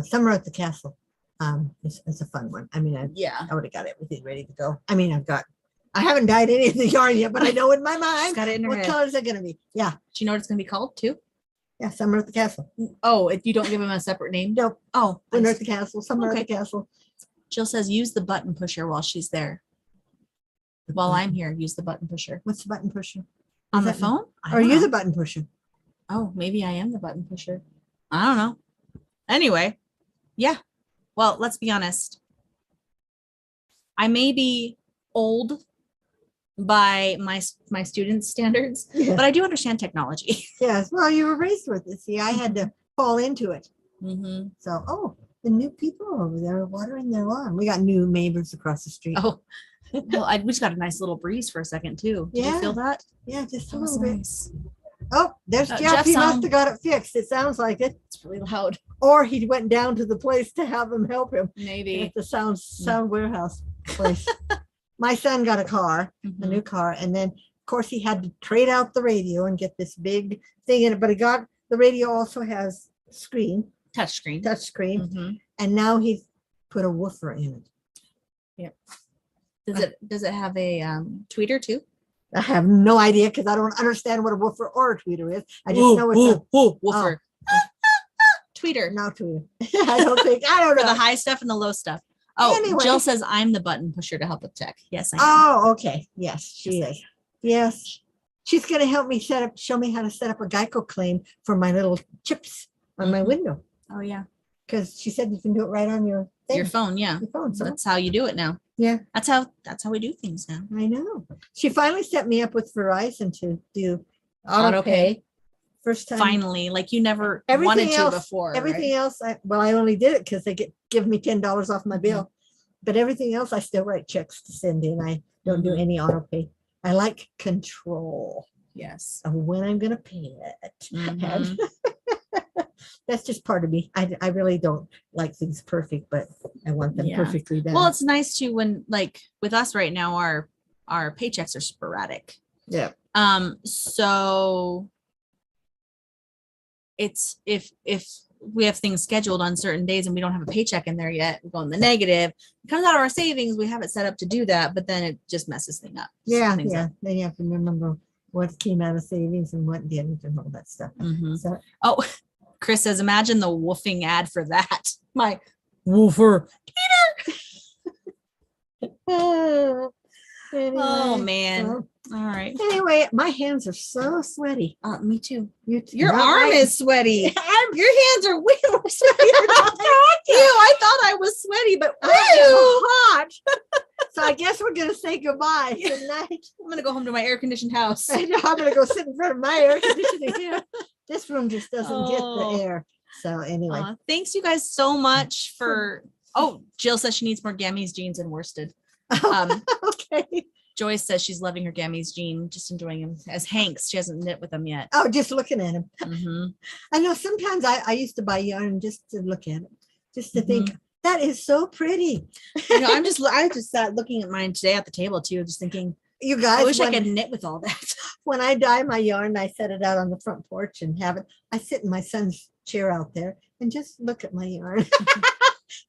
Speaker 2: Summer at the Castle is a fun one. I mean, I would have got everything ready to go. I mean, I haven't dyed any of the yarn yet, but I know in my mind
Speaker 1: got it in her
Speaker 2: what
Speaker 1: head.
Speaker 2: colors are going to be. Yeah.
Speaker 1: Do you know what it's going to be called too?
Speaker 2: Yeah. Summer at the Castle.
Speaker 1: Oh, if you don't give them a separate name?
Speaker 2: Nope.
Speaker 1: Oh,
Speaker 2: Winter at the Castle. Summer at the Castle.
Speaker 1: Jill says use the button pusher while she's there. While I'm here, use the button pusher.
Speaker 2: What's the button pusher?
Speaker 1: On the phone?
Speaker 2: Are you the button pusher?
Speaker 1: Oh, maybe I am the button pusher. I don't know. Anyway, yeah. Well, let's be honest. I may be old by my students' standards,
Speaker 2: Yeah.
Speaker 1: but I do understand technology.
Speaker 2: Yes. Well, you were raised with it. See, I had to fall into it.
Speaker 1: Mm-hmm.
Speaker 2: So, the new people over there watering their lawn. We got new neighbors across the street.
Speaker 1: Oh, well, we just got a nice little breeze for a second too. Did you feel that?
Speaker 2: Yeah, just a
Speaker 1: That was
Speaker 2: little bit.
Speaker 1: nice.
Speaker 2: Oh, there's Jeff.
Speaker 1: Jeff's
Speaker 2: He must
Speaker 1: on.
Speaker 2: have got it fixed. It sounds like it.
Speaker 1: It's really loud.
Speaker 2: Or he went down to the place to have them help him
Speaker 1: Maybe.
Speaker 2: at the sound warehouse place. My son got a car, a
Speaker 1: Mhm.
Speaker 2: new car, and then of course he had to trade out the radio and get this big thing in it. But the radio also has
Speaker 1: Touch screen.
Speaker 2: touch screen,
Speaker 1: Mhm.
Speaker 2: and now he's put a woofer in it.
Speaker 1: Does it have a tweeter too?
Speaker 2: I have no idea because I don't understand what a woofer or a tweeter is. I just know it's
Speaker 1: woofer. Tweeter.
Speaker 2: no tweeter. I don't
Speaker 1: For
Speaker 2: know.
Speaker 1: the high stuff and the low stuff. Oh,
Speaker 2: Anyway.
Speaker 1: Jill says I'm the button pusher to help with tech. Yes, I am.
Speaker 2: Oh, okay. Yes, she
Speaker 1: Yes, I
Speaker 2: is. Yes. She's going to help me show me how to set up a Geico claim for my little chips on my
Speaker 1: Mhm.
Speaker 2: window.
Speaker 1: Oh yeah.
Speaker 2: Because she said you can do it right on your thing.
Speaker 1: Your phone, yeah.
Speaker 2: Your phone. So
Speaker 1: That's how you do it now.
Speaker 2: yeah,
Speaker 1: That's how we do things now.
Speaker 2: I know. She finally set me up with Verizon to do auto
Speaker 1: Auto
Speaker 2: pay.
Speaker 1: pay.
Speaker 2: First time.
Speaker 1: Finally, like you never
Speaker 2: Everything
Speaker 1: wanted
Speaker 2: else-
Speaker 1: to before.
Speaker 2: Everything
Speaker 1: right?
Speaker 2: else, I only did it because they give me $10 off my bill. But everything else, I still write checks to send in. I don't do
Speaker 1: Mhm.
Speaker 2: any auto pay. I like control
Speaker 1: Yes.
Speaker 2: of when I'm going to pay it.
Speaker 1: Mhm.
Speaker 2: That's just part of me. I really don't like things perfect, but I want them
Speaker 1: Yeah.
Speaker 2: perfectly done.
Speaker 1: Well, it's nice too when like with us right now, our paychecks are sporadic.
Speaker 2: yeah.
Speaker 1: So it's if we have things scheduled on certain days and we don't have a paycheck in there yet, we go in the negative. It comes out of our savings. We have it set up to do that, but then it just messes things up.
Speaker 2: Yeah.
Speaker 1: Things
Speaker 2: Yeah.
Speaker 1: up.
Speaker 2: Then you have to remember what came out of savings and what didn't and all that stuff.
Speaker 1: Mhm.
Speaker 2: So
Speaker 1: Oh, Chris says, imagine the woofing ad for that. My woofer.
Speaker 2: Anyway,
Speaker 1: Oh man.
Speaker 2: so-
Speaker 1: All right.
Speaker 2: Anyway, my hands are so sweaty.
Speaker 1: Me too.
Speaker 2: Your
Speaker 1: arm is sweaty. Your hands are way more sweaty than mine. Ew, I thought I was sweaty, but
Speaker 2: I am
Speaker 1: ew.
Speaker 2: hot. So I guess we're gonna say goodbye. Good night.
Speaker 1: I'm gonna go home to my air-conditioned house.
Speaker 2: I know I'm gonna go sit in front of my air conditioning here. This room just doesn't get the
Speaker 1: Oh.
Speaker 2: air. So anyway.
Speaker 1: Thanks you guys so much for. Oh, Jill says she needs more Gammy's jeans in worsted.
Speaker 2: Okay.
Speaker 1: Joyce says she's loving her Gammy's jean, just enjoying him as Hanks. She hasn't knit with him yet.
Speaker 2: Oh, just looking at him.
Speaker 1: Mhm.
Speaker 2: I know sometimes I used to buy yarn just to look at it, just to think that is so pretty.
Speaker 1: You know, I just sat looking at mine today at the table too, just thinking,
Speaker 2: You
Speaker 1: I
Speaker 2: guys,
Speaker 1: wish I could knit with all that.
Speaker 2: when I dye my yarn, I set it out on the front porch and have it. I sit in my son's chair out there and just look at my yarn.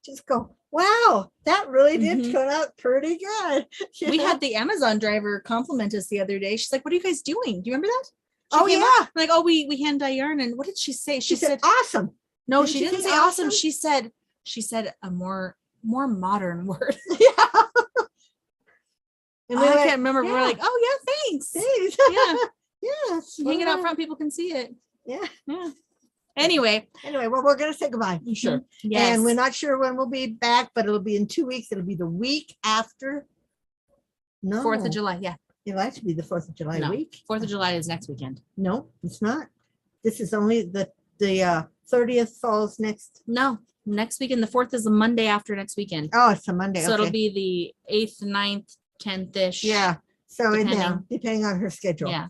Speaker 2: Just go, wow, that really did turn out pretty good.
Speaker 1: We had the Amazon driver compliment us the other day. She's like, "What are you guys doing? Do you remember that?"
Speaker 2: Oh
Speaker 1: came
Speaker 2: yeah.
Speaker 1: up, like, "Oh, we hand dye yarn." And what did she say?
Speaker 2: She said awesome.
Speaker 1: no,
Speaker 2: didn't
Speaker 1: she
Speaker 2: she
Speaker 1: didn't
Speaker 2: say
Speaker 1: say awesome.
Speaker 2: awesome?
Speaker 1: She said a more modern word.
Speaker 2: Yeah. And we
Speaker 1: I
Speaker 2: went,
Speaker 1: can't remember. We're
Speaker 2: yeah,
Speaker 1: like, "Oh yeah, thanks."
Speaker 2: thanks.
Speaker 1: Yeah,
Speaker 2: Yeah.
Speaker 1: hang it out front, people can see it.
Speaker 2: Yeah.
Speaker 1: Yeah. Anyway,
Speaker 2: Anyway, well, we're gonna say goodbye. Sure.
Speaker 1: yes.
Speaker 2: And we're not sure when we'll be back, but it'll be in 2 weeks. It'll be the week after. No,
Speaker 1: 4th of July. Yeah,
Speaker 2: It'll actually be the 4th of July
Speaker 1: No.
Speaker 2: week.
Speaker 1: 4th of July is next weekend.
Speaker 2: No, it's not. This is only the 30th falls next.
Speaker 1: No, next weekend. The 4th is the Monday after next weekend.
Speaker 2: Oh, it's a Monday.
Speaker 1: So
Speaker 2: okay.
Speaker 1: it'll be the 8th, 9th, 10th ish.
Speaker 2: Yeah. So
Speaker 1: depending.
Speaker 2: depending on her schedule.
Speaker 1: Yeah.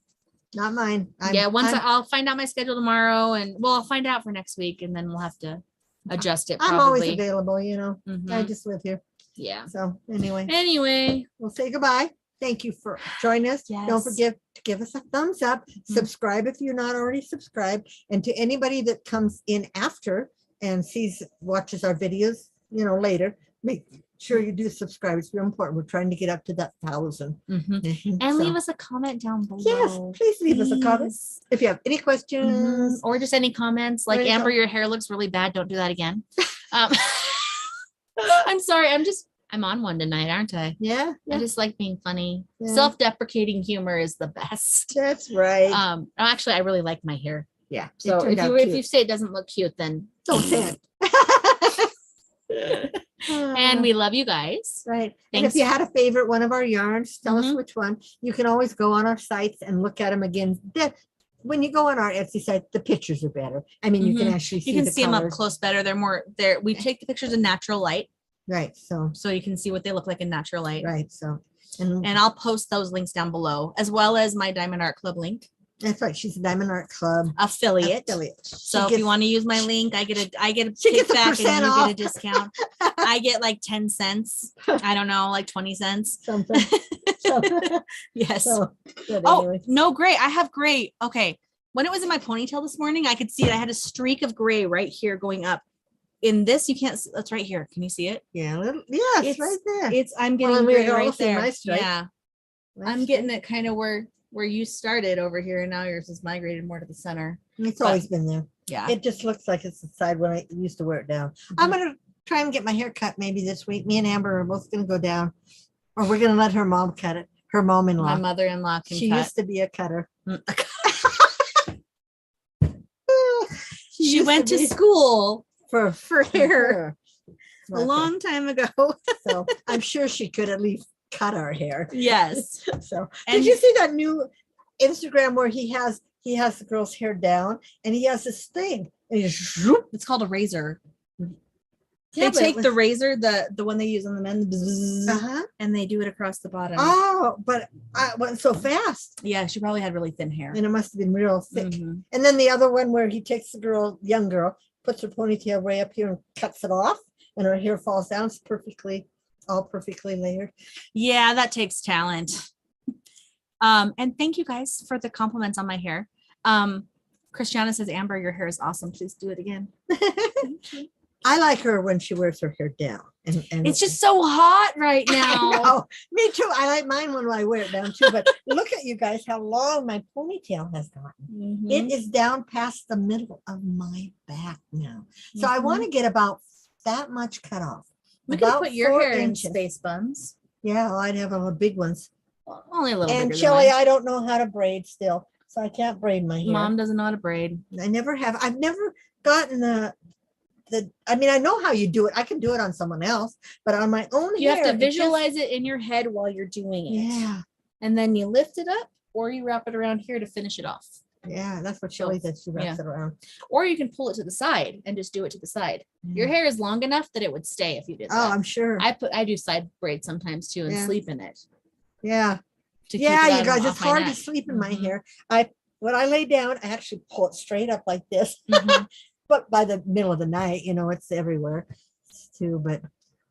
Speaker 2: Not mine.
Speaker 1: I'll find out my schedule tomorrow, and I'll find out for next week, and then we'll have to adjust it.
Speaker 2: I'm always
Speaker 1: Probably.
Speaker 2: available, you know. I
Speaker 1: Mhm.
Speaker 2: just live here.
Speaker 1: Yeah.
Speaker 2: So anyway,
Speaker 1: Anyway,
Speaker 2: we'll say goodbye. Thank you for joining us. Don't
Speaker 1: Yes.
Speaker 2: forget to give us a thumbs up. Subscribe if you're not already subscribed. And to anybody that comes in after and watches our videos, later, make sure you do subscribe. It's real important. We're trying to get up to that 1,000.
Speaker 1: and leave us a comment down below.
Speaker 2: Yes, please leave us a comment.
Speaker 1: Please.
Speaker 2: If you have any questions.
Speaker 1: Or just any comments like,
Speaker 2: There you
Speaker 1: Amber,
Speaker 2: go.
Speaker 1: your hair looks really bad. Don't do that again. I'm sorry. I'm on one tonight, aren't I?
Speaker 2: Yeah,
Speaker 1: I just like being funny.
Speaker 2: Yeah.
Speaker 1: Self-deprecating humor is the best.
Speaker 2: that's right.
Speaker 1: Actually, I really like my hair.
Speaker 2: Yeah. it
Speaker 1: So
Speaker 2: turned out
Speaker 1: if
Speaker 2: cute.
Speaker 1: you say it doesn't look cute, then
Speaker 2: Don't say it.
Speaker 1: and we love you guys.
Speaker 2: Right. And if
Speaker 1: Thanks.
Speaker 2: you had a favorite one of our yarns, tell us
Speaker 1: Mhm.
Speaker 2: which one. You can always go on our sites and look at them again. When you go on our Etsy site, the pictures are better. I mean, you can actually see
Speaker 1: You can
Speaker 2: the
Speaker 1: see them up
Speaker 2: colors.
Speaker 1: close better. We take the pictures in natural light,
Speaker 2: Right.
Speaker 1: so you can see what they look like in natural light.
Speaker 2: Right. So, and
Speaker 1: And I'll post those links down below, as well as my Diamond Art Club link
Speaker 2: that's right. She's a Diamond Art Club
Speaker 1: affiliate. So if you want to use my link, I get a
Speaker 2: She gets a
Speaker 1: kickback and
Speaker 2: percent
Speaker 1: you
Speaker 2: off.
Speaker 1: get a discount. I get like 10 cents. I don't know, like 20 cents.
Speaker 2: something.
Speaker 1: Yes.
Speaker 2: So, but
Speaker 1: Oh,
Speaker 2: anyway.
Speaker 1: no, gray. I have gray. Okay. When it was in my ponytail this morning, I could see it. I had a streak of gray right here going up. In this, you can't. That's right here. Can you see it?
Speaker 2: Yeah. Yes,
Speaker 1: It's-
Speaker 2: right there.
Speaker 1: I'm
Speaker 2: Well,
Speaker 1: getting
Speaker 2: and we
Speaker 1: gray
Speaker 2: all
Speaker 1: right
Speaker 2: see
Speaker 1: there.
Speaker 2: my stripe.
Speaker 1: Yeah, I'm getting it kind of where you started over here, and now yours is migrated more to the center.
Speaker 2: It's
Speaker 1: but-
Speaker 2: always been there.
Speaker 1: Yeah.
Speaker 2: It just looks like it's the side when I used to wear it down. I'm gonna try and get my hair cut maybe this week. Me and Amber are both gonna go down, or we're gonna let her mom cut it. Her
Speaker 1: My
Speaker 2: mom-in-law.
Speaker 1: mother-in-law can
Speaker 2: She
Speaker 1: cut.
Speaker 2: used to be a cutter.
Speaker 1: She
Speaker 2: used
Speaker 1: went to
Speaker 2: be
Speaker 1: school
Speaker 2: for
Speaker 1: for hair
Speaker 2: hair.
Speaker 1: a long time ago.
Speaker 2: So I'm sure she could at least cut our hair.
Speaker 1: Yes.
Speaker 2: So
Speaker 1: And-
Speaker 2: did you see that new Instagram where he has the girl's hair down and he has this thing and he just zoop.
Speaker 1: It's called a razor.
Speaker 2: Yeah,
Speaker 1: They
Speaker 2: but it
Speaker 1: take
Speaker 2: was-
Speaker 1: the razor, the one they use on the men, bzzz,
Speaker 2: Uh-huh.
Speaker 1: and they do it across the bottom.
Speaker 2: Oh, but I went so fast
Speaker 1: Yeah, she probably had really thin hair.
Speaker 2: and it must have been real thick.
Speaker 1: Mhm.
Speaker 2: And then the other one where he takes the young girl, puts her ponytail way up here and cuts it off, and her hair falls down. It's all perfectly layered.
Speaker 1: Yeah, that takes talent. And thank you guys for the compliments on my hair. Christiana says, Amber, your hair is awesome. Please do it again.
Speaker 2: I like her when she wears her hair down. And
Speaker 1: It's just so hot right now.
Speaker 2: No, me too. I like mine when I wear it down too. But look at you guys, how long my ponytail has gotten.
Speaker 1: Mhm.
Speaker 2: It is down past the middle of my back now. So I
Speaker 1: Mhm.
Speaker 2: want to get about that much cut off.
Speaker 1: We could
Speaker 2: about
Speaker 1: put your
Speaker 2: 4
Speaker 1: hair in
Speaker 2: inches.
Speaker 1: space buns.
Speaker 2: Yeah, well, I'd have all the big ones.
Speaker 1: Well, only a little
Speaker 2: And
Speaker 1: bigger
Speaker 2: Chili,
Speaker 1: than mine.
Speaker 2: I don't know how to braid still, so I can't braid my hair.
Speaker 1: Mom doesn't know how to braid.
Speaker 2: I never have. I've never gotten the. I mean, I know how you do it. I can do it on someone else, but on my own
Speaker 1: You
Speaker 2: hair,
Speaker 1: have to visualize it in your head while you're doing it.
Speaker 2: Yeah,
Speaker 1: And then you lift it up or you wrap it around here to finish it off.
Speaker 2: yeah, that's what Chili did. She wraps it around.
Speaker 1: Or you can pull it to the side and just do it to the side. Your hair is long enough that it would stay if you did that.
Speaker 2: Oh, I'm sure.
Speaker 1: I do side braids sometimes too and sleep in it.
Speaker 2: Yeah.
Speaker 1: To
Speaker 2: Yeah, you guys, it's hard to sleep in my hair. When I lay down, I actually pull it straight up like this. But by the middle of the night, you know, it's everywhere too. But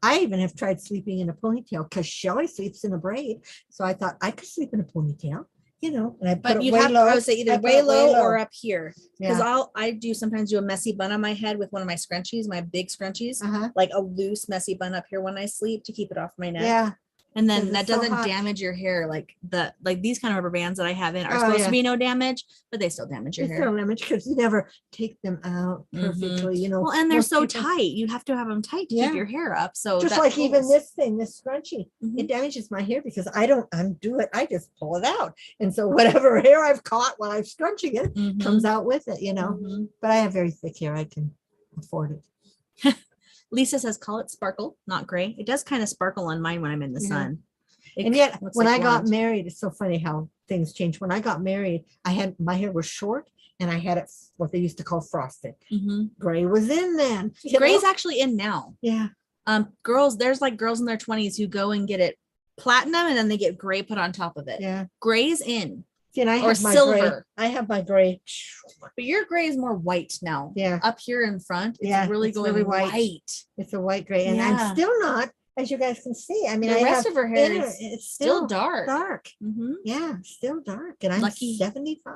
Speaker 2: I even have tried sleeping in a ponytail because Shelly sleeps in a braid. So I thought I could sleep in a ponytail, you know, and I put it
Speaker 1: you'd
Speaker 2: way
Speaker 1: have
Speaker 2: low.
Speaker 1: to say either way low or up here. Because
Speaker 2: Yeah.
Speaker 1: I do sometimes do a messy bun on my head with one of my scrunchies, my big scrunchies, like a loose messy bun up here when I sleep to keep it off my neck.
Speaker 2: Yeah.
Speaker 1: And then
Speaker 2: 'Cause
Speaker 1: that
Speaker 2: it's so
Speaker 1: doesn't
Speaker 2: hot.
Speaker 1: damage your hair like these kind of rubber bands that I have in are supposed to be no damage, but they still damage your
Speaker 2: It's
Speaker 1: hair.
Speaker 2: so damage because you never take them out perfectly, you know.
Speaker 1: Well, and they're
Speaker 2: most
Speaker 1: so
Speaker 2: people-
Speaker 1: tight. You have to have them tight to keep your hair up. So
Speaker 2: just
Speaker 1: that
Speaker 2: like even
Speaker 1: pulls.
Speaker 2: this thing, this scrunchie, it damages my hair because I don't undo it. I just pull it out. And so whatever hair I've caught while I'm scrunching it comes out with it, you know. But I have very thick hair. I can afford it.
Speaker 1: Lisa says, call it sparkle, not gray. It does kind of sparkle on mine when I'm in the sun.
Speaker 2: And yet
Speaker 1: looks
Speaker 2: when
Speaker 1: like
Speaker 2: I got
Speaker 1: blonde.
Speaker 2: married, it's so funny how things change. When I got married, my hair was short and I had it what they used to call frosted. Gray was in then.
Speaker 1: Gray's actually in now.
Speaker 2: Yeah.
Speaker 1: Girls, there's like girls in their 20s who go and get it platinum and then they get gray put on top of it.
Speaker 2: Yeah.
Speaker 1: Gray's in.
Speaker 2: See, and I
Speaker 1: or
Speaker 2: have my
Speaker 1: silver.
Speaker 2: gray. I have my gray.
Speaker 1: But your gray is more white now.
Speaker 2: Yeah.
Speaker 1: Up here in front, it's really going really white.
Speaker 2: It's a white gray. And I'm still not, as you guys can see. I mean,
Speaker 1: the rest of her hair
Speaker 2: it's
Speaker 1: still dark.
Speaker 2: Dark. Yeah, still dark. And I'm
Speaker 1: Lucky.
Speaker 2: 75.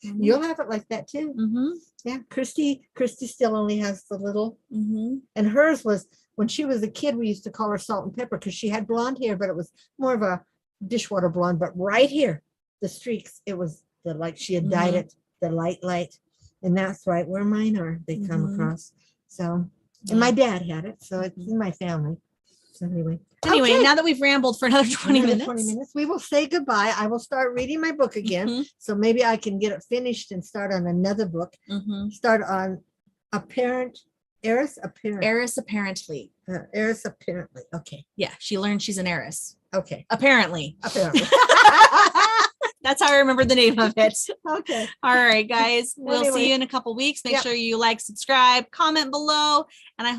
Speaker 2: You'll have it like that too. Yeah. Christy still only has the little. And hers was, when she was a kid, we used to call her Salt and Pepper because she had blonde hair, but it was more of a dishwater blonde. But right here, the streaks, it was she had dyed it the light. And that's right where mine are. They come across. So, and my dad had it. So it's in my family. So anyway,
Speaker 1: now that we've rambled for another 20 minutes,
Speaker 2: we will say goodbye. I will start reading my book again. So maybe I can get it finished and start on another book. Start on Heiress
Speaker 1: apparently.
Speaker 2: Heiress apparently. Okay.
Speaker 1: Yeah, she learned she's an heiress.
Speaker 2: Okay.
Speaker 1: Apparently. That's how I remember the name of it.
Speaker 2: Okay.
Speaker 1: All right, guys. We'll see you in a couple weeks. Make sure you like, subscribe, comment below, and I